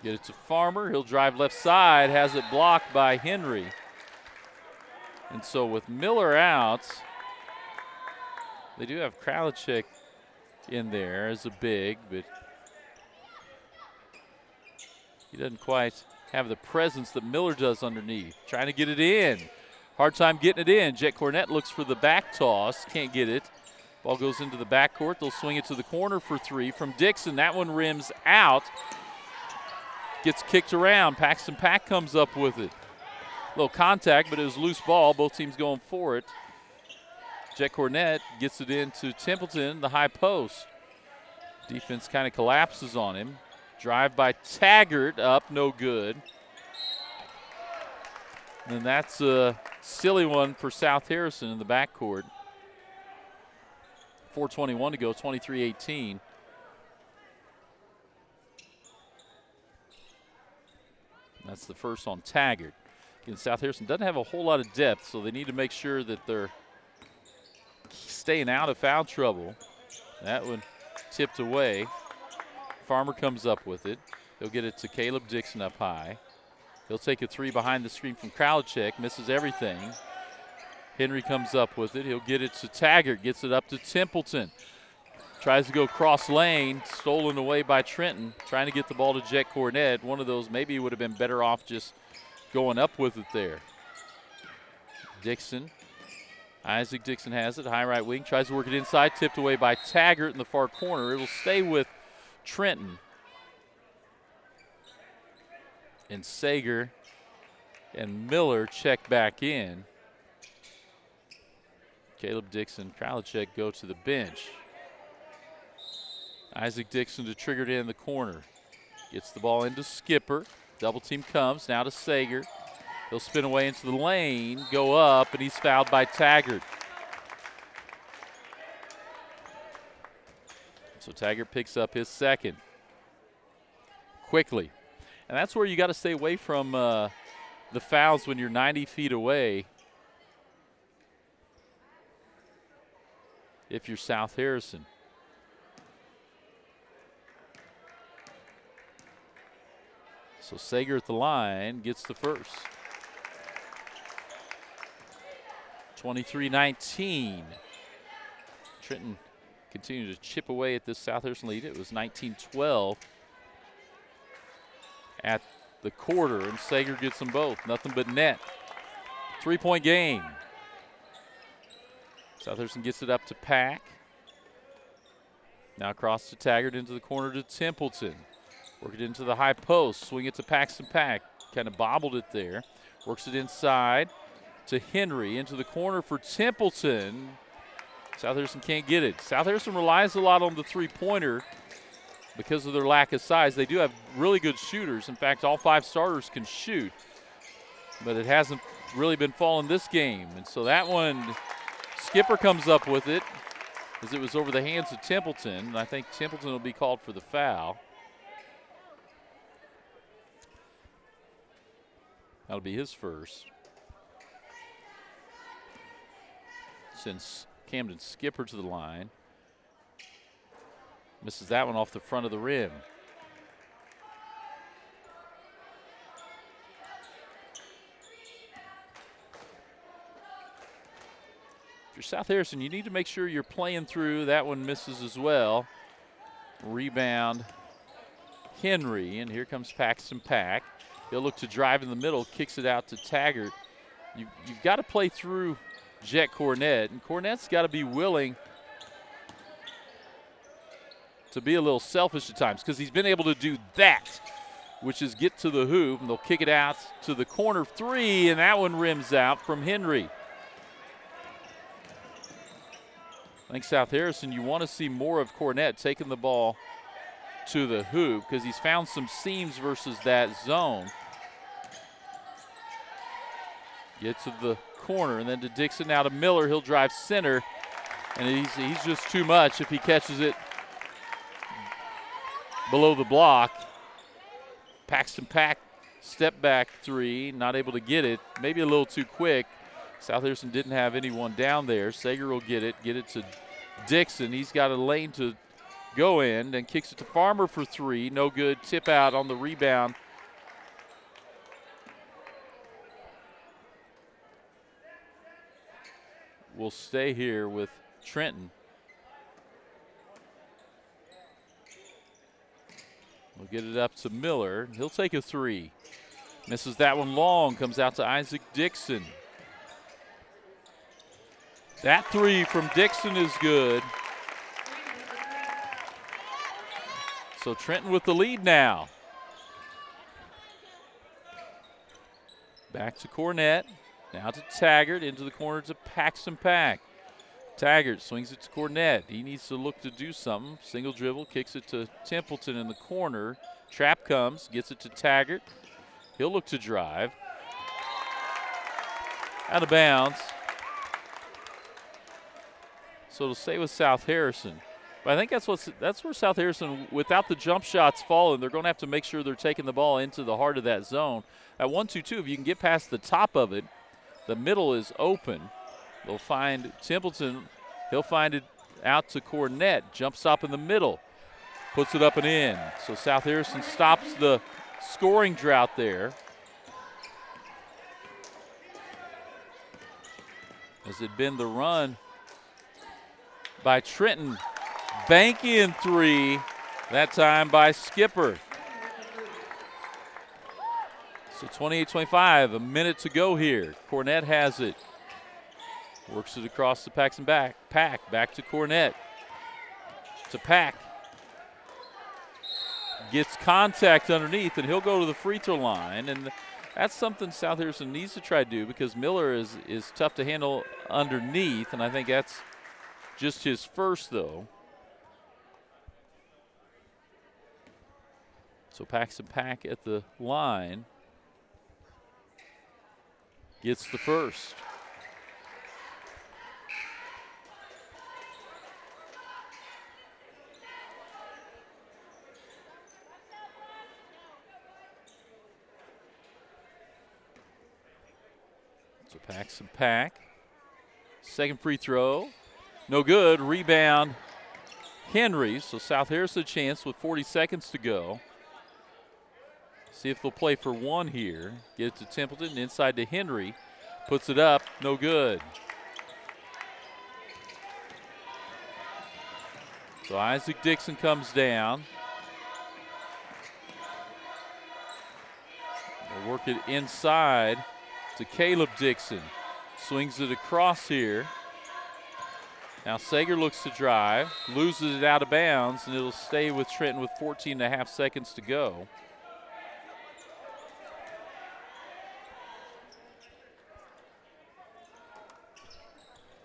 Get it to Farmer. He'll drive left side, has it blocked by Henry. And so with Miller out, they do have Kralichek in there as a big, but he doesn't quite have the presence that Miller does underneath. Trying to get it in. Hard time getting it in. Jet Cornett looks for the back toss. Can't get it. Ball goes into the backcourt. They'll swing it to the corner for 3 from Dixon. That one rims out. Gets kicked around. Paxton Pack comes up with it. Little contact, but it was loose ball. Both teams going for it. Jet Cornett gets it into Templeton, the high post. Defense kind of collapses on him. Drive by Taggart, up, no good. And that's a silly one for South Harrison in the backcourt. 4:21 to go, 23-18. That's the first on Taggart. Again, South Harrison doesn't have a whole lot of depth, so they need to make sure that they're staying out of foul trouble. That one tipped away. Farmer comes up with it. He'll get it to Caleb Dixon up high. He'll take a three behind the screen from Kralachek, misses everything. Henry comes up with it. He'll get it to Taggart, gets it up to Templeton. Tries to go cross lane, stolen away by Trenton, trying to get the ball to Jet Cornett. One of those, maybe he would have been better off just going up with it there. Dixon, Isaac Dixon has it, high right wing, tries to work it inside, tipped away by Taggart in the far corner. It will stay with Trenton. And Sager and Miller check back in. Caleb Dixon, Kralachek go to the bench. Isaac Dixon to trigger it in the corner. Gets the ball into Skipper. Double team comes, now to Sager. He'll spin away into the lane, go up, and he's fouled by Taggart. So Taggart picks up his second. Quickly. And that's where you got to stay away from the fouls when you're 90 feet away. If you're South Harrison. So Sager at the line gets the first. 23-19. Trenton continued to chip away at this South Harrison lead. It was 19-12 at the quarter, and Sager gets them both. Nothing but net. 3-point game. South Harrison gets it up to Pack. Now across to Taggart into the corner to Templeton. Work it into the high post. Swing it to Paxton Pack. Kind of bobbled it there. Works it inside to Henry. Into the corner for Templeton. South Harrison can't get it. South Harrison relies a lot on the three-pointer because of their lack of size. They do have really good shooters. In fact, all 5 starters can shoot. But it hasn't really been falling this game. And so that one, Skipper comes up with it as it was over the hands of Templeton. And I think Templeton will be called for the foul. That'll be his first. Sends Camden Skipper to the line. Misses that one off the front of the rim. If you're South Harrison, you need to make sure you're playing through. That one misses as well. Rebound, Henry, and here comes Paxton Pack. He'll look to drive in the middle, kicks it out to Taggart. You've got to play through Jet Cornett, and Cornett's got to be willing to be a little selfish at times because he's been able to do that, which is get to the hoop, and they'll kick it out to the corner three, and that one rims out from Henry. I think South Harrison, you want to see more of Cornett taking the ball to the hoop because he's found some seams versus that zone. Get to the corner and then to Dixon, now to Miller. He'll drive center, and he's just too much if he catches it below the block. Paxton Pack step back three, not able to get it, maybe a little too quick. South Harrison didn't have anyone down there. Sager will get it to Dixon. He's got a lane to go in and kicks it to Farmer for three. No good. Tip out on the rebound. We'll stay here with Trenton. We'll get it up to Miller. He'll take a three. Misses that one long. Comes out to Isaac Dixon. That three from Dixon is good. So Trenton with the lead now. Back to Cornett. Now to Taggart. Into the corner to Paxton Pack. Taggart swings it to Cornett. He needs to look to do something. Single dribble. Kicks it to Templeton in the corner. Trap comes. Gets it to Taggart. He'll look to drive. Out of bounds. So it'll stay with South Harrison. But I think that's where South Harrison, without the jump shots falling, they're going to have to make sure they're taking the ball into the heart of that zone. At 1-2-2, if you can get past the top of it, the middle is open. They'll find Templeton. He'll find it out to Cornett. Jump stop in the middle. Puts it up and in. So South Harrison stops the scoring drought there. As it been the run by Trenton. Bank in three. That time by Skipper. So 28-25, a minute to go here. Cornett has it. Works it across the Paxton back. Back to Cornett. To Pack. Gets contact underneath, and he'll go to the free throw line. And that's something South Harrison needs to try to do because Miller is tough to handle underneath, and I think that's just his first, though. So Paxton Pack at the line. Gets the first. So Paxton Pack. Second free throw. No good. Rebound Henry. So South Harrison a chance with 40 seconds to go. See if they'll play for one here. Get it to Templeton, inside to Henry. Puts it up, no good. So Isaac Dixon comes down. They'll work it inside to Caleb Dixon. Swings it across here. Now Sager looks to drive, loses it out of bounds, and it'll stay with Trenton with 14 and a half seconds to go.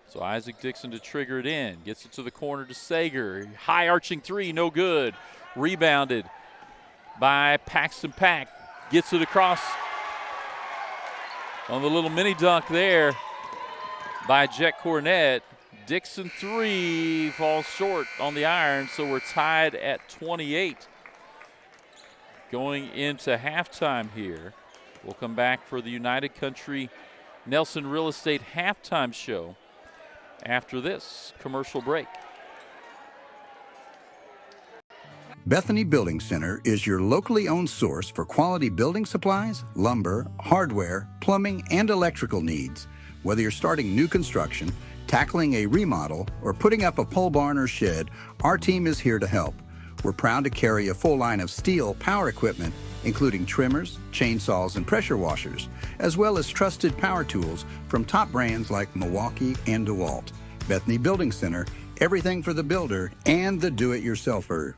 So Isaac Dixon to trigger it in. Gets it to the corner to Sager. High arching three, no good. Rebounded by Paxton Pack. Gets it across on the little mini dunk there by Jet Cornett. Dixon three falls short on the iron, so we're tied at 28. Going into halftime here. We'll come back for the United Country Nelson Real Estate halftime show after this commercial break. Bethany Building Center is your locally owned source for quality building supplies, lumber, hardware, plumbing, and electrical needs. Whether you're starting new construction, tackling a remodel, or putting up a pole barn or shed, our team is here to help. We're proud to carry a full line of steel power equipment, including trimmers, chainsaws, and pressure washers, as well as trusted power tools from top brands like Milwaukee and DeWalt. Bethany Building Center, everything for the builder and the do-it-yourselfer.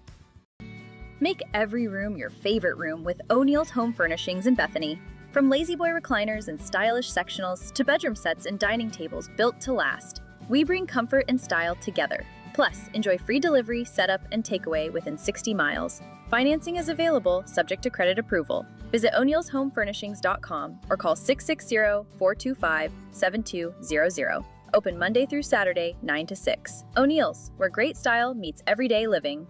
Make every room your favorite room with O'Neill's Home Furnishings in Bethany. From lazy boy recliners and stylish sectionals to bedroom sets and dining tables built to last, we bring comfort and style together. Plus, enjoy free delivery, setup, and takeaway within 60 miles. Financing is available, subject to credit approval. Visit o'neillshomefurnishings.com or call 660-425-7200. Open Monday through Saturday, 9 to 6. O'Neill's, where great style meets everyday living.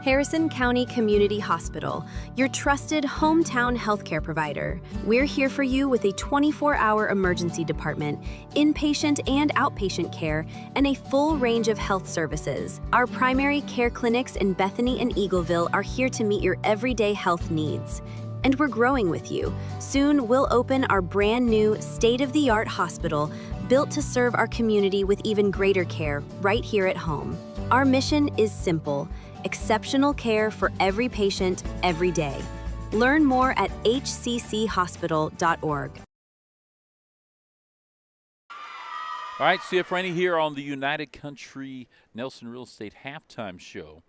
Harrison County Community Hospital, your trusted hometown healthcare provider. We're here for you with a 24-hour emergency department, inpatient and outpatient care, and a full range of health services. Our primary care clinics in Bethany and Eagleville are here to meet your everyday health needs. And we're growing with you. Soon, we'll open our brand new state-of-the-art hospital built to serve our community with even greater care right here at home. Our mission is simple: exceptional care for every patient, every day. Learn more at hcchospital.org. All right, CF Rainey here on the United Country Nelson Real Estate halftime show.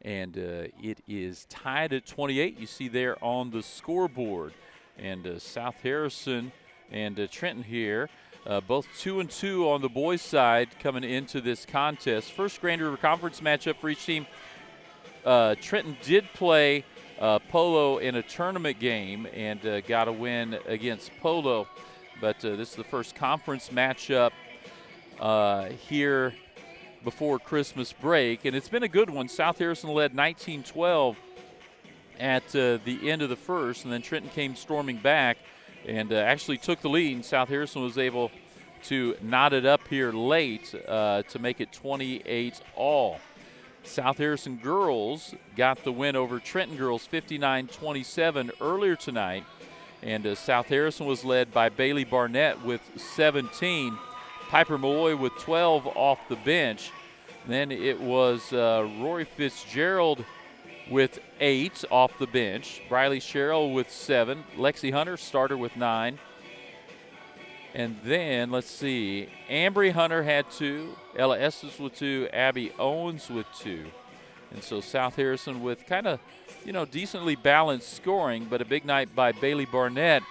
And it is tied at 28. You see there on the scoreboard. And South Harrison and Trenton here, both 2-2 on the boys' side coming into this contest. First Grand River Conference matchup for each team. Trenton did play Polo in a tournament game and got a win against Polo. But this is the first conference matchup here before Christmas break, and it's been a good one. South Harrison led 19-12 at the end of the first, and then Trenton came storming back and actually took the lead, and South Harrison was able to knot it up here late to make it 28 all. South Harrison girls got the win over Trenton girls 59-27 earlier tonight. And South Harrison was led by Bailey Barnett with 17, Piper Malloy with 12 off the bench. Then it was Rory Fitzgerald with 8 off the bench, Briley Sherrill with 7, Lexi Hunter starter with 9. And then, let's see, Ambry Hunter had 2, Ella Estes with 2, Abby Owens with 2. And so South Harrison with kind of, decently balanced scoring, but a big night by Bailey Barnett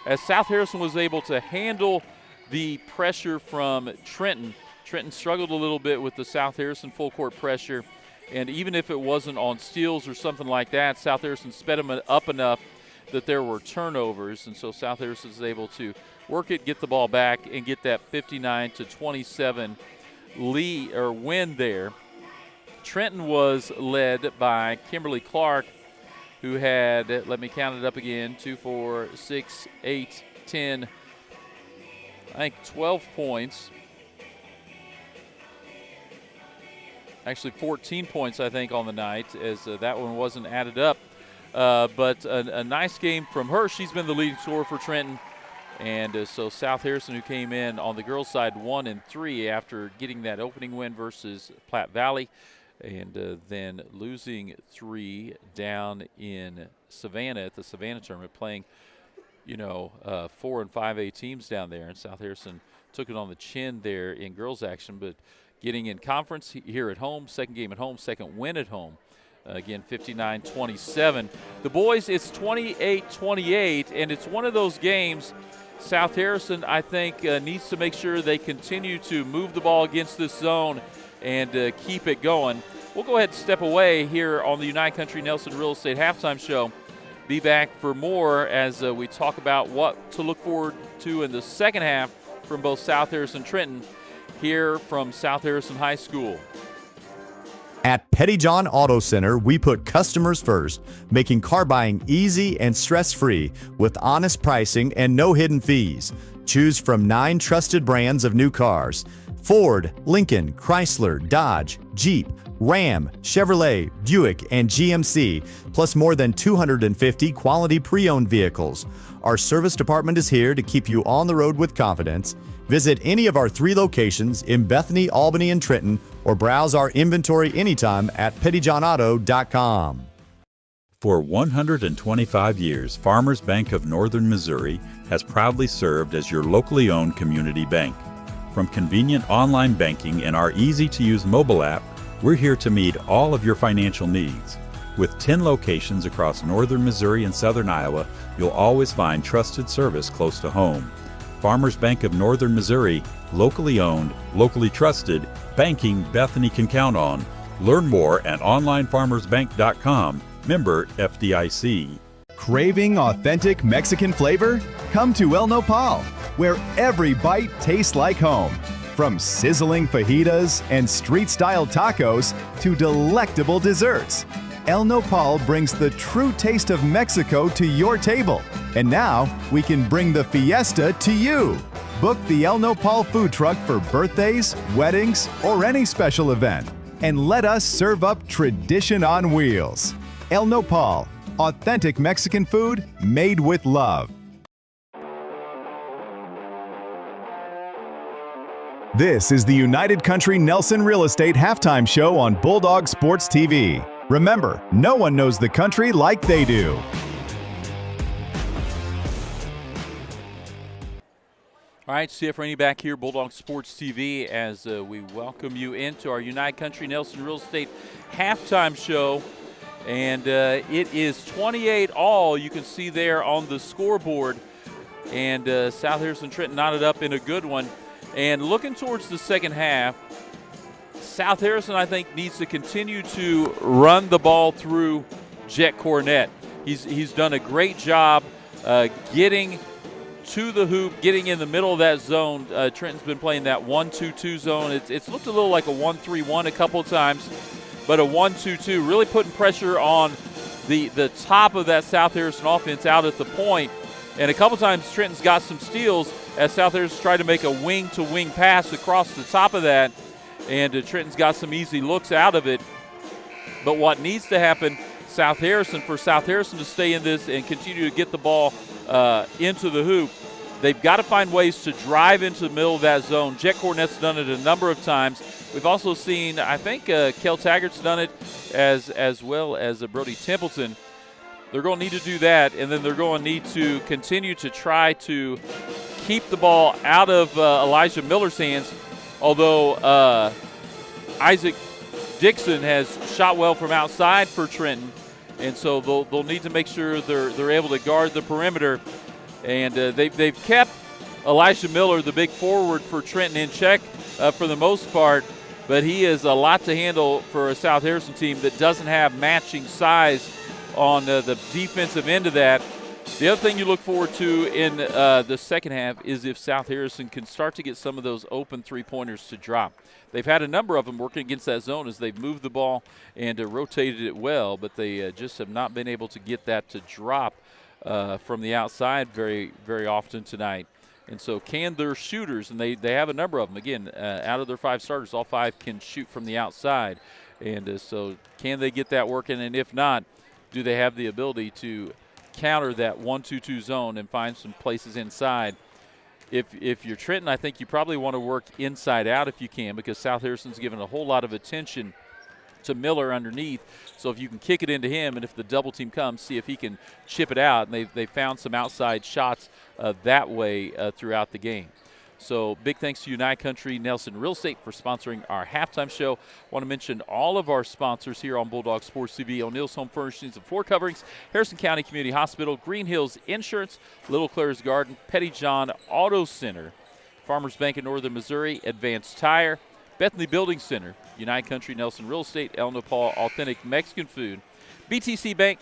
as South Harrison was able to handle the pressure from Trenton. Trenton struggled a little bit with the South Harrison full court pressure, and even if it wasn't on steals or something like that, South Harrison sped them up enough that there were turnovers, and so South Harrison was able to work it, get the ball back, and get that 59-27 lead or win there. Trenton was led by Kimberly Clark, who had, let me count it up again, 2, 4, 6, 8, 10, I think 12 points. Actually 14 points, I think, on the night, as that one wasn't added up. But a nice game from her. She's been the leading scorer for Trenton. And so South Harrison, who came in on the girls' side 1-3 after getting that opening win versus Platte Valley, and then losing 3 down in Savannah at the Savannah tournament, playing, 4 and 5A teams down there. And South Harrison took it on the chin there in girls' action, but getting in conference here at home, second game at home, second win at home. Again, 59-27. The boys, it's 28-28, and it's one of those games South Harrison, I think, needs to make sure they continue to move the ball against this zone and keep it going. We'll go ahead and step away here on the United Country Nelson Real Estate Halftime Show. Be back for more as we talk about what to look forward to in the second half from both South Harrison and Trenton here from South Harrison High School. At Pettyjohn Auto Center, we put customers first, making car buying easy and stress-free with honest pricing and no hidden fees. Choose from 9 trusted brands of new cars: Ford, Lincoln, Chrysler, Dodge, Jeep, Ram, Chevrolet, Buick, and GMC, plus more than 250 quality pre-owned vehicles. Our service department is here to keep you on the road with confidence. Visit any of our 3 locations in Bethany, Albany, and Trenton, or browse our inventory anytime at pettyjohnauto.com. For 125 years, Farmers Bank of Northern Missouri has proudly served as your locally owned community bank. From convenient online banking and our easy-to-use mobile app, we're here to meet all of your financial needs. With 10 locations across northern Missouri and southern Iowa, you'll always find trusted service close to home. Farmers Bank of Northern Missouri, locally owned, locally trusted, banking Bethany can count on. Learn more at onlinefarmersbank.com, member FDIC. Craving authentic Mexican flavor? Come to El Nopal, where every bite tastes like home. From sizzling fajitas and street-style tacos to delectable desserts, El Nopal brings the true taste of Mexico to your table. And now, we can bring the fiesta to you. Book the El Nopal food truck for birthdays, weddings, or any special event. And let us serve up tradition on wheels. El Nopal, authentic Mexican food made with love. This is the United Country Nelson Real Estate Halftime Show on Bulldog Sports TV. Remember, no one knows the country like they do. All right, CF Rainey back here, Bulldog Sports TV, as we welcome you into our United Country Nelson Real Estate Halftime Show. And it is 28 all, you can see there on the scoreboard. And South Harrison Trenton knotted up in a good one. And looking towards the second half, South Harrison, I think, needs to continue to run the ball through Jet Cornett. He's done a great job getting to the hoop, getting in the middle of that zone. Trenton's been playing that 1-2-2 zone. It's looked a little like a 1-3-1 a couple of times, but a 1-2-2, really putting pressure on the top of that South Harrison offense out at the point. And a couple times Trenton's got some steals as South Harrison's tried to make a wing-to-wing pass across the top of that, and Trenton's got some easy looks out of it. But what needs to happen, for South Harrison to stay in this and continue to get the ball into the hoop, they've got to find ways to drive into the middle of that zone. Jet Cornett's done it a number of times. We've also seen, I think, Kel Taggart's done it as well as Brody Templeton. They're going to need to do that, and then they're going to need to continue to try to keep the ball out of Elijah Miller's hands, although Isaac Dixon has shot well from outside for Trenton, and so they'll need to make sure they're able to guard the perimeter. And they've kept Elijah Miller, the big forward for Trenton, in check for the most part, but he is a lot to handle for a South Harrison team that doesn't have matching size on the defensive end of that. The other thing you look forward to in the second half is if South Harrison can start to get some of those open three-pointers to drop. They've had a number of them working against that zone as they've moved the ball and rotated it well, but they just have not been able to get that to drop from the outside very, very often tonight. And so can their shooters, and they have a number of them, again, out of their 5 starters, all 5 can shoot from the outside. And so can they get that working? And if not, do they have the ability to counter that 1-2-2 zone and find some places inside? If you're Trenton, I think you probably want to work inside out if you can, because South Harrison's given a whole lot of attention to Miller underneath. So if you can kick it into him, and if the double team comes, see if he can chip it out. And they found some outside shots that way throughout the game. So big thanks to United Country Nelson Real Estate for sponsoring our halftime show. Want to mention all of our sponsors here on Bulldog Sports TV: O'Neill's Home Furnishings and Floor Coverings, Harrison County Community Hospital, Green Hills Insurance, Little Claire's Garden, Petty John Auto Center, Farmers Bank in Northern Missouri, Advanced Tire, Bethany Building Center, United Country Nelson Real Estate, El Nopal Authentic Mexican Food, BTC Bank,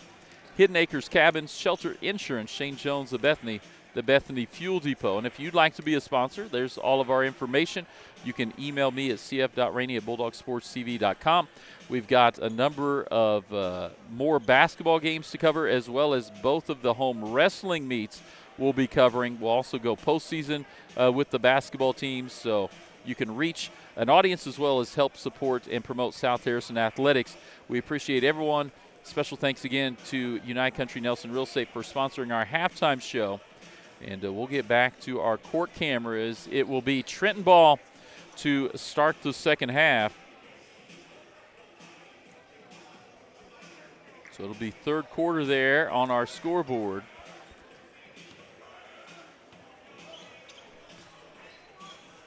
Hidden Acres Cabins, Shelter Insurance, Shane Jones of Bethany, the Bethany Fuel Depot. And if you'd like to be a sponsor, there's all of our information. You can email me at cf.rainey@bulldogsportstv.com. We've got a number of more basketball games to cover, as well as both of the home wrestling meets we'll be covering. We'll also go postseason with the basketball teams, so you can reach an audience as well as help support and promote South Harrison athletics. We appreciate everyone. Special thanks again to United Country Nelson Real Estate for sponsoring our halftime show. And we'll get back to our court cameras. It will be Trenton ball to start the second half. So it'll be third quarter there on our scoreboard.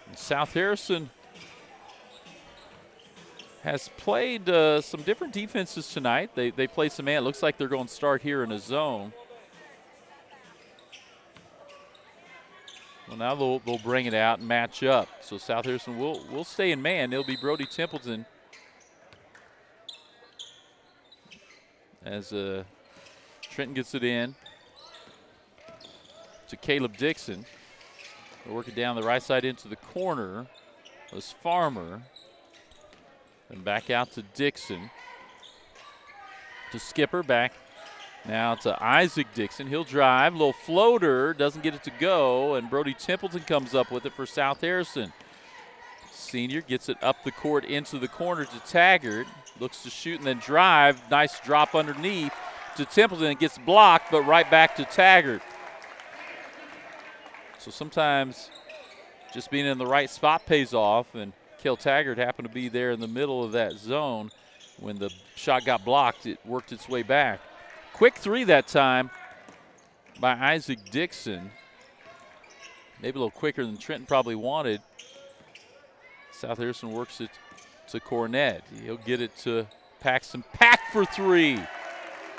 And South Harrison has played some different defenses tonight. They played some man. It looks like they're going to start here in a zone. Well, now they'll bring it out and match up. So South Harrison will stay in man. It'll be Brody Templeton as Trenton gets it in to Caleb Dixon. They'll work it down the right side into the corner. Was Farmer. And back out to Dixon. To Skipper, back now to Isaac Dixon. He'll drive, little floater, doesn't get it to go, and Brody Templeton comes up with it for South Harrison. Senior gets it up the court into the corner to Taggart. Looks to shoot and then drive. Nice drop underneath to Templeton. It gets blocked, but right back to Taggart. So sometimes just being in the right spot pays off, and Kel Taggart happened to be there in the middle of that zone. When the shot got blocked, it worked its way back. Quick three that time by Isaac Dixon. Maybe a little quicker than Trenton probably wanted. South Harrison works it to Cornett. He'll get it to Paxton. Pack for three. And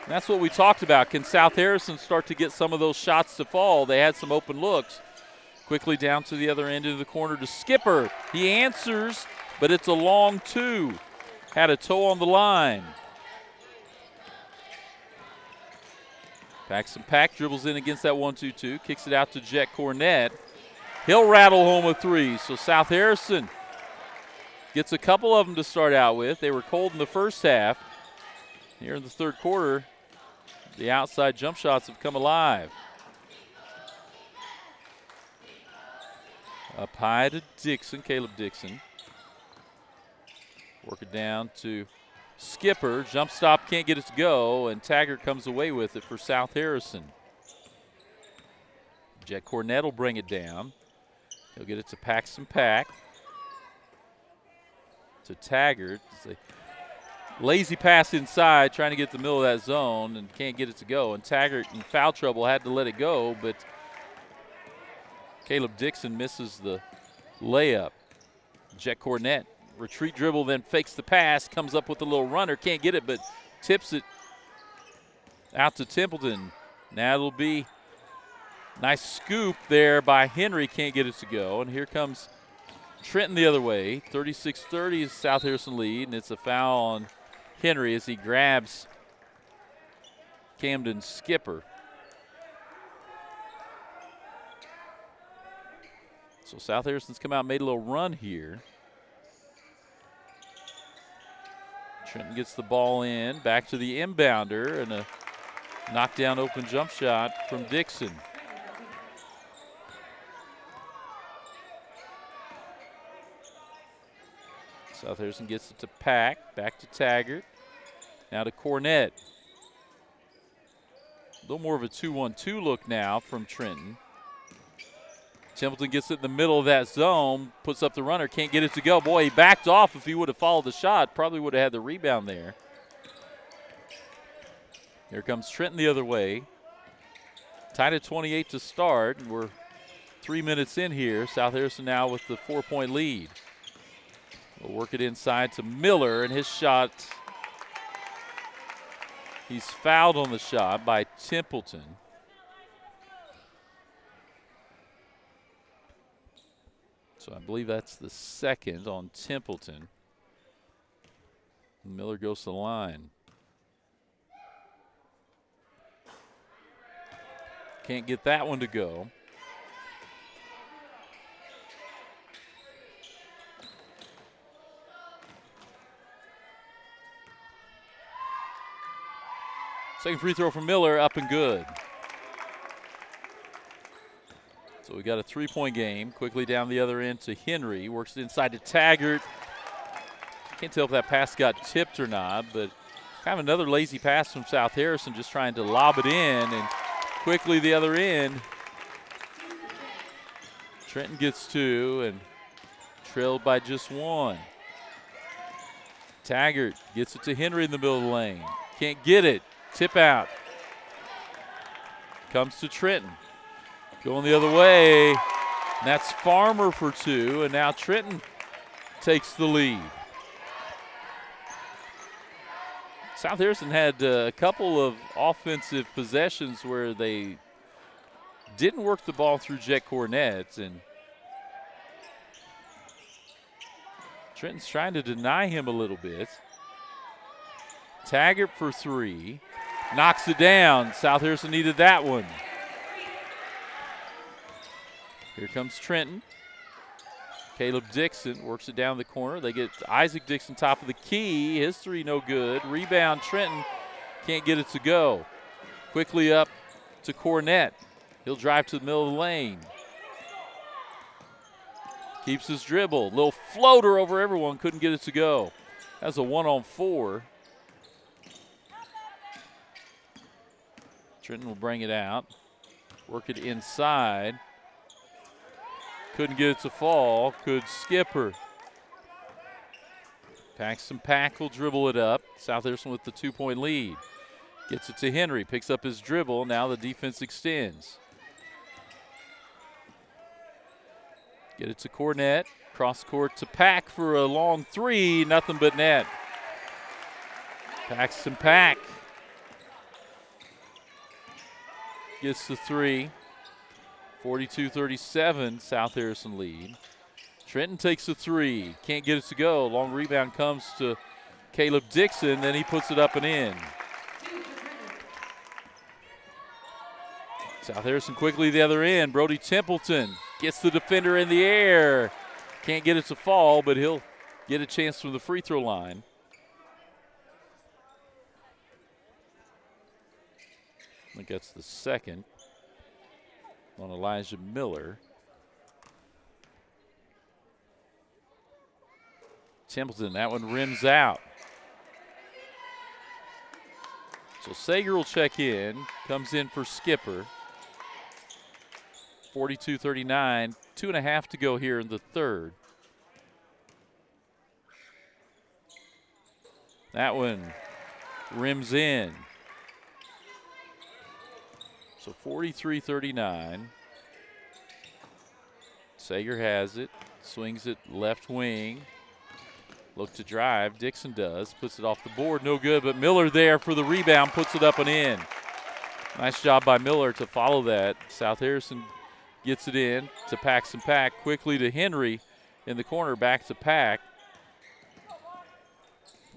that's what we talked about. Can South Harrison start to get some of those shots to fall? They had some open looks. Quickly down to the other end of the corner to Skipper. He answers, but it's a long two. Had a toe on the line. Paxton Pack dribbles in against that 1-2-2. Kicks it out to Jet Cornett. He'll rattle home a three. So South Harrison gets a couple of them to start out with. They were cold in the first half. Here in the third quarter, the outside jump shots have come alive. Up high to Dixon, Caleb Dixon. Work it down to Skipper. Jump stop, can't get it to go, and Taggart comes away with it for South Harrison. Jet Cornett will bring it down. He'll get it to Paxton Pack. To Taggart. It's a lazy pass inside, trying to get the middle of that zone, and can't get it to go. And Taggart in foul trouble, had to let it go, but Caleb Dixon misses the layup. Jet Cornett, retreat dribble, then fakes the pass, comes up with a little runner, can't get it, but tips it out to Templeton. Now it'll be nice scoop there by Henry, can't get it to go. And here comes Trenton the other way. 36-30 is South Harrison lead, and it's a foul on Henry as he grabs Camden Skipper. So South Harrison's come out and made a little run here. Trenton gets the ball in, back to the inbounder, and a knockdown open jump shot from Dixon. South Harrison gets it to Pack, back to Taggart, now to Cornett. A little more of a 2-1-2 look now from Trenton. Templeton gets it in the middle of that zone, puts up the runner, can't get it to go. Boy, he backed off. If he would have followed the shot, probably would have had the rebound there. Here comes Trenton the other way. Tied at 28 to start. We're 3 minutes in here. South Harrison now with the 4-point lead. We'll work it inside to Miller, and his shot, he's fouled on the shot by Templeton. So I believe that's the second on Templeton. Miller goes to the line. Can't get that one to go. Second free throw from Miller, up and good. So we got a 3-point game. Quickly down the other end to Henry. Works it inside to Taggart. Can't tell if that pass got tipped or not, but kind of another lazy pass from South Harrison, just trying to lob it in, and quickly the other end. Trenton gets 2 and trailed by just 1. Taggart gets it to Henry in the middle of the lane. Can't get it. Tip out. Comes to Trenton. Going the other way. And that's Farmer for 2, and now Trenton takes the lead. South Harrison had a couple of offensive possessions where they didn't work the ball through Jet Cornett, and Trenton's trying to deny him a little bit. Taggart for 3. Knocks it down. South Harrison needed that one. Here comes Trenton. Caleb Dixon works it down the corner. They get Isaac Dixon top of the key. His 3 no good. Rebound Trenton. Can't get it to go. Quickly up to Cornett. He'll drive to the middle of the lane. Keeps his dribble. Little floater over everyone. Couldn't get it to go. That's a 1-on-4. Trenton will bring it out. Work it inside. Couldn't get it to fall. Could Skipper. Paxton Pack will dribble it up. South Harrison with the 2-point lead. Gets it to Henry. Picks up his dribble. Now the defense extends. Get it to Cornett. Cross court to Pack for a long 3. Nothing but net. Paxton Pack gets the 3. 42-37, South Harrison lead. Trenton takes the 3. Can't get it to go. Long rebound comes to Caleb Dixon. Then he puts it up and in. South Harrison quickly the other end. Brody Templeton gets the defender in the air. Can't get it to fall, but he'll get a chance from the free throw line. I think that's the second on Elijah Miller. Templeton, that one rims out. So Sager will check in, comes in for Skipper. 42-39, 2.5 to go here in the third. That one rims in. So 43-39. Sager has it, swings it left wing. Look to drive, Dixon does, puts it off the board, no good, but Miller there for the rebound, puts it up and in. Nice job by Miller to follow that. South Harrison gets it in to Paxton Pack, quickly to Henry in the corner, back to Pack.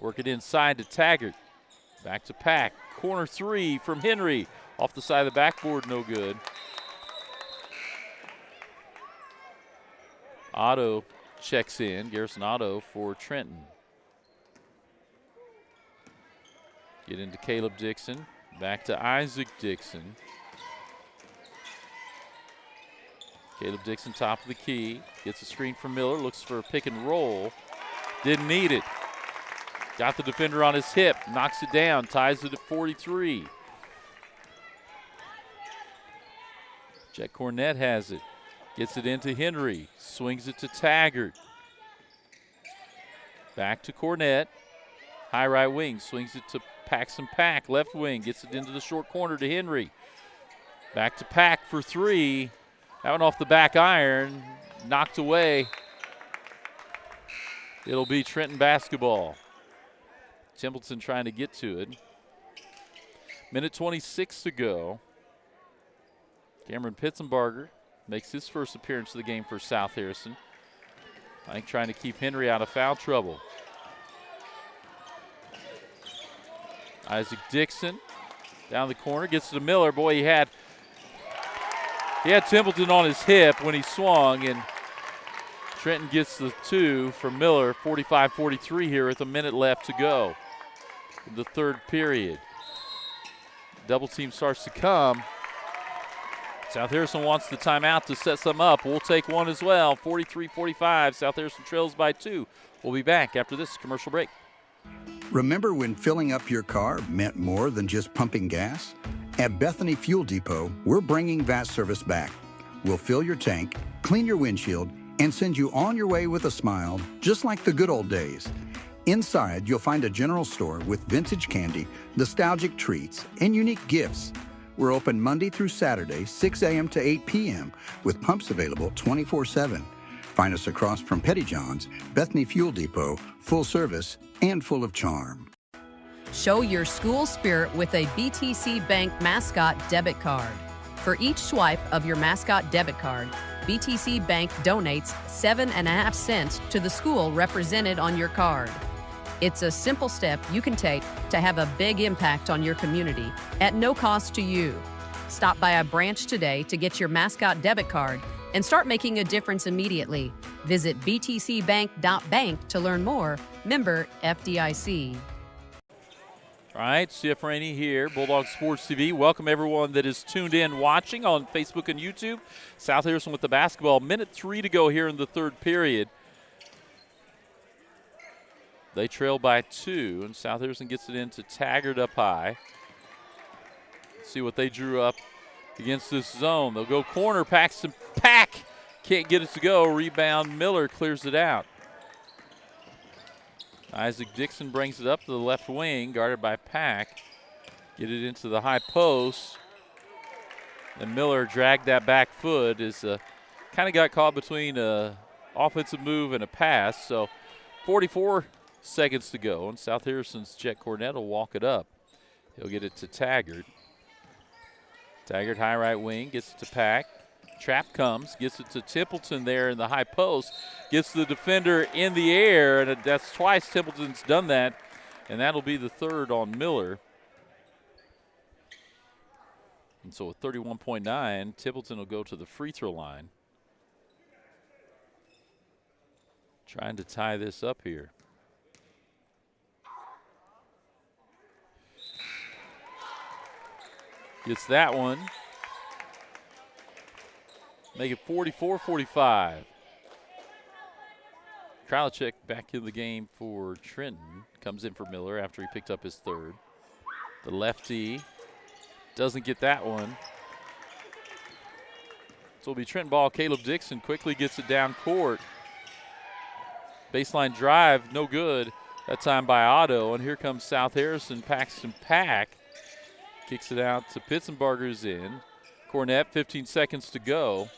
Work it inside to Taggart, back to Pack. Corner three from Henry, off the side of the backboard, no good. Otto checks in, Garrison Otto for Trenton. Get into Caleb Dixon, back to Isaac Dixon. Caleb Dixon, top of the key, gets a screen from Miller, looks for a pick and roll. Didn't need it. Got the defender on his hip, knocks it down, ties it at 43. Jet Cornett has it, gets it into Henry, swings it to Taggart. Back to Cornett, high right wing, swings it to Paxton Pack, left wing, gets it into the short corner to Henry. Back to Pack for three. That one off the back iron, knocked away. It'll be Trenton basketball. Templeton trying to get to it. Minute 26 to go. Cameron Pitzenbarger makes his first appearance of the game for South Harrison. I think trying to keep Henry out of foul trouble. Isaac Dixon down the corner, gets to Miller. Boy, he had Templeton on his hip when he swung, and Trenton gets the two from Miller. 45-43 here with a minute left to go in the third period. Double team starts to come. South Harrison wants the timeout to set some up. We'll take one as well. 43-45. South Harrison trails by 2. We'll be back after this commercial break. Remember when filling up your car meant more than just pumping gas? At Bethany Fuel Depot, we're bringing that service back. We'll fill your tank, clean your windshield, and send you on your way with a smile, just like the good old days. Inside, you'll find a general store with vintage candy, nostalgic treats, and unique gifts. We're open Monday through Saturday, 6 a.m. to 8 p.m., with pumps available 24/7. Find us across from Petty John's, Bethany Fuel Depot, full service and full of charm. Show your school spirit with a BTC Bank Mascot Debit Card. For each swipe of your Mascot Debit Card, BTC Bank donates 7.5 cents to the school represented on your card. It's a simple step you can take to have a big impact on your community at no cost to you. Stop by a branch today to get your Mascot Debit Card and start making a difference immediately. Visit btcbank.bank to learn more. Member FDIC. All right, CF Rainey here, Bulldog Sports TV. Welcome everyone that is tuned in watching on Facebook and YouTube. South Harrison with the basketball. Minute 3 to go here in the third period. They trail by 2, and South Harrison gets it into Taggart up high. See what they drew up against this zone. They'll go corner, Paxton Pack. Can't get it to go. Rebound, Miller clears it out. Isaac Dixon brings it up to the left wing, guarded by Pack. Get it into the high post. And Miller dragged that back foot. Kind of got caught between an offensive move and a pass. So 44 seconds to go, and South Harrison's Jet Cornett will walk it up. He'll get it to Taggart. Taggart, high right wing, gets it to Pack. Trap comes, gets it to Templeton there in the high post. Gets the defender in the air, and that's twice Templeton's done that, and that'll be the third on Miller. And so with 31.9, Templeton will go to the free throw line. Trying to tie this up here. Gets that one. Make it 44-45. Kralichek back in the game for Trenton. Comes in for Miller after he picked up his third. The lefty doesn't get that one. So it'll be Trenton ball. Caleb Dixon quickly gets it down court. Baseline drive, no good. That time by Otto. And here comes South Harrison. Paxton Pack kicks it out to Pitzenbarger's in. Cornett, 15 seconds to go.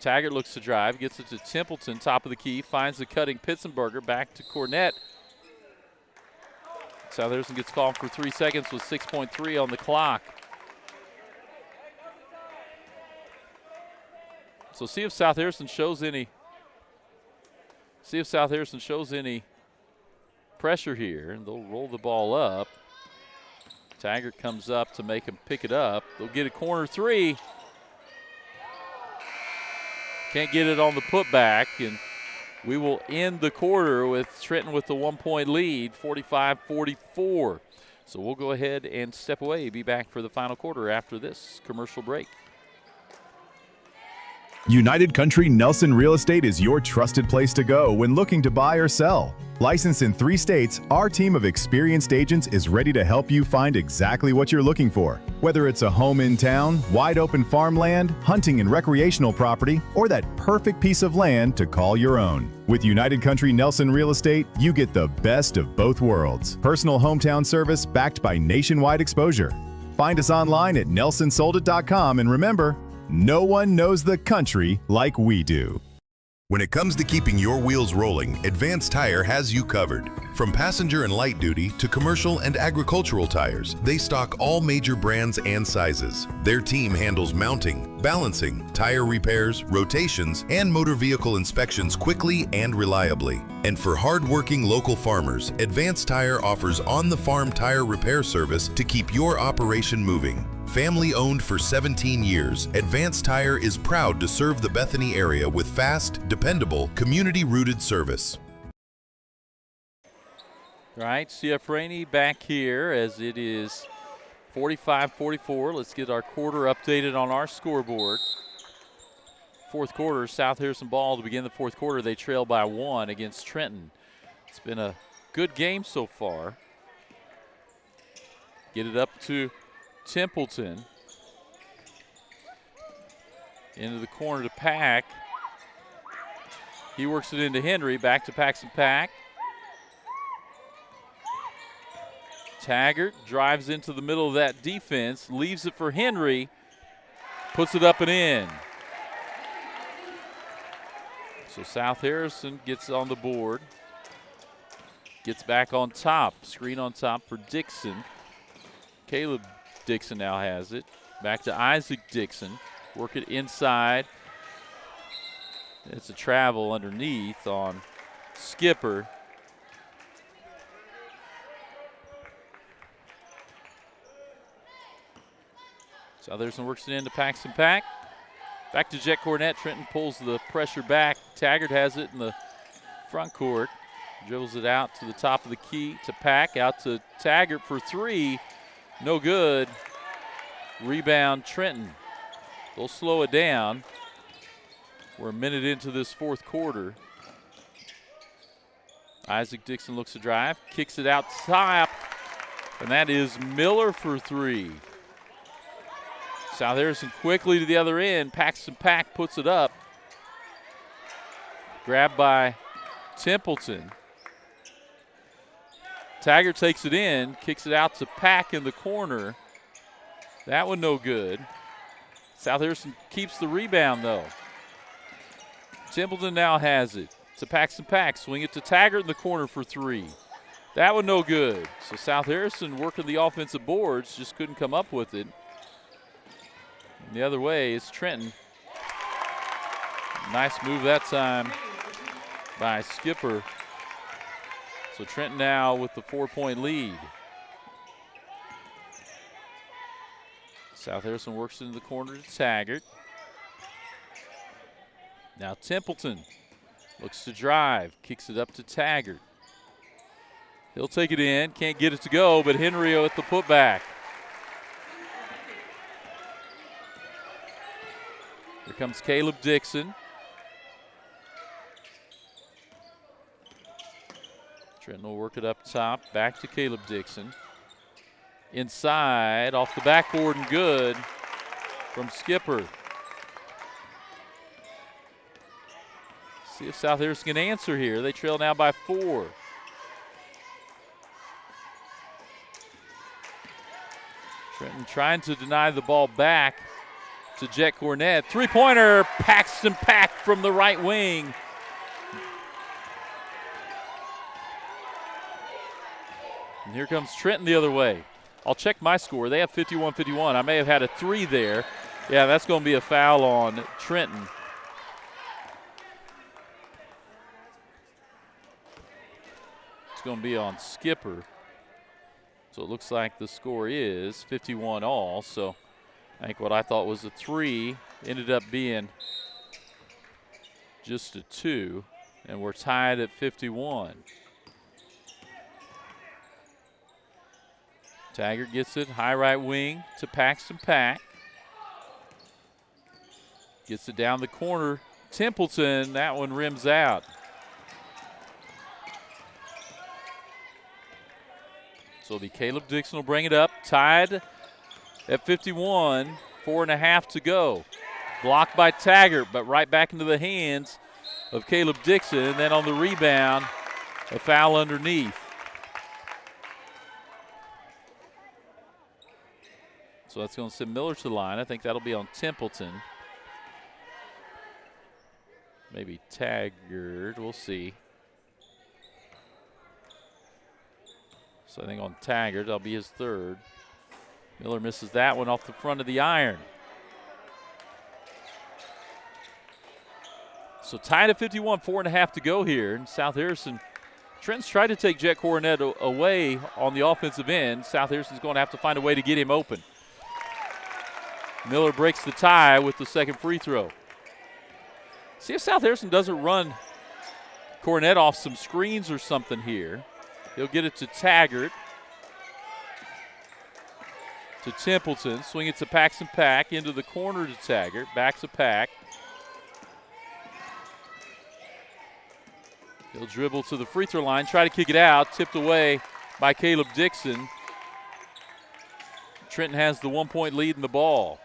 Taggart looks to drive, gets it to Templeton, top of the key, finds the cutting Pitzenbarger, back to Cornett. South Harrison gets called for 3 seconds with 6.3 on the clock. So see if South Harrison shows any pressure here, and they'll roll the ball up. Taggart comes up to make him pick it up. They'll get a corner three. Can't get it on the putback, and we will end the quarter with Trenton with the 1-point lead, 45-44. So we'll go ahead and step away. Be back for the final quarter after this commercial break. United Country Nelson Real Estate is your trusted place to go when looking to buy or sell. Licensed in 3 states, our team of experienced agents is ready to help you find exactly what you're looking for. Whether it's a home in town, wide open farmland, hunting and recreational property, or that perfect piece of land to call your own. With United Country Nelson Real Estate, you get the best of both worlds. Personal hometown service backed by nationwide exposure. Find us online at nelsonsoldit.com, and remember, no one knows the country like we do. When it comes to keeping your wheels rolling, Advanced Tire has you covered. From passenger and light duty to commercial and agricultural tires, they stock all major brands and sizes. Their team handles mounting, balancing, tire repairs, rotations, and motor vehicle inspections quickly and reliably. And for hard-working local farmers, Advanced Tire offers on-the-farm tire repair service to keep your operation moving. Family owned for 17 years, Advanced Tire is proud to serve the Bethany area with fast, dependable, community-rooted service. All right, CF Rainey back here as it is 45-44. Let's get our quarter updated on our scoreboard. Fourth quarter, South Harrison ball to begin the fourth quarter. They trail by 1 against Trenton. It's been a good game so far. Get it up to Templeton. Into the corner to Pack. He works it into Henry. Back to Paxton Pack. Taggart drives into the middle of that defense, leaves it for Henry, puts it up and in. So South Harrison gets on the board, gets back on top, screen on top for Dixon. Caleb Dixon now has it. Back to Isaac Dixon, work it inside. It's a travel underneath on Skipper. South Harrison works it into Paxton Pack. Back to Jet Cornett. Trenton pulls the pressure back. Taggart has it in the front court. Dribbles it out to the top of the key to Pack. Out to Taggart for 3. No good. Rebound Trenton. They'll slow it down. We're a minute into this fourth quarter. Isaac Dixon looks to drive. Kicks it out top. And that is Miller for 3. South Harrison quickly to the other end. Paxton Pack puts it up. Grabbed by Templeton. Taggart takes it in, kicks it out to Pack in the corner. That one no good. South Harrison keeps the rebound though. Templeton now has it. To Paxton Pack, swing it to Taggart in the corner for 3. That one no good. So South Harrison working the offensive boards, just couldn't come up with it. And the other way is Trenton. Nice move that time by Skipper. So Trenton now with the 4-point lead. South Harrison works into the corner to Taggart. Now Templeton looks to drive, kicks it up to Taggart. He'll take it in, can't get it to go, but Henry at the putback. Here comes Caleb Dixon. Trenton will work it up top, back to Caleb Dixon. Inside, off the backboard and good from Skipper. See if South Harrison can answer here. They trail now by 4. Trenton trying to deny the ball back to Jet Cornett. Three-pointer, Paxton Pack from the right wing. And here comes Trenton the other way. I'll check my score. They have 51-51. I may have had a 3 there. Yeah, that's going to be a foul on Trenton. It's going to be on Skipper. So it looks like the score is 51 all. So I think what I thought was a 3 ended up being just a 2. And we're tied at 51. Taggart gets it, high right wing to Paxton Pack. Gets it down the corner. Templeton, that one rims out. So it'll be Caleb Dixon will bring it up, tied at 51, 4.5 to go. Blocked by Taggart, but right back into the hands of Caleb Dixon. And then on the rebound, a foul underneath. So that's going to send Miller to the line. I think that'll be on Templeton. Maybe Taggart. We'll see. So I think on Taggart, that'll be his 3rd. Miller misses that one off the front of the iron. So tied at 51, 4.5 to go here. And South Harrison, Trenton's tried to take Jet Cornett away on the offensive end. South Harrison's going to have to find a way to get him open. Miller breaks the tie with the second free throw. See if South Harrison doesn't run Cornett off some screens or something here. He'll get it to Taggart. To Templeton. Swing it to Paxton Pack. Into the corner to Taggart. Back to Pack. He'll dribble to the free throw line. Try to kick it out. Tipped away by Caleb Dixon. Trenton has the 1-point lead in the ball.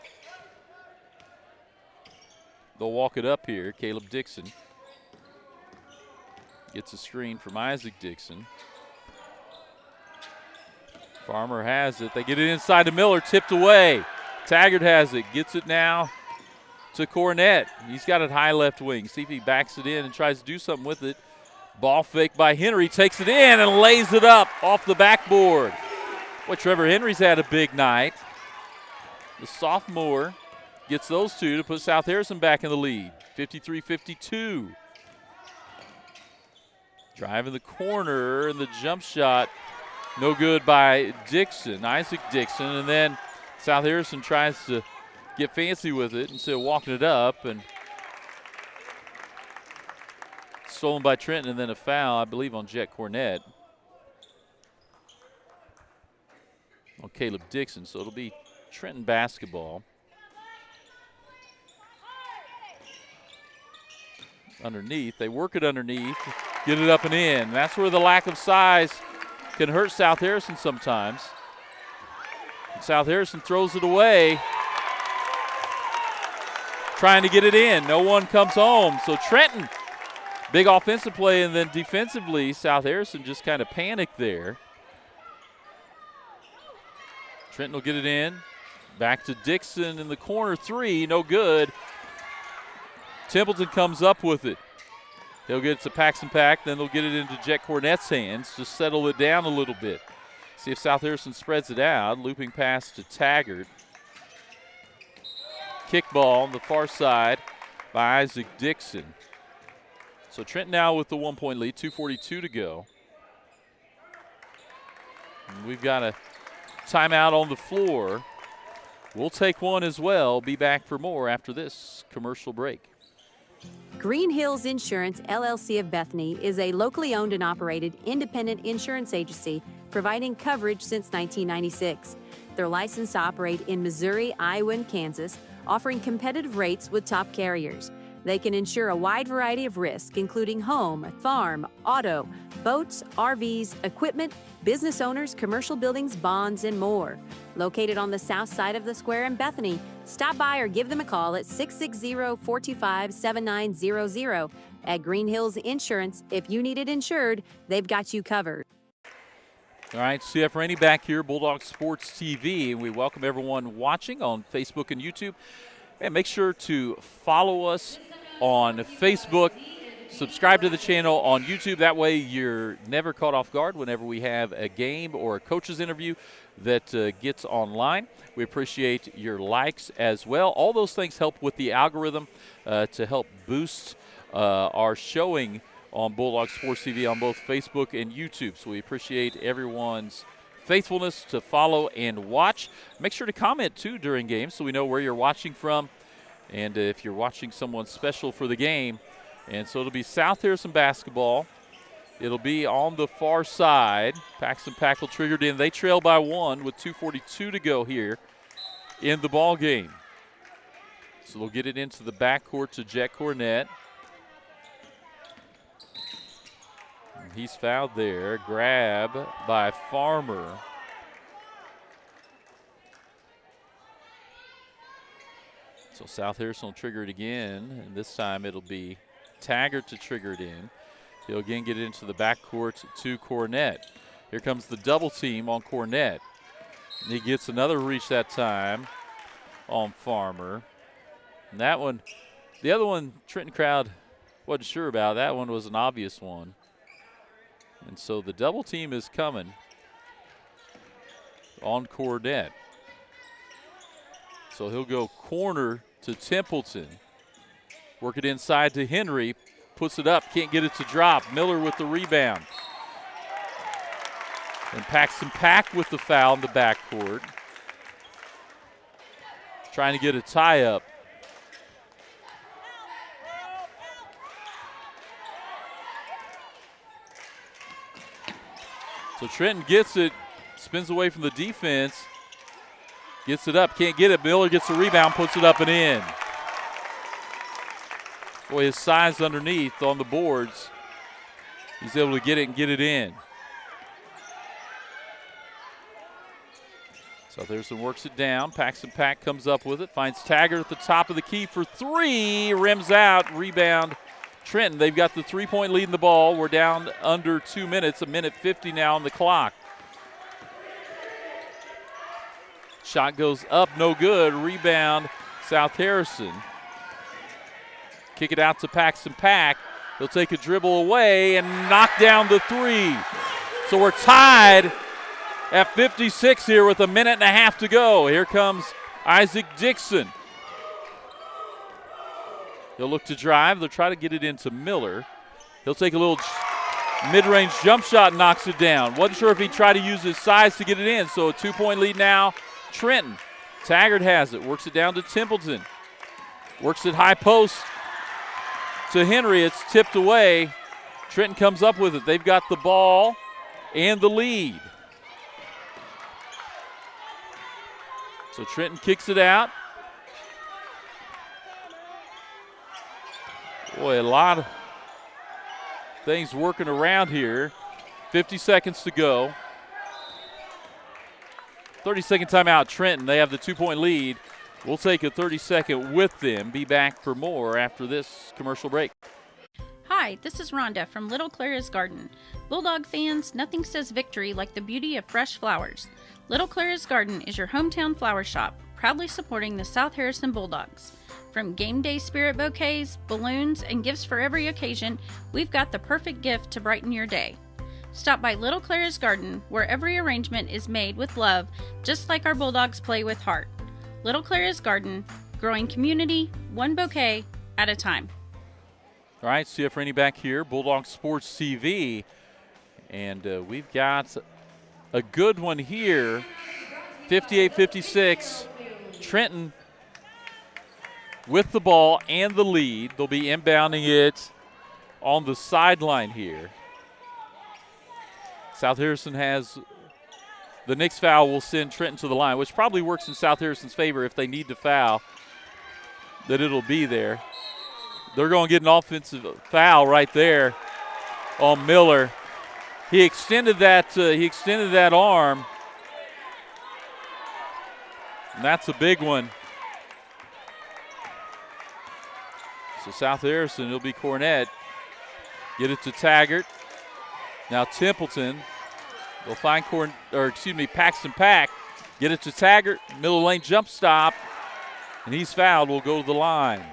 They'll walk it up here. Caleb Dixon gets a screen from Isaac Dixon. Farmer has it. They get it inside to Miller. Tipped away. Taggart has it. Gets it now to Cornett. He's got it high left wing. See if he backs it in and tries to do something with it. Ball fake by Henry. Takes it in and lays it up off the backboard. Boy, Trevor Henry's had a big night. The sophomore gets those 2 to put South Harrison back in the lead. 53-52. Driving the corner, and the jump shot no good by Dixon, Isaac Dixon. And then South Harrison tries to get fancy with it instead of walking it up. And stolen by Trenton, and then a foul, I believe, on Jet Cornett. On Caleb Dixon, so it'll be Trenton basketball. Underneath, they work it underneath, get it up and in. That's where the lack of size can hurt South Harrison sometimes. South Harrison throws it away, trying to get it in. No one comes home, so Trenton, big offensive play, and then defensively, South Harrison just kind of panicked there. Trenton will get it in. Back to Dixon in the corner 3, no good. Templeton comes up with it. They'll get it to Paxton Pack, then they'll get it into Jet Cornett's hands to settle it down a little bit. See if South Harrison spreads it out. Looping pass to Taggart. Kickball on the far side by Isaac Dixon. So Trenton now with the 1-point lead, 2:42 to go. And we've got a timeout on the floor. We'll take one as well. Be back for more after this commercial break. Green Hills Insurance, LLC of Bethany is a locally owned and operated independent insurance agency providing coverage since 1996. They're licensed to operate in Missouri, Iowa, and Kansas, offering competitive rates with top carriers. They can insure a wide variety of risk, including home, farm, auto, boats, RVs, equipment, business owners, commercial buildings, bonds, and more. Located on the south side of the square in Bethany, stop by or give them a call at 660-425-7900. At Green Hills Insurance, if you need it insured, they've got you covered. All right, CF Rainey back here, Bulldog Sports TV, and we welcome everyone watching on Facebook and YouTube. And make sure to follow us on Facebook, subscribe to the channel on YouTube. That way you're never caught off guard whenever we have a game or a coach's interview that gets online. We appreciate your likes as well. All those things help with the algorithm to help boost our showing on Bulldog Sports TV on both Facebook and YouTube. So we appreciate everyone's faithfulness to follow and watch. Make sure to comment, too, during games so we know where you're watching from and if you're watching someone special for the game. And so it'll be South Harrison basketball. It'll be on the far side. Paxton Packle triggered in. They trail by 1 with 2:42 to go here in the ball game. So they'll get it into the backcourt to Jet Cornett. He's fouled there. Grab by Farmer. So South Harrison will trigger it again, and this time it'll be Taggart to trigger it in. He'll again get it into the backcourt to Cornett. Here comes the double team on Cornett. And he gets another reach that time on Farmer. And that one, the other one, Trenton crowd wasn't sure about. That one was an obvious one. And so the double team is coming on Cornett. So he'll go corner to Templeton. Work it inside to Henry. Puts it up, can't get it to drop. Miller with the rebound. And Paxton Pack with the foul in the backcourt. Trying to get a tie up. So Trenton gets it, spins away from the defense, gets it up, can't get it. Miller gets the rebound, puts it up and in. Boy, his size underneath on the boards. He's able to get it and get it in. South Harrison works it down. Paxton Pack comes up with it, finds Taggart at the top of the key for 3, rims out, rebound. Trenton, they've got the 3-point lead in the ball. We're down under 2 minutes, 1:50 now on the clock. Shot goes up, no good. Rebound, South Harrison. Kick it out to Paxton Pack. He'll take a dribble away and knock down the 3. So we're tied at 56 here with 1.5 minutes to go. Here comes Isaac Dixon. He'll look to drive. They'll try to get it into Miller. He'll take a little mid-range jump shot and knocks it down. Wasn't sure if he'd try to use his size to get it in. So a 2-point lead now, Trenton. Taggart has it. Works it down to Templeton. Works it high post to Henry. It's tipped away. Trenton comes up with it. They've got the ball and the lead. So Trenton kicks it out. Boy, a lot of things working around here. 50 seconds to go. 30-second timeout, Trenton. They have the 2-point lead. We'll take a 30-second with them. Be back for more after this commercial break. Hi, this is Rhonda from Little Clara's Garden. Bulldog fans, nothing says victory like the beauty of fresh flowers. Little Clara's Garden is your hometown flower shop, proudly supporting the South Harrison Bulldogs. From game day spirit bouquets, balloons, and gifts for every occasion, we've got the perfect gift to brighten your day. Stop by Little Clara's Garden, where every arrangement is made with love, just like our Bulldogs play with heart. Little Clara's Garden, growing community, one bouquet at a time. All right, CF Rainey back here, Bulldog Sports TV. And we've got a good one here, 58-56. Trenton with the ball and the lead. They'll be inbounding it on the sideline here. South Harrison has the next foul will send Trenton to the line, which probably works in South Harrison's favor if they need to foul, that it'll be there. They're going to get an offensive foul right there on Miller. He extended that arm. And that's a big one. So South Harrison, it'll be Cornett. Get it to Taggart. Now Templeton. They'll find Paxton Pack. Get it to Taggart. Middle lane jump stop. And he's fouled. Will go to the line.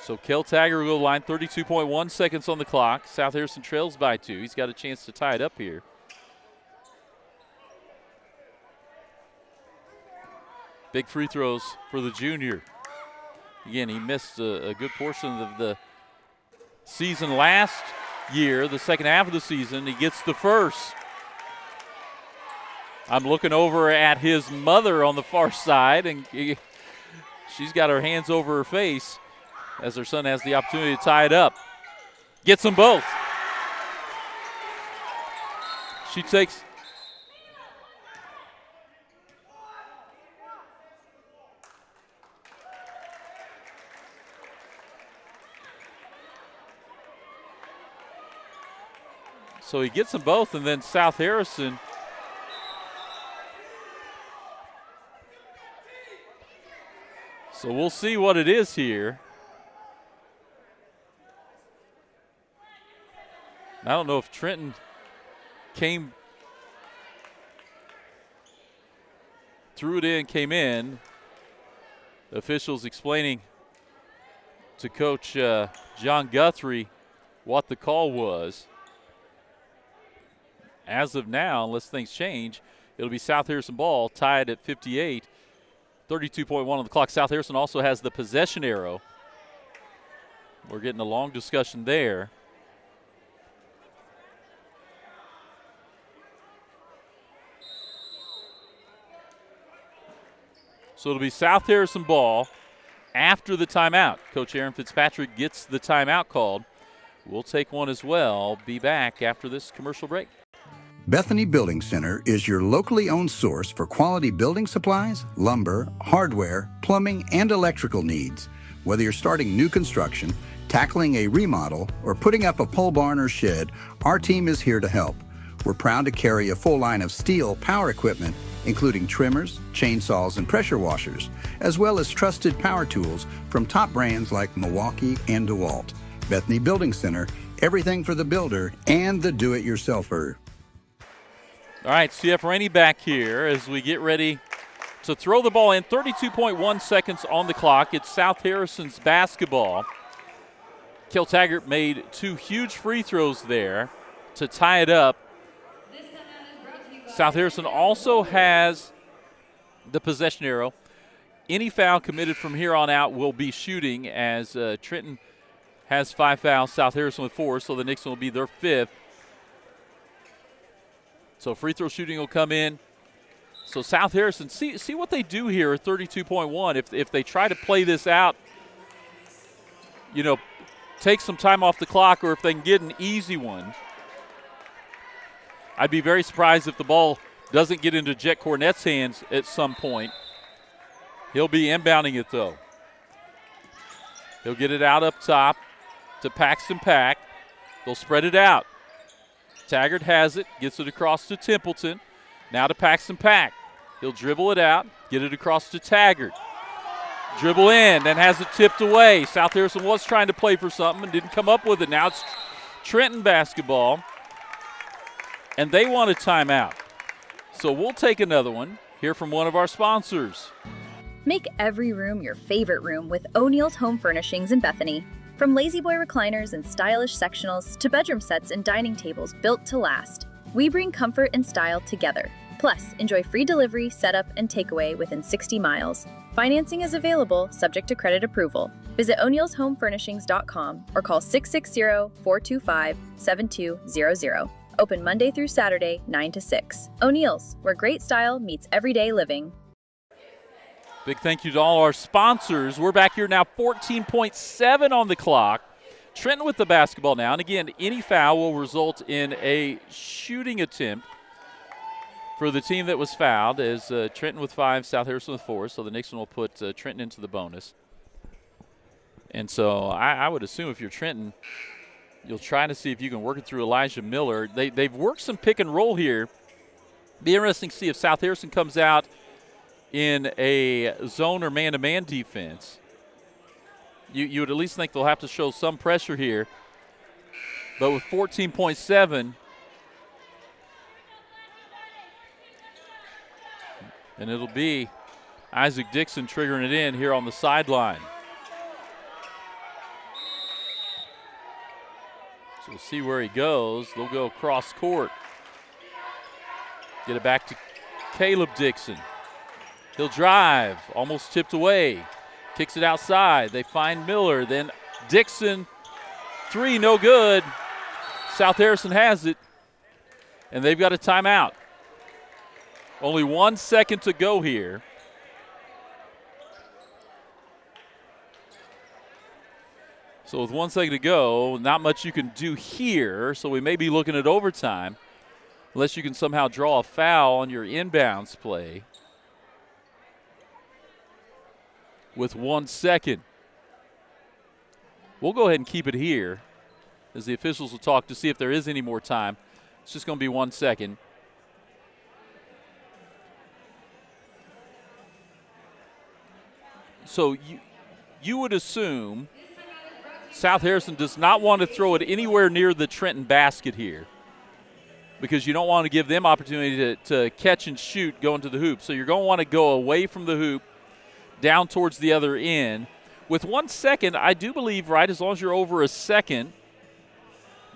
So Kel Taggart will go to the line. 32.1 seconds on the clock. South Harrison trails by 2. He's got a chance to tie it up here. Big free throws for the junior. Again, he missed a good portion of the season last year, the second half of the season. He gets the first. I'm looking over at his mother on the far side, and she's got her hands over her face as her son has the opportunity to tie it up. Gets them both. She takes. So he gets them both, and then South Harrison so we'll see what it is here. I don't know if Trenton came came in. The officials explaining to Coach John Guthrie what the call was. As of now, unless things change, it'll be South Harrison ball, tied at 58. 32.1 on the clock. South Harrison also has the possession arrow. We're getting a long discussion there. So it'll be South Harrison ball after the timeout. Coach Aaron Fitzpatrick gets the timeout called. We'll take one as well. Be back after this commercial break. Bethany Building Center is your locally owned source for quality building supplies, lumber, hardware, plumbing, and electrical needs. Whether you're starting new construction, tackling a remodel, or putting up a pole barn or shed, our team is here to help. We're proud to carry a full line of steel power equipment, including trimmers, chainsaws, and pressure washers, as well as trusted power tools from top brands like Milwaukee and DeWalt. Bethany Building Center, everything for the builder and the do-it-yourselfer. All right, CF Rainey back here as we get ready to throw the ball in. 32.1 seconds on the clock. It's South Harrison's basketball. Kel Taggart made 2 huge free throws there to tie it up. South Harrison also has the possession arrow. Any foul committed from here on out will be shooting, as Trenton has 5 fouls, South Harrison with 4, so the Nixon will be their 5th. So free throw shooting will come in. So South Harrison, see what they do here at 32.1. If they try to play this out, take some time off the clock, or if they can get an easy one. I'd be very surprised if the ball doesn't get into Jet Cornett's hands at some point. He'll be inbounding it, though. He'll get it out up top to Paxton Pack. They'll spread it out. Taggart has it, gets it across to Templeton. Now to Paxton Pack. He'll dribble it out, get it across to Taggart. Dribble in, then has it tipped away. South Harrison was trying to play for something and didn't come up with it. Now it's Trenton basketball, and they want a timeout. So we'll take another one. Hear from one of our sponsors. Make every room your favorite room with O'Neill's Home Furnishings in Bethany. From lazy boy recliners and stylish sectionals to bedroom sets and dining tables built to last, we bring comfort and style together. Plus, enjoy free delivery, setup, and takeaway within 60 miles. Financing is available, subject to credit approval. Visit o'neillshomefurnishings.com or call 660-425-7200. Open Monday through Saturday, 9 to 6. O'Neill's, where great style meets everyday living. Big thank you to all our sponsors. We're back here now, 14.7 on the clock. Trenton with the basketball now. And again, any foul will result in a shooting attempt for the team that was fouled is Trenton with 5, South Harrison with 4. So the Nixon will put Trenton into the bonus. And so I would assume if you're Trenton, you'll try to see if you can work it through Elijah Miller. They've worked some pick and roll here. Be interesting to see if South Harrison comes out in a zone or man-to-man defense. You would at least think they'll have to show some pressure here. But with 14.7, and it'll be Isaac Dixon triggering it in here on the sideline. So we'll see where he goes. They'll go cross court. Get it back to Caleb Dixon. He'll drive, almost tipped away. Kicks it outside. They find Miller. Then Dixon, 3, no good. South Harrison has it, and they've got a timeout. Only 1 second to go here. So with 1 second to go, not much you can do here, so we may be looking at overtime unless you can somehow draw a foul on your inbounds play. With 1 second. We'll go ahead and keep it here as the officials will talk to see if there is any more time. It's just going to be 1 second. So you would assume South Harrison does not want to throw it anywhere near the Trenton basket here because you don't want to give them opportunity to catch and shoot going to the hoop. So you're going to want to go away from the hoop, down towards the other end. With 1 second, I do believe, right, as long as you're over a second,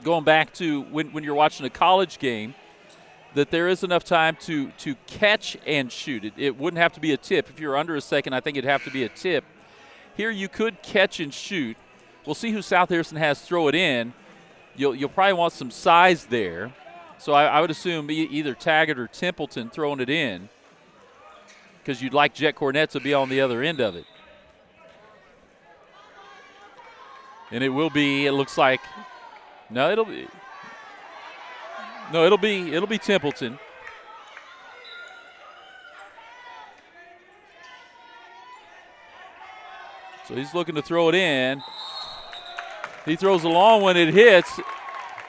going back to when you're watching a college game, that there is enough time to catch and shoot. It wouldn't have to be a tip. If you're under a second, I think it'd have to be a tip. Here you could catch and shoot. We'll see who South Harrison has throw it in. You'll probably want some size there. So I would assume either Taggart or Templeton throwing it in because you'd like Jet Cornett to be on the other end of it. And it will be, it looks like, it'll be Templeton. So he's looking to throw it in. He throws a long one, it hits,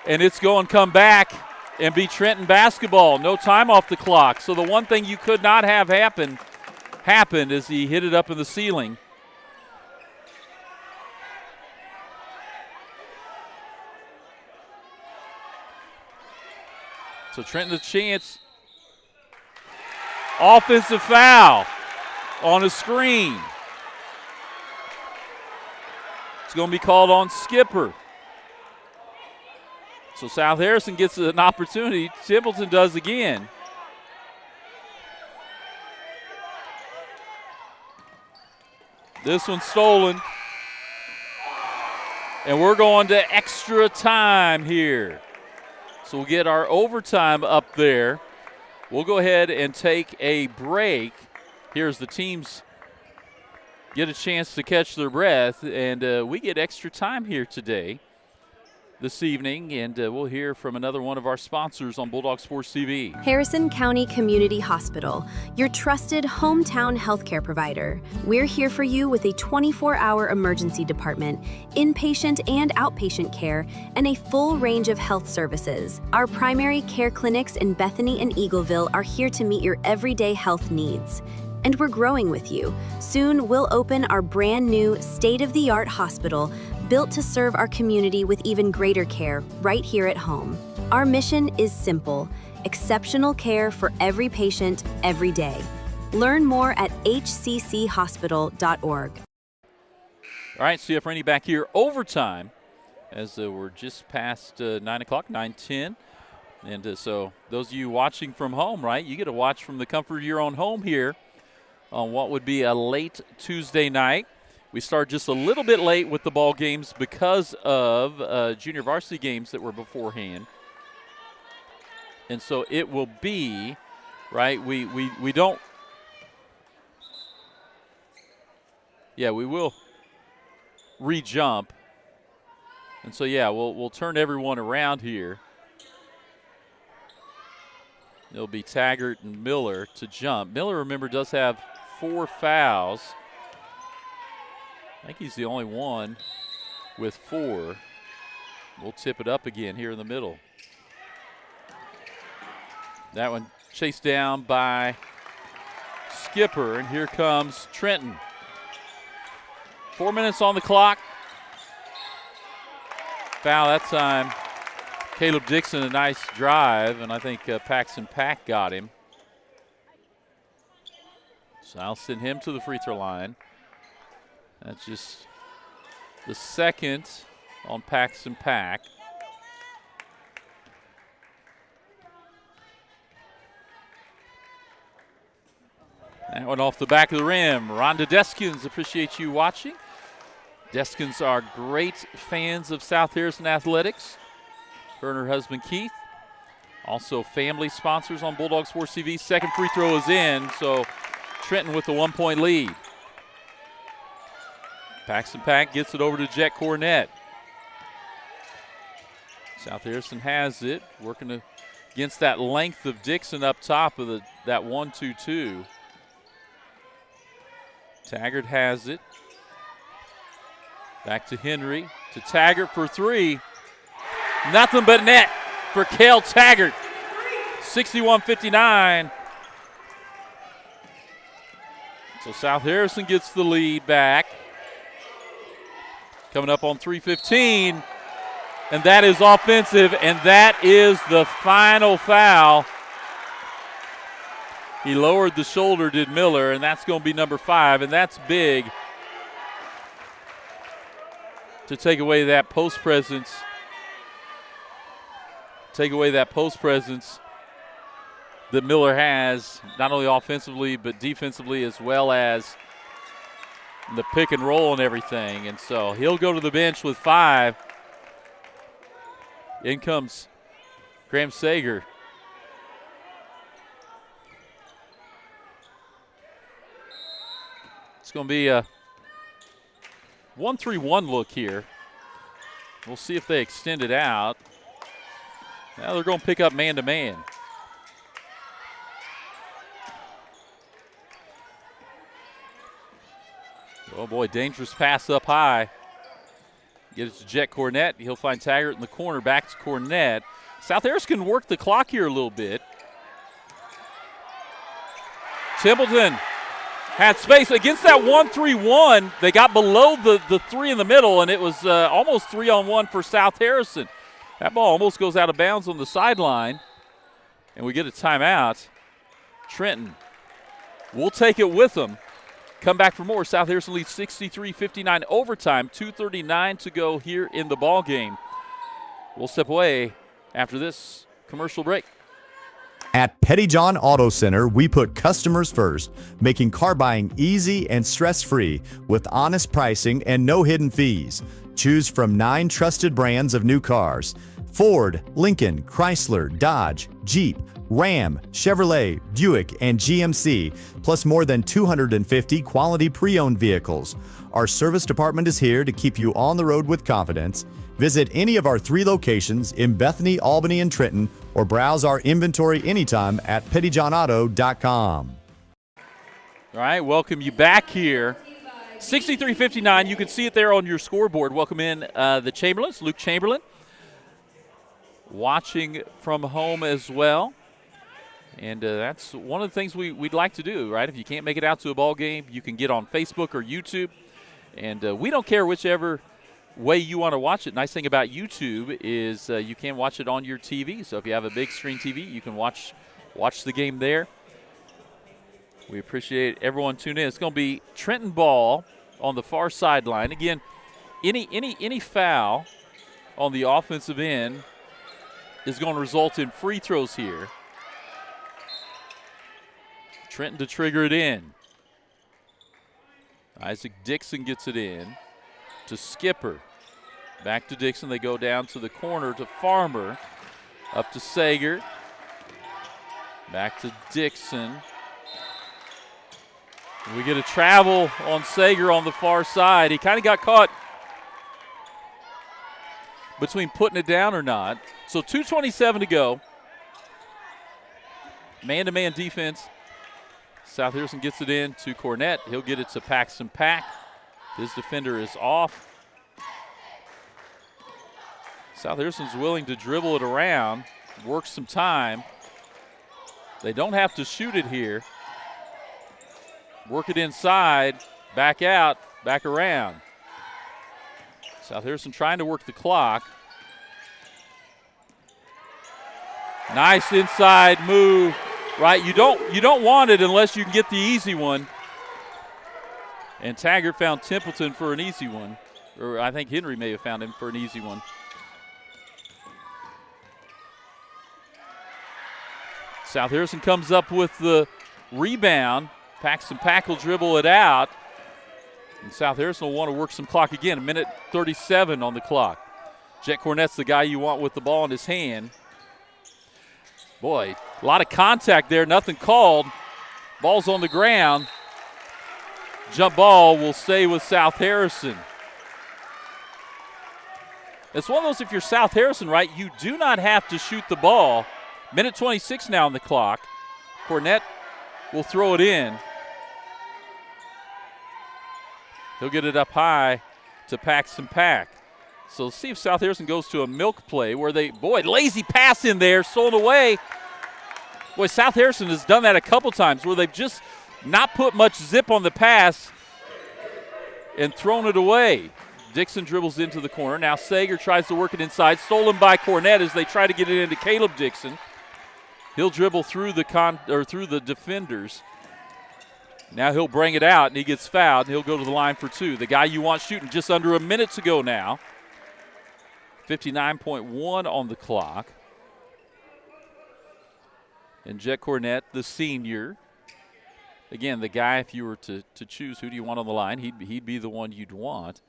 and it's going to come back and be Trenton basketball. No time off the clock. So the one thing you could not have happened as he hit it up in the ceiling. So Trenton a chance. Offensive foul on a screen. It's going to be called on Skipper. So South Harrison gets an opportunity. Templeton does again. This one's stolen. And we're going to extra time here. So we'll get our overtime up there. We'll go ahead and take a break. Here's the teams get a chance to catch their breath, and we get extra time here today, this evening, and we'll hear from another one of our sponsors on Bulldog Sports TV. Harrison County Community Hospital, your trusted hometown healthcare provider. We're here for you with a 24-hour emergency department, inpatient and outpatient care, and a full range of health services. Our primary care clinics in Bethany and Eagleville are here to meet your everyday health needs. And we're growing with you. Soon, we'll open our brand new state-of-the-art hospital built to serve our community with even greater care right here at home. Our mission is simple: exceptional care for every patient, every day. Learn more at hcchospital.org. All right, CF Rainey back here, overtime, as we're just past 9 o'clock, 9:10. And so those of you watching from home, right, you get to watch from the comfort of your own home here on what would be a late Tuesday night. We start just a little bit late with the ball games because of junior varsity games that were beforehand. And so it will be, right, we don't, yeah, we will re-jump. And so, yeah, we'll turn everyone around here. It'll be Taggart and Miller to jump. Miller, remember, does have 4 fouls. I think he's the only one with 4. We'll tip it up again here in the middle. That one chased down by Skipper, and here comes Trenton. 4 minutes on the clock. Foul that time. Caleb Dixon, a nice drive, and I think Paxton Pack got him. So I'll send him to the free throw line. That's just the second on Paxton Pack. That one off the back of the rim. Rhonda Deskins, appreciate you watching. Deskins are great fans of South Harrison Athletics. Her and her husband Keith. Also family sponsors on Bulldog Sports TV. Second free throw is in, so Trenton with the 1-point lead. Paxton Pack gets it over to Jet Cornett. South Harrison has it, working against that length of Dixon up top of that 1-2-2. Taggart has it. Back to Henry, to Taggart for 3. Nothing but net for Cale Taggart. 61-59. So South Harrison gets the lead back. Coming up on 3:15. And that is offensive, and that is the final foul. He lowered the shoulder, did Miller, and that's going to be number 5, and that's big to take away that post presence. Take away that post presence that Miller has, not only offensively but defensively, as well as the pick and roll and everything. And so he'll go to the bench with 5. In comes Graham Sager. It's going to be a 1-3-1 look here. We'll see if they extend it out. Now they're going to pick up man-to-man. Oh, boy, dangerous pass up high. Get it to Jet Cornett. He'll find Taggart in the corner. Back to Cornett. South Harrison can work the clock here a little bit. Templeton had space against that 1-3-1. They got below the 3 in the middle, and it was almost 3-on-1 for South Harrison. That ball almost goes out of bounds on the sideline, and we get a timeout. Trenton will take it with them. Come back for more. South Harrison leads 63-59 overtime. 2:39 to go here in the ball game. We'll step away after this commercial break. At Pettyjohn Auto Center, we put customers first, making car buying easy and stress-free with honest pricing and no hidden fees. Choose from 9 trusted brands of new cars: Ford, Lincoln, Chrysler, Dodge, Jeep, Ram, Chevrolet, Buick, and GMC, plus more than 250 quality pre-owned vehicles. Our service department is here to keep you on the road with confidence. Visit any of our 3 locations in Bethany, Albany, and Trenton, or browse our inventory anytime at pettyjohnauto.com. All right, welcome you back here. 63-59, you can see it there on your scoreboard. Welcome in the Chamberlains, Luke Chamberlain, watching from home as well. And that's one of the things we'd like to do, right? If you can't make it out to a ball game, you can get on Facebook or YouTube. And we don't care whichever way you want to watch it. Nice thing about YouTube is you can watch it on your TV. So if you have a big screen TV, you can watch the game there. We appreciate everyone tuning in. It's going to be Trenton ball on the far sideline. Again, any foul on the offensive end is going to result in free throws here. Trenton to trigger it in. Isaac Dixon gets it in to Skipper. Back to Dixon. They go down to the corner to Farmer. Up to Sager. Back to Dixon. We get a travel on Sager on the far side. He kind of got caught between putting it down or not. So 2:27 to go. man-to-man defense. South Harrison gets it in to Cornett. He'll get it to Paxton Pack. His defender is off. South Harrison's willing to dribble it around, work some time. They don't have to shoot it here. Work it inside, back out, back around. South Harrison trying to work the clock. Nice inside move. Right, you don't want it unless you can get the easy one. And Taggart found Templeton for an easy one. Or I think Henry may have found him for an easy one. South Harrison comes up with the rebound. Paxton Pack will dribble it out. And South Harrison will want to work some clock again. 1:37 on the clock. Jet Cornett's the guy you want with the ball in his hand. Boy, a lot of contact there, nothing called. Ball's on the ground. Jump ball will stay with South Harrison. It's one of those, if you're South Harrison, right, you do not have to shoot the ball. 1:26 now on the clock. Cornett will throw it in. He'll get it up high to Paxton Pack. So let's see if South Harrison goes to a milk play where lazy pass in there, stolen away. Boy, South Harrison has done that a couple times where they've just not put much zip on the pass and thrown it away. Dixon dribbles into the corner. Now Sager tries to work it inside. Stolen by Cornett as they try to get it into Caleb Dixon. He'll dribble through the defenders. Now he'll bring it out, and he gets fouled, and he'll go to the line for two. The guy you want shooting just under a minute to go now. 59.1 on the clock. And Jet Cornett, the senior. Again, the guy, if you were to choose who do you want on the line, he'd be the one you'd want.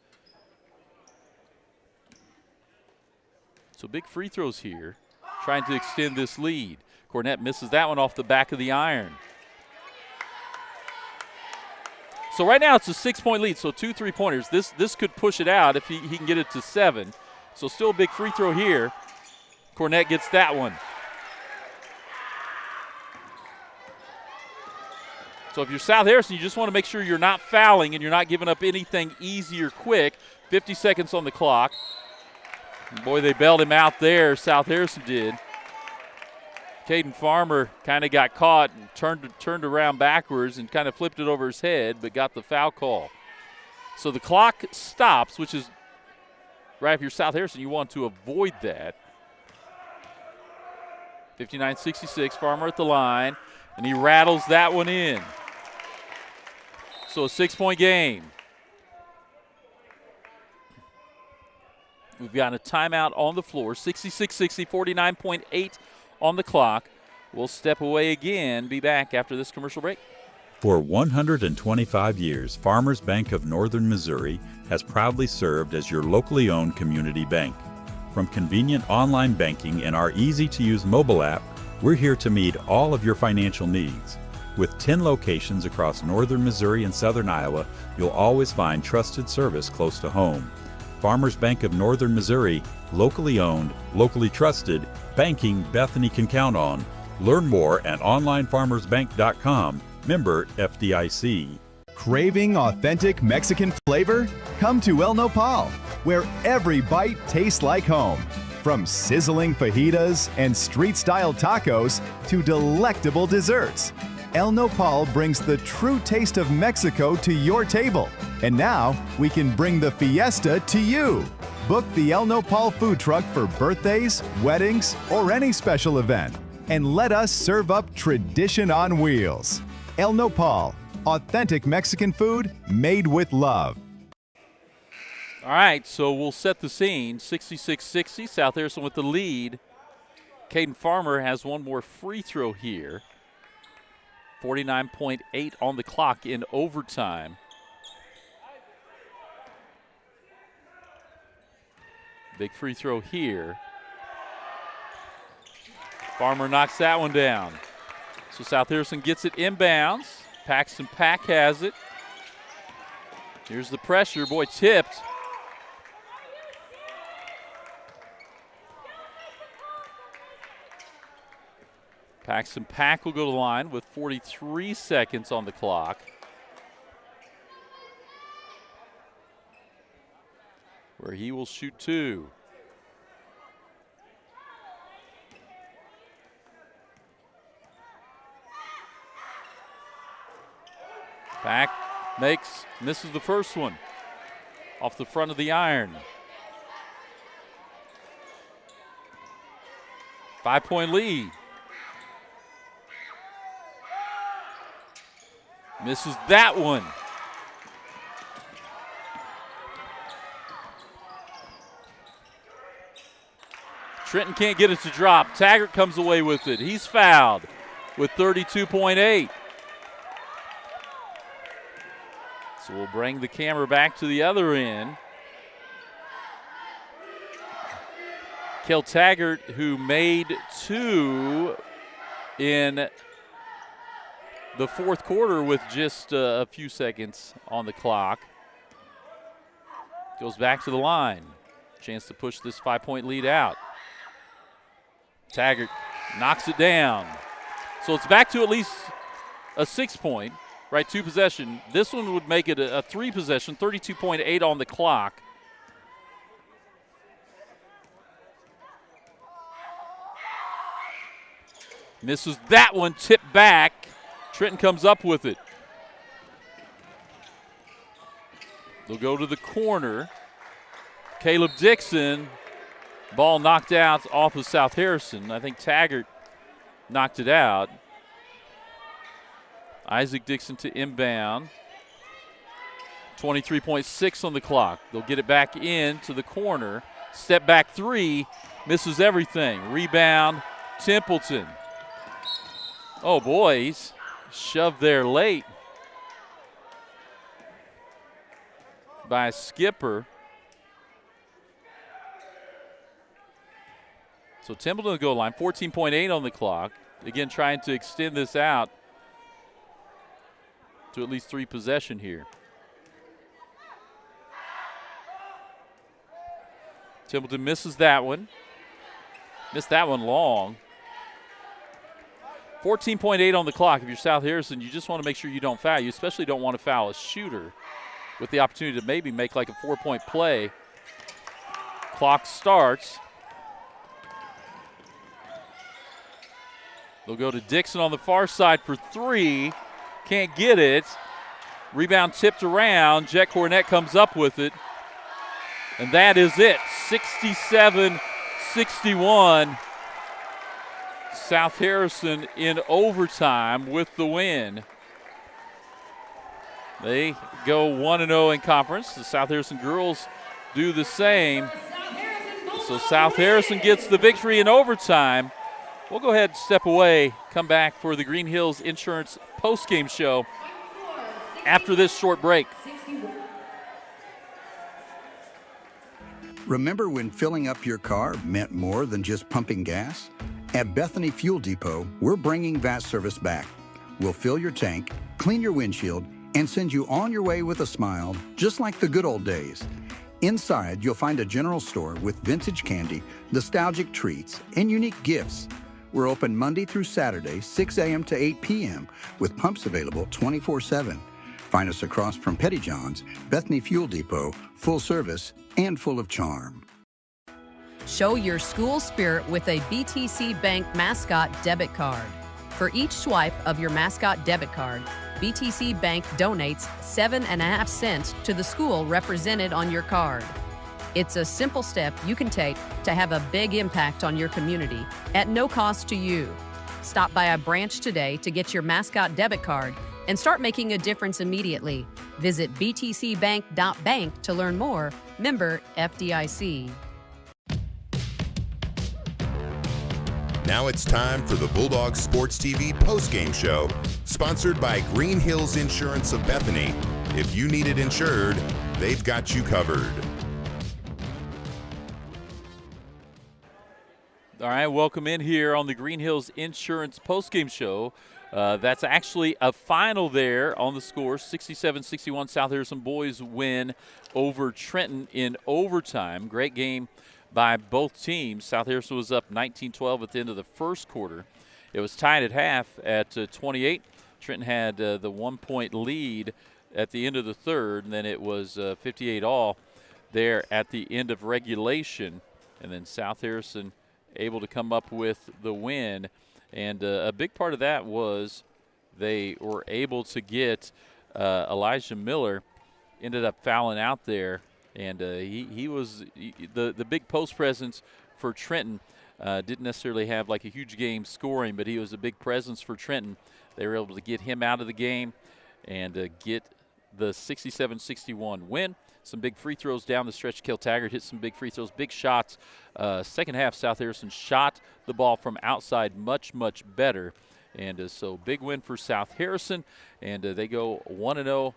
So big free throws here, trying to extend this lead. Cornett misses that one off the back of the iron. So right now it's a 6-point lead, so 2 3-pointers. This could push it out if he can get it to 7. So still a big free throw here. Cornett gets that one. So if you're South Harrison, you just want to make sure you're not fouling and you're not giving up anything easy or quick. 50 seconds on the clock. And boy, they bailed him out there, South Harrison did. Caden Farmer kind of got caught and turned around backwards and kind of flipped it over his head, but got the foul call. So the clock stops, which is, right, if you're South Harrison, you want to avoid that. 59-66, Farmer at the line, and he rattles that one in. So a 6-point game. We've got a timeout on the floor, 66-60, 49.8 on the clock. We'll step away again, be back after this commercial break. For 125 years, Farmers Bank of Northern Missouri has proudly served as your locally owned community bank. From convenient online banking and our easy-to-use mobile app, we're here to meet all of your financial needs. With 10 locations across northern Missouri and southern Iowa, you'll always find trusted service close to home. Farmers Bank of Northern Missouri, locally owned, locally trusted, banking Bethany can count on. Learn more at onlinefarmersbank.com. Member FDIC. Craving authentic Mexican flavor? Come to El Nopal, where every bite tastes like home. From sizzling fajitas and street-style tacos to delectable desserts, El Nopal brings the true taste of Mexico to your table. And now, we can bring the fiesta to you. Book the El Nopal food truck for birthdays, weddings, or any special event. And let us serve up tradition on wheels. El Nopal, authentic Mexican food made with love. All right, so we'll set the scene. 66-60, South Harrison with the lead. Caden Farmer has one more free throw here. 49.8 on the clock in overtime. Big free throw here. Farmer knocks that one down. So South Harrison gets it inbounds. Paxton Pack has it. Here's the pressure. Boy, tipped. Paxton Pack will go to the line with 43 seconds on the clock. Where he will shoot 2. Pack misses the first one off the front of the iron. 5-point lead. Misses that one. Trenton can't get it to drop. Taggart comes away with it. He's fouled with 32.8. So we'll bring the camera back to the other end. Kel Taggart, who made 2 in the fourth quarter with just a few seconds on the clock, goes back to the line. Chance to push this 5-point lead out. Taggart knocks it down. So it's back to at least a 6-point, right? 2 possession. This one would make it a 3 possession, 32.8 on the clock. Misses that one, tipped back. Trenton comes up with it. They'll go to the corner. Caleb Dixon, ball knocked out off of South Harrison. I think Taggart knocked it out. Isaac Dixon to inbound. 23.6 on the clock. They'll get it back in to the corner. Step back 3, misses everything. Rebound, Templeton. Oh, boy, he's shoved there late by Skipper. So Templeton will go line, 14.8 on the clock. Again, trying to extend this out to at least 3 possession here. Templeton misses that one. Missed that one long. 14.8 on the clock. If you're South Harrison, you just want to make sure you don't foul. You especially don't want to foul a shooter with the opportunity to maybe make like a 4-point play. Clock starts. They'll go to Dixon on the far side for 3. Can't get it. Rebound tipped around. Jet Cornett comes up with it. And that is it. 67-61. South Harrison in overtime with the win. They go 1-0 in conference. The South Harrison girls do the same. So South Harrison gets the victory in overtime. We'll go ahead and step away, come back for the Green Hills Insurance postgame show after this short break. Remember when filling up your car meant more than just pumping gas? At Bethany Fuel Depot, we're bringing that service back. We'll fill your tank, clean your windshield, and send you on your way with a smile, just like the good old days. Inside, you'll find a general store with vintage candy, nostalgic treats, and unique gifts. We're open Monday through Saturday, 6 a.m. to 8 p.m., with pumps available 24/7. Find us across from Petty John's, Bethany Fuel Depot, full service and full of charm. Show your school spirit with a BTC Bank Mascot debit card. For each swipe of your Mascot debit card, BTC Bank donates 7.5 cents to the school represented on your card. It's a simple step you can take to have a big impact on your community at no cost to you. Stop by a branch today to get your Mascot debit card and start making a difference immediately. Visit btcbank.bank to learn more. Member FDIC. Now it's time for the Bulldog Sports TV postgame show, sponsored by Green Hills Insurance of Bethany. If you need it insured, they've got you covered. All right, welcome in here on the Green Hills Insurance postgame show. That's actually a final there on the score. 67-61, South Harrison boys win over Trenton in overtime. Great game by both teams. South Harrison was up 19-12 at the end of the first quarter. It was tied at half at 28. Trenton had the 1-point lead at the end of the third, and then it was 58 all there at the end of regulation. And then South Harrison able to come up with the win. And a big part of that was they were able to get Elijah Miller ended up fouling out there. And he was the big post presence for Trenton. Didn't necessarily have like a huge game scoring, but he was a big presence for Trenton. They were able to get him out of the game and get the 67-61 win. Some big free throws down the stretch. Kel Taggart hit some big free throws, big shots. Second half, South Harrison shot the ball from outside much, much better. And so big win for South Harrison, and they go 1-0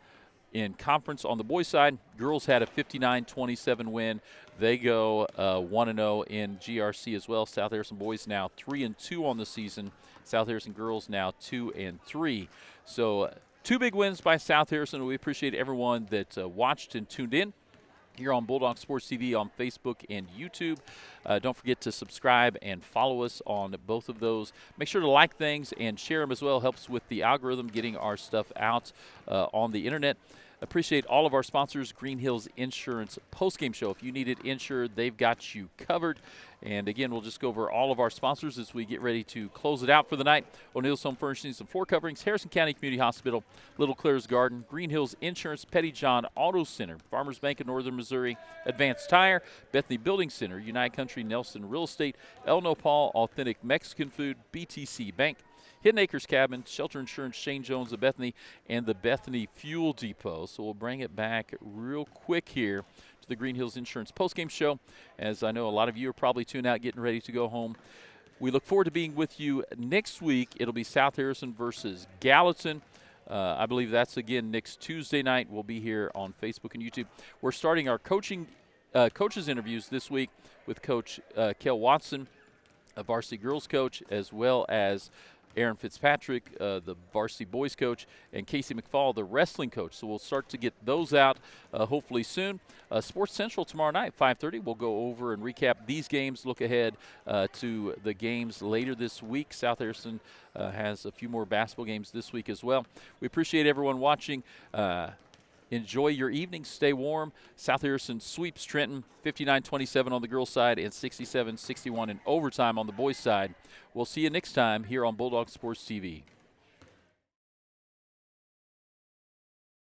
in conference on the boys' side. Girls had a 59-27 win. They go 1-0 in GRC as well. South Harrison boys now 3-2 on the season. South Harrison girls now 2-3. So two big wins by South Harrison. We appreciate everyone that watched and tuned in here on Bulldog Sports TV on Facebook and YouTube. Don't forget to subscribe and follow us on both of those. Make sure to like things and share them as well. Helps with the algorithm getting our stuff out on the internet. Appreciate all of our sponsors. Green Hills Insurance postgame show. If you need it insured, they've got you covered. And again, we'll just go over all of our sponsors as we get ready to close it out for the night. O'Neill's Home Furnishings and Floor Coverings, Harrison County Community Hospital, Little Claire's Garden, Green Hills Insurance, Petty John Auto Center, Farmers Bank of Northern Missouri, Advanced Tire, Bethany Building Center, United Country Nelson Real Estate, El Nopal Authentic Mexican Food, BTC Bank, Hidden Acres Cabin, Shelter Insurance, Shane Jones of Bethany, and the Bethany Fuel Depot. So we'll bring it back real quick here to the Green Hills Insurance postgame show, as I know a lot of you are probably tuned out getting ready to go home. We look forward to being with you next week. It'll be South Harrison versus Gallatin. I believe that's again next Tuesday night. We'll be here on Facebook and YouTube. We're starting our coaches interviews this week with Coach Kel Watson, a varsity girls coach, as well as Aaron Fitzpatrick, the varsity boys coach, and Casey McFall, the wrestling coach. So we'll start to get those out hopefully soon. Sports Central tomorrow night, 5:30. We'll go over and recap these games, look ahead to the games later this week. South Harrison has a few more basketball games this week as well. We appreciate everyone watching. Enjoy your evening. Stay warm. South Harrison sweeps Trenton 59-27 on the girls' side and 67-61 in overtime on the boys' side. We'll see you next time here on Bulldog Sports TV.